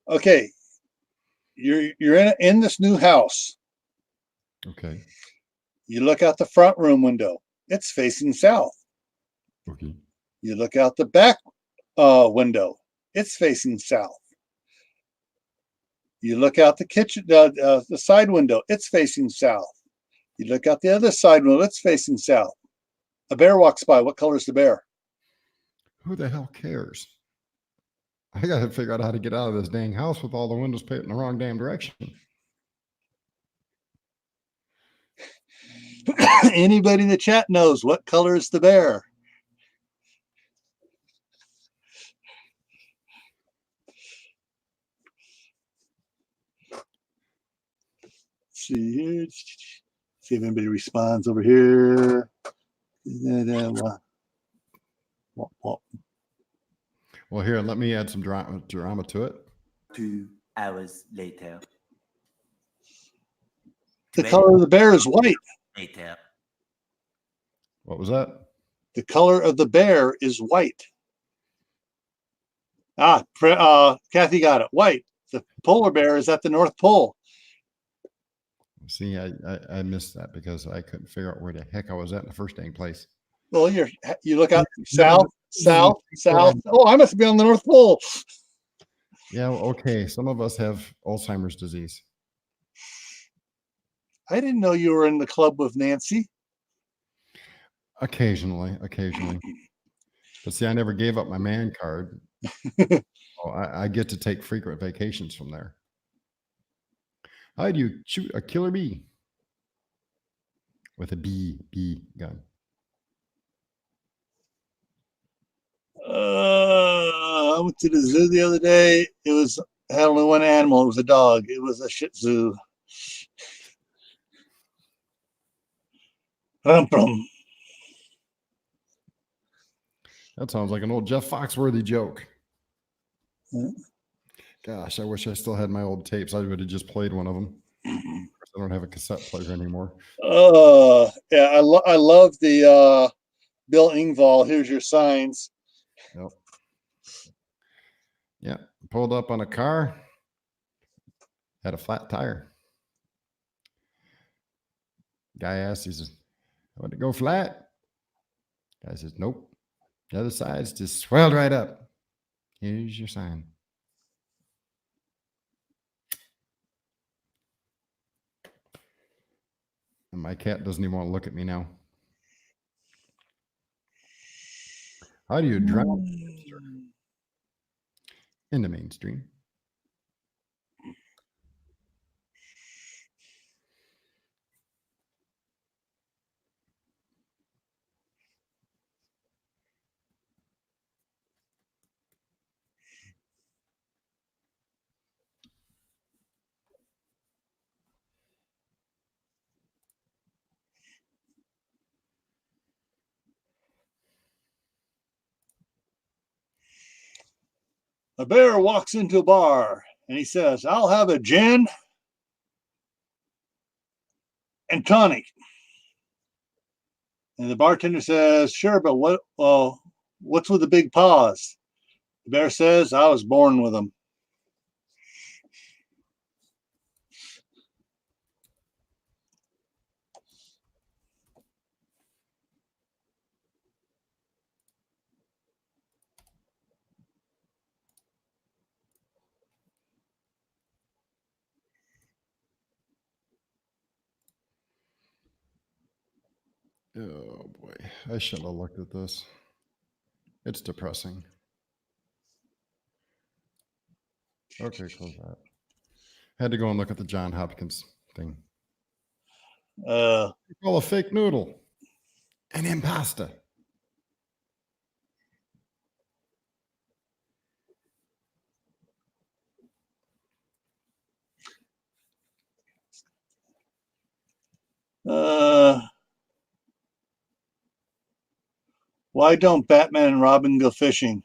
Okay. You're in this new house. Okay. You look out the front room window. It's facing south. Okay. You look out the back window. It's facing south. You look out the kitchen, the side window. It's facing south. You look out the other side window. It's facing south. A bear walks by. What color is the bear? Who the hell cares? I got to figure out how to get out of this dang house with all the windows put in the wrong damn direction. Anybody in the chat knows what color is the bear? See here. See if anybody responds over here. Well, here, let me add some drama to it. 2 hours later. The color of the bear is white. Later. What was that? The color of the bear is white. Kathy got it. White. The polar bear is at the North Pole. See, I missed that because I couldn't figure out where the heck I was at in the first dang place. Well, you look out south. Oh, I must be on the North Pole. Yeah, okay. Some of us have Alzheimer's disease. I didn't know you were in the club with Nancy. Occasionally. But see, I never gave up my man card. Oh, I get to take frequent vacations from there. How do you shoot a killer bee with a bee gun? I went to the zoo the other day. It had only one animal. It was a dog. It was a Shih Tzu. Rum. That sounds like an old Jeff Foxworthy joke. Yeah. Gosh, I wish I still had my old tapes. I would have just played one of them. I don't have a cassette player anymore. Yeah, I love the Bill Engvall. Here's your signs. Yep. Yeah, pulled up on a car, had a flat tire. Guy asked, he says, "I want to go flat." Guy says, "Nope. The other side's just swelled right up. Here's your sign." And my cat doesn't even want to look at me now. How do you drown in the mainstream? A bear walks into a bar and he says, "I'll have a gin and tonic." And the bartender says, "Sure, but what's with the big paws?" The bear says, "I was born with them." Oh boy, I shouldn't have looked at this. It's depressing. Okay, close that. Had to go and look at the John Hopkins thing. Call a fake noodle an impasta. Why don't Batman and Robin go fishing?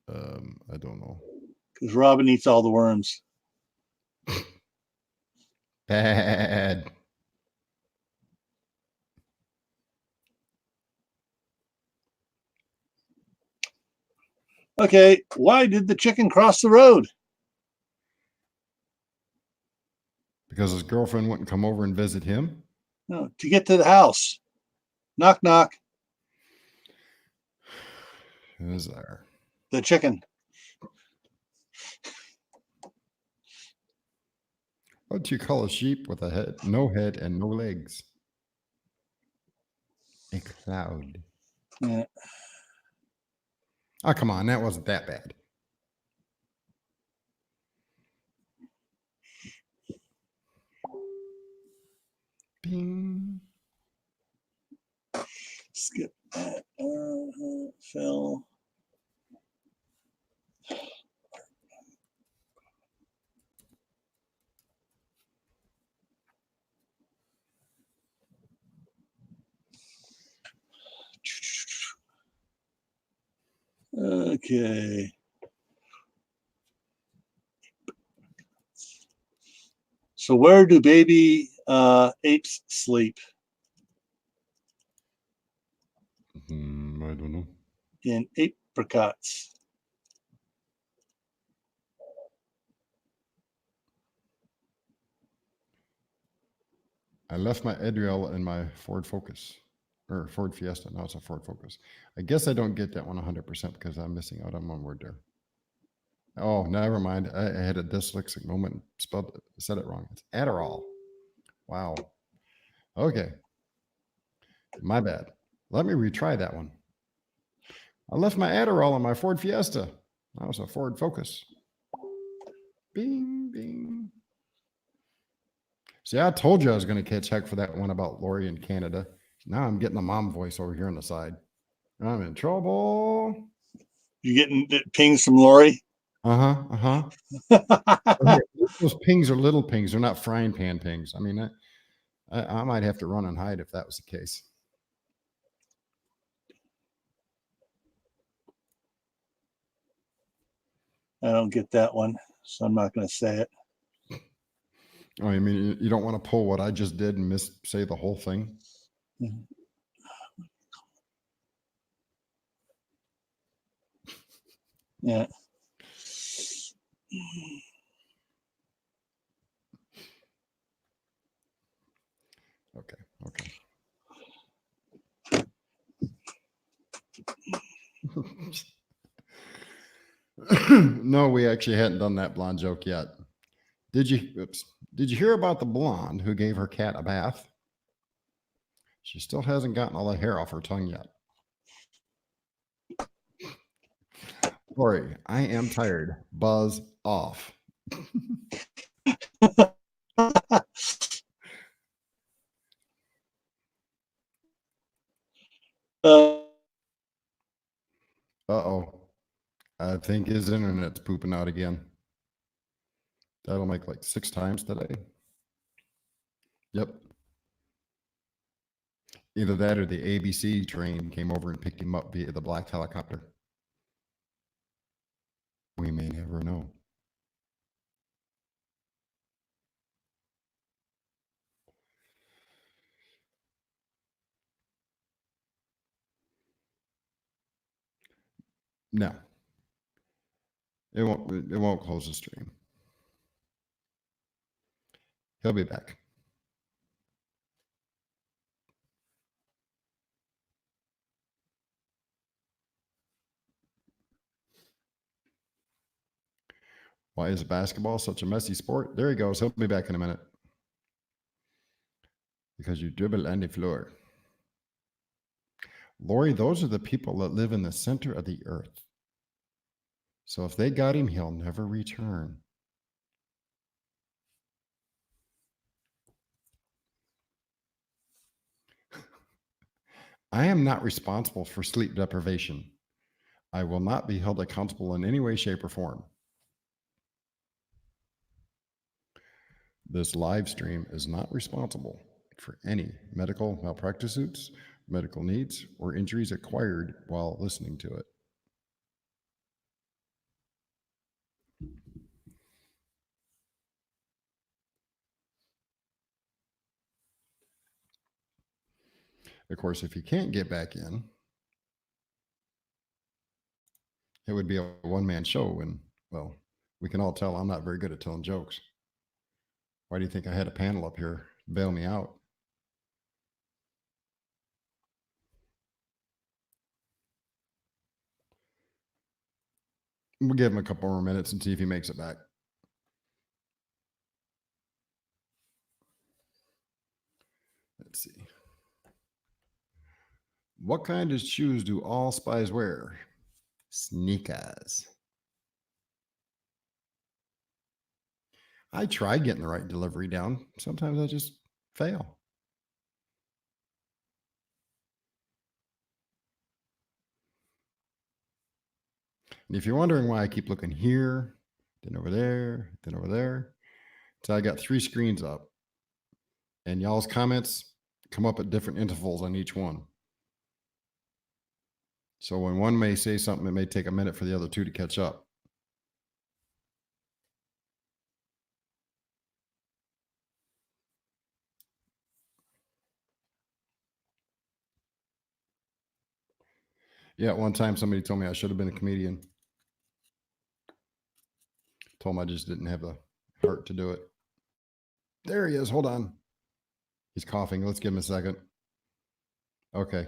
I don't know. Because Robin eats all the worms. Bad. Okay, why did the chicken cross the road? Because his girlfriend wouldn't come over and visit him. No, to get to the house. Knock, knock. Who's there? The chicken. What do you call a sheep with a head, no head, and no legs? A cloud. Yeah. Oh, come on. That wasn't that bad. Bing. Skip that. Phil. Okay. So where do baby apes sleep? I don't know. In apricots. I left my Adriel in my Ford Focus or Ford Fiesta. Now it's a Ford Focus. I guess I don't get that one 100% because I'm missing out on one word there. Oh, never mind. I had a dyslexic moment. Said it wrong. It's Adderall. Wow. Okay. My bad. Let me retry that one. I left my Adderall in my Ford Fiesta. That was a Ford Focus. Bing, bing. See, I told you I was going to catch heck for that one about Lori in Canada. Now I'm getting the mom voice over here on the side. I'm in trouble. You getting pings from Lori? Those pings are little pings. They're not frying pan pings. I mean, I might have to run and hide if that was the case. I don't get that one, so I'm not going to say it. Oh, you mean you don't want to pull what I just did and say the whole thing? Yeah. Okay. No, we actually hadn't done that blonde joke yet. Did you hear about the blonde who gave her cat a bath? She still hasn't gotten all the hair off her tongue yet. Lori, I am tired. Buzz off. Uh-oh. I think his internet's pooping out again. That'll make like 6 times today. Yep. Either that or the ABC train came over and picked him up via the black helicopter. We may never know. No. It won't close the stream. He'll be back. Why is basketball such a messy sport? There he goes. He'll be back in a minute. Because you dribble on the floor. Lori, those are the people that live in the center of the earth. So if they got him, he'll never return. I am not responsible for sleep deprivation. I will not be held accountable in any way, shape, or form. This live stream is not responsible for any medical malpractice suits, medical needs, or injuries acquired while listening to it. Of course, if you can't get back in, it would be a one-man show. And, well, we can all tell I'm not very good at telling jokes. Why do you think I had a panel up here to bail me out? We'll give him a couple more minutes and see if he makes it back. Let's see. What kind of shoes do all spies wear? Sneakers. I tried getting the right delivery down. Sometimes I just fail. And if you're wondering why I keep looking here, then over there, so I got 3 screens up, and y'all's comments come up at different intervals on each one. So when one may say something, it may take a minute for the other 2 to catch up. Yeah, one time somebody told me I should have been a comedian. Told him I just didn't have the heart to do it. There he is. Hold on. He's coughing. Let's give him a second. Okay.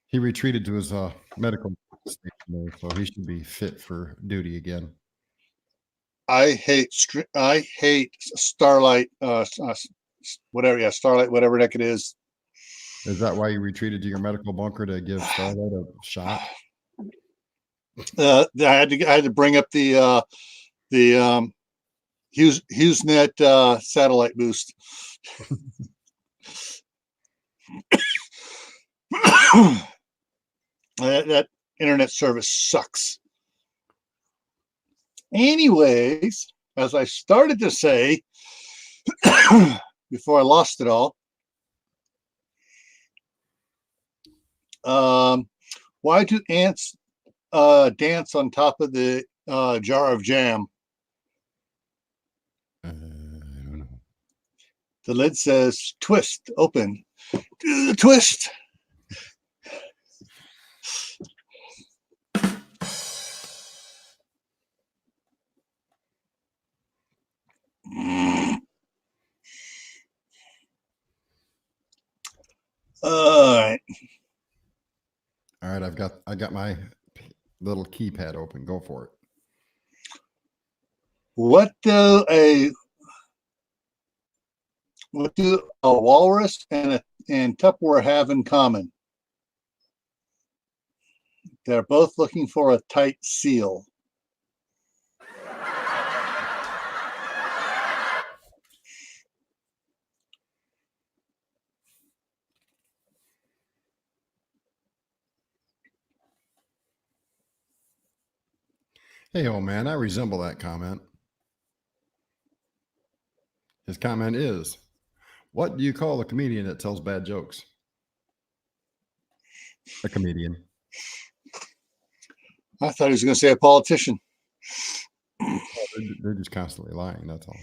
He retreated to his medical station there, so he should be fit for duty again. I hate Starlight, whatever. Yeah, Starlight, whatever the heck it is. Is that why you retreated to your medical bunker to give Starlight a shot? I had to bring up the HughesNet satellite boost. that internet service sucks. Anyways, as I started to say before I lost it all, why do ants dance on top of the jar of jam? I don't know. The lid says twist, open. Do the twist. All right. All right, I got my little keypad open. Go for it. What do a walrus and Tupperware have in common? They're both looking for a tight seal. Hey, old man, I resemble that comment. His comment is, what do you call a comedian that tells bad jokes? A comedian. I thought he was going to say a politician. They're just constantly lying. That's all.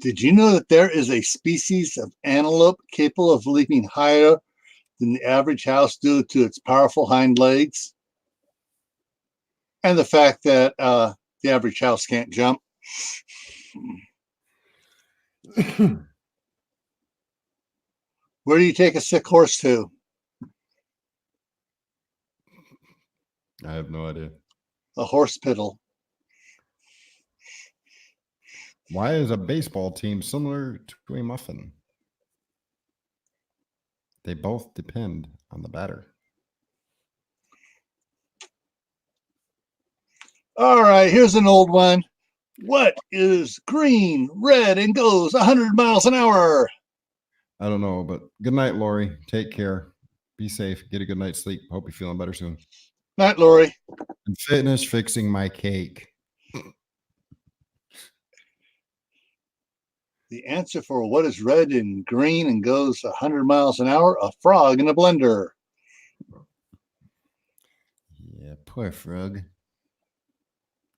Did you know that there is a species of antelope capable of leaping higher than the average house due to its powerful hind legs? And the fact that the average house can't jump. Where do you take a sick horse to? I have no idea. A horse piddle. Why is a baseball team similar to a muffin? They both depend on the batter. All right, here's an old one. What is green, red, and goes 100 miles an hour? I don't know, but good night, Lori. Take care. Be safe. Get a good night's sleep. Hope you're feeling better soon. Night, Lori. And fitness fixing my cake. The answer for what is red and green and goes 100 miles an hour? A frog in a blender. Yeah, poor frog.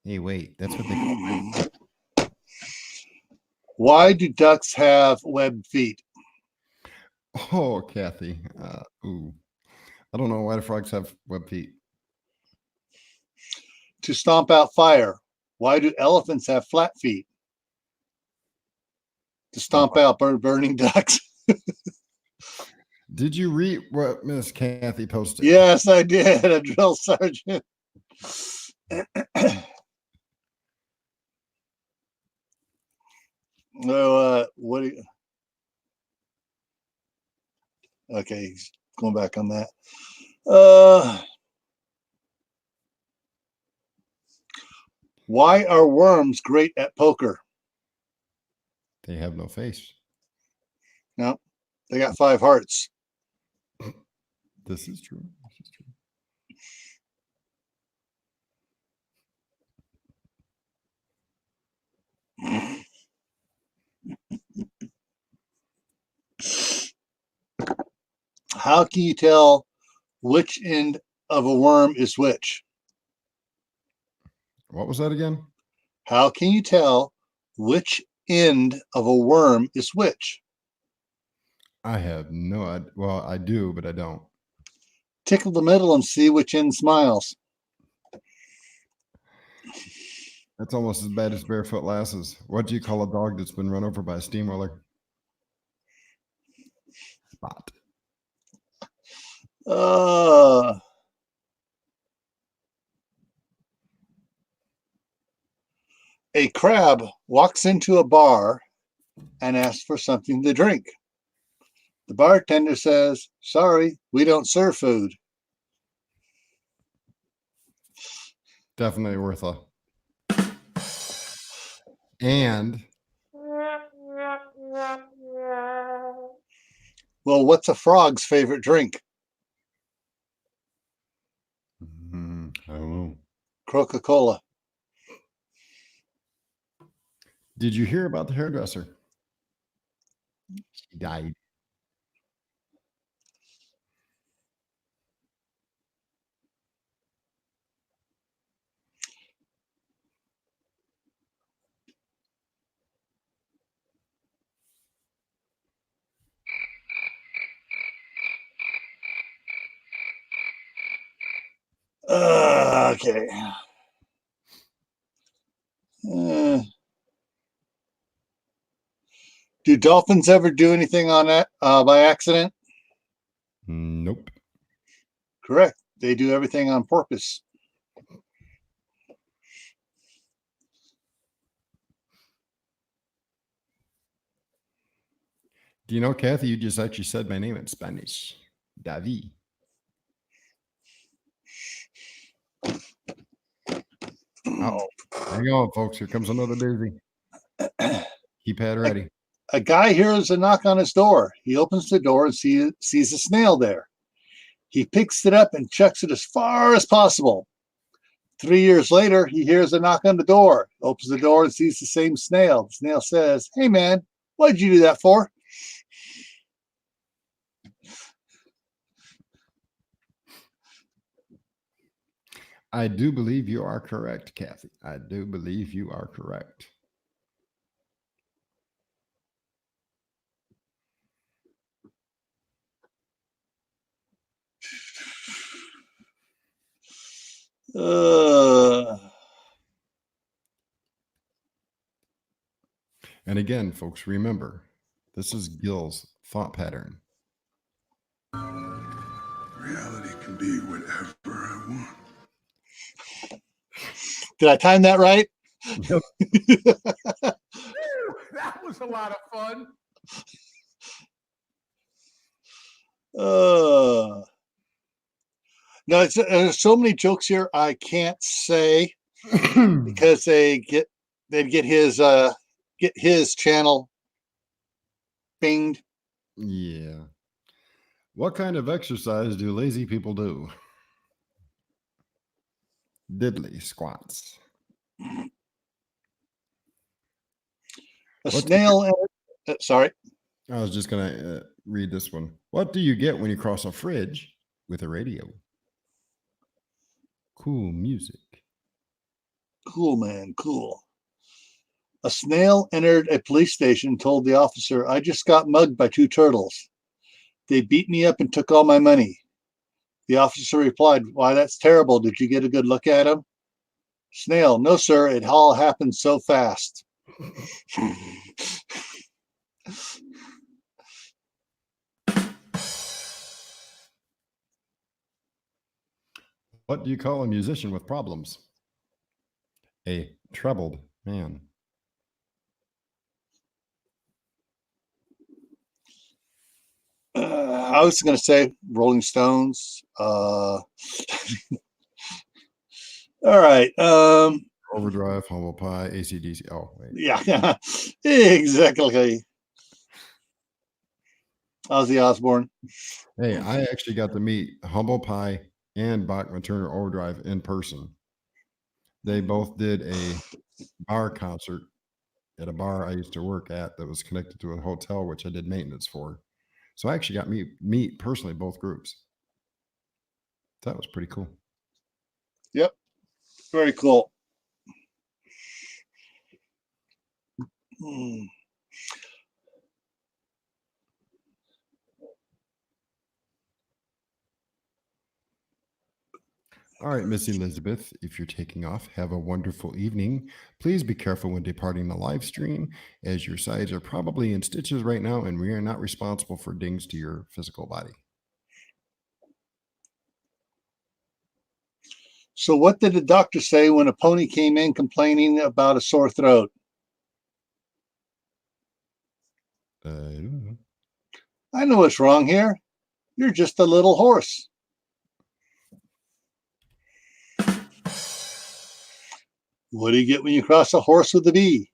Hey, wait, that's what they call it. Why do ducks have webbed feet? Oh, Kathy. Ooh. I don't know why the frogs have web feet. To stomp out fire. Why do elephants have flat feet? To stomp out burning ducks. Did you read what Miss Kathy posted? Yes, I did. A drill sergeant. No, what do you? Okay, he's going back on that. Why are worms great at poker? They have no face. No, they got 5 hearts. This is true. This is true. How can you tell which end of a worm is which? What was that again? How can you tell which end of a worm is which? I have no idea. Well, I do, but I don't. Tickle the middle and see which end smiles. That's almost as bad as barefoot lasses. What do you call a dog that's been run over by a steamroller? Spot. A crab walks into a bar and asks for something to drink. The bartender says, "Sorry, we don't serve food." Definitely worth a. And Well, what's a frog's favorite drink? I don't know. Coca-Cola. Did you hear about the hairdresser? She died. Okay. Do dolphins ever do anything on that by accident? Nope. Correct. They do everything on purpose. Do you know, Kathy, you just actually said my name in Spanish. David. Oh, hang on, folks. Here comes another doozy. Keypad ready. A guy hears a knock on his door. He opens the door and sees a snail there. He picks it up and chucks it as far as possible. 3 years later, he hears a knock on the door, opens the door and sees the same snail. The snail says, "Hey, man, what did you do that for?" I do believe you are correct, Kathy. I do believe you are correct. And again, folks, remember, this is Gil's thought pattern. Reality can be whatever I want. Did I time that right? Yep. That was a lot of fun. No, there's so many jokes here I can't say because they'd get his channel binged. Yeah. What kind of exercise do lazy people do? Diddly squats. A snail. Sorry. I was just going to read this one. What do you get when you cross a fridge with a radio? Cool music. Cool, man. Cool. A snail entered a police station and told the officer, "I just got mugged by 2 turtles. They beat me up and took all my money." The officer replied, "Why, that's terrible. Did you get a good look at him?" Snail, "No, sir. It all happened so fast." What do you call a musician with problems? A troubled man. I was going to say Rolling Stones. All right. Overdrive, Humble Pie, AC/DC. Oh, wait. Yeah, exactly. Ozzy Osbourne. Hey, I actually got to meet Humble Pie and Bachman Turner Overdrive in person. They both did a bar concert at a bar I used to work at that was connected to a hotel, which I did maintenance for. So I actually got meet personally both groups. That was pretty cool. Yep. Very cool. Hmm. All right, Miss Elizabeth, if you're taking off, have a wonderful evening. Please be careful when departing the live stream, as your sides are probably in stitches right now, and we are not responsible for dings to your physical body. So what did the doctor say when a pony came in complaining about a sore throat? I don't know. I know what's wrong here. You're just a little horse. What do you get when you cross a horse with a bee?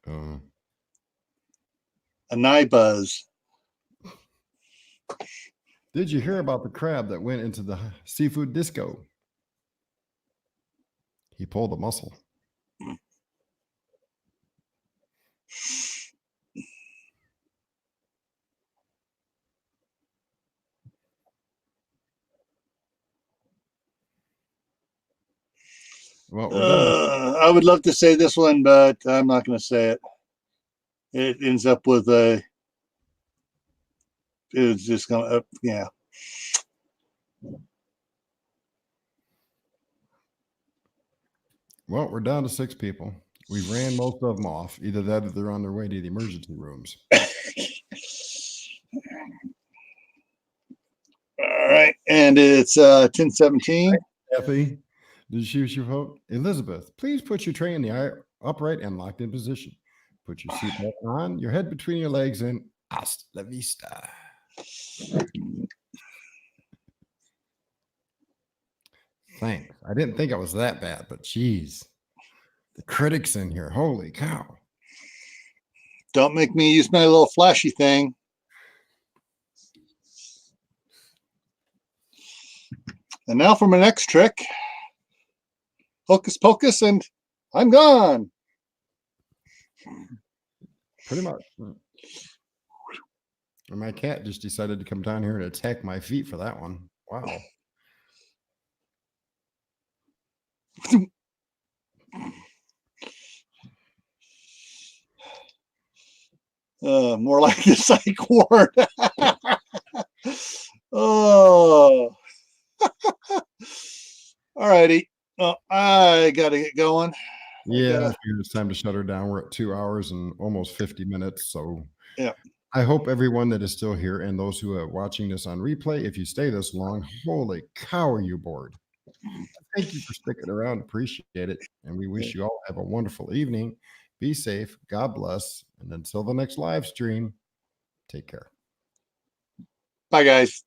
Uh, A nigh buzz. Did you hear about the crab that went into the seafood disco? He pulled a muscle. Well, we're done. I would love to say this one, but I'm not going to say it. It ends up with a. It's just going to, yeah. Well, we're down to 6 people. We ran most of them off. Either that or they're on their way to the emergency rooms. All right, and it's 10:17. Kathy, did you choose your vote? Elizabeth, please put your tray in the upright and locked in position. Put your seatbelt on, your head between your legs, and hasta la vista. Thanks. I didn't think I was that bad, but geez, the critics in here, holy cow. Don't make me use my little flashy thing. And now for my next trick. Hocus pocus, and I'm gone. Pretty much. And my cat just decided to come down here and attack my feet for that one. Wow. More like the psych ward. Oh. All righty. Well, I got to get going. Yeah, I figured it's time to shut her down. We're at 2 hours and almost 50 minutes. So Yeah. I hope everyone that is still here and those who are watching this on replay, if you stay this long, holy cow, are you bored? Thank you for sticking around. Appreciate it. And we wish you all have a wonderful evening. Be safe. God bless. And until the next live stream, take care. Bye, guys.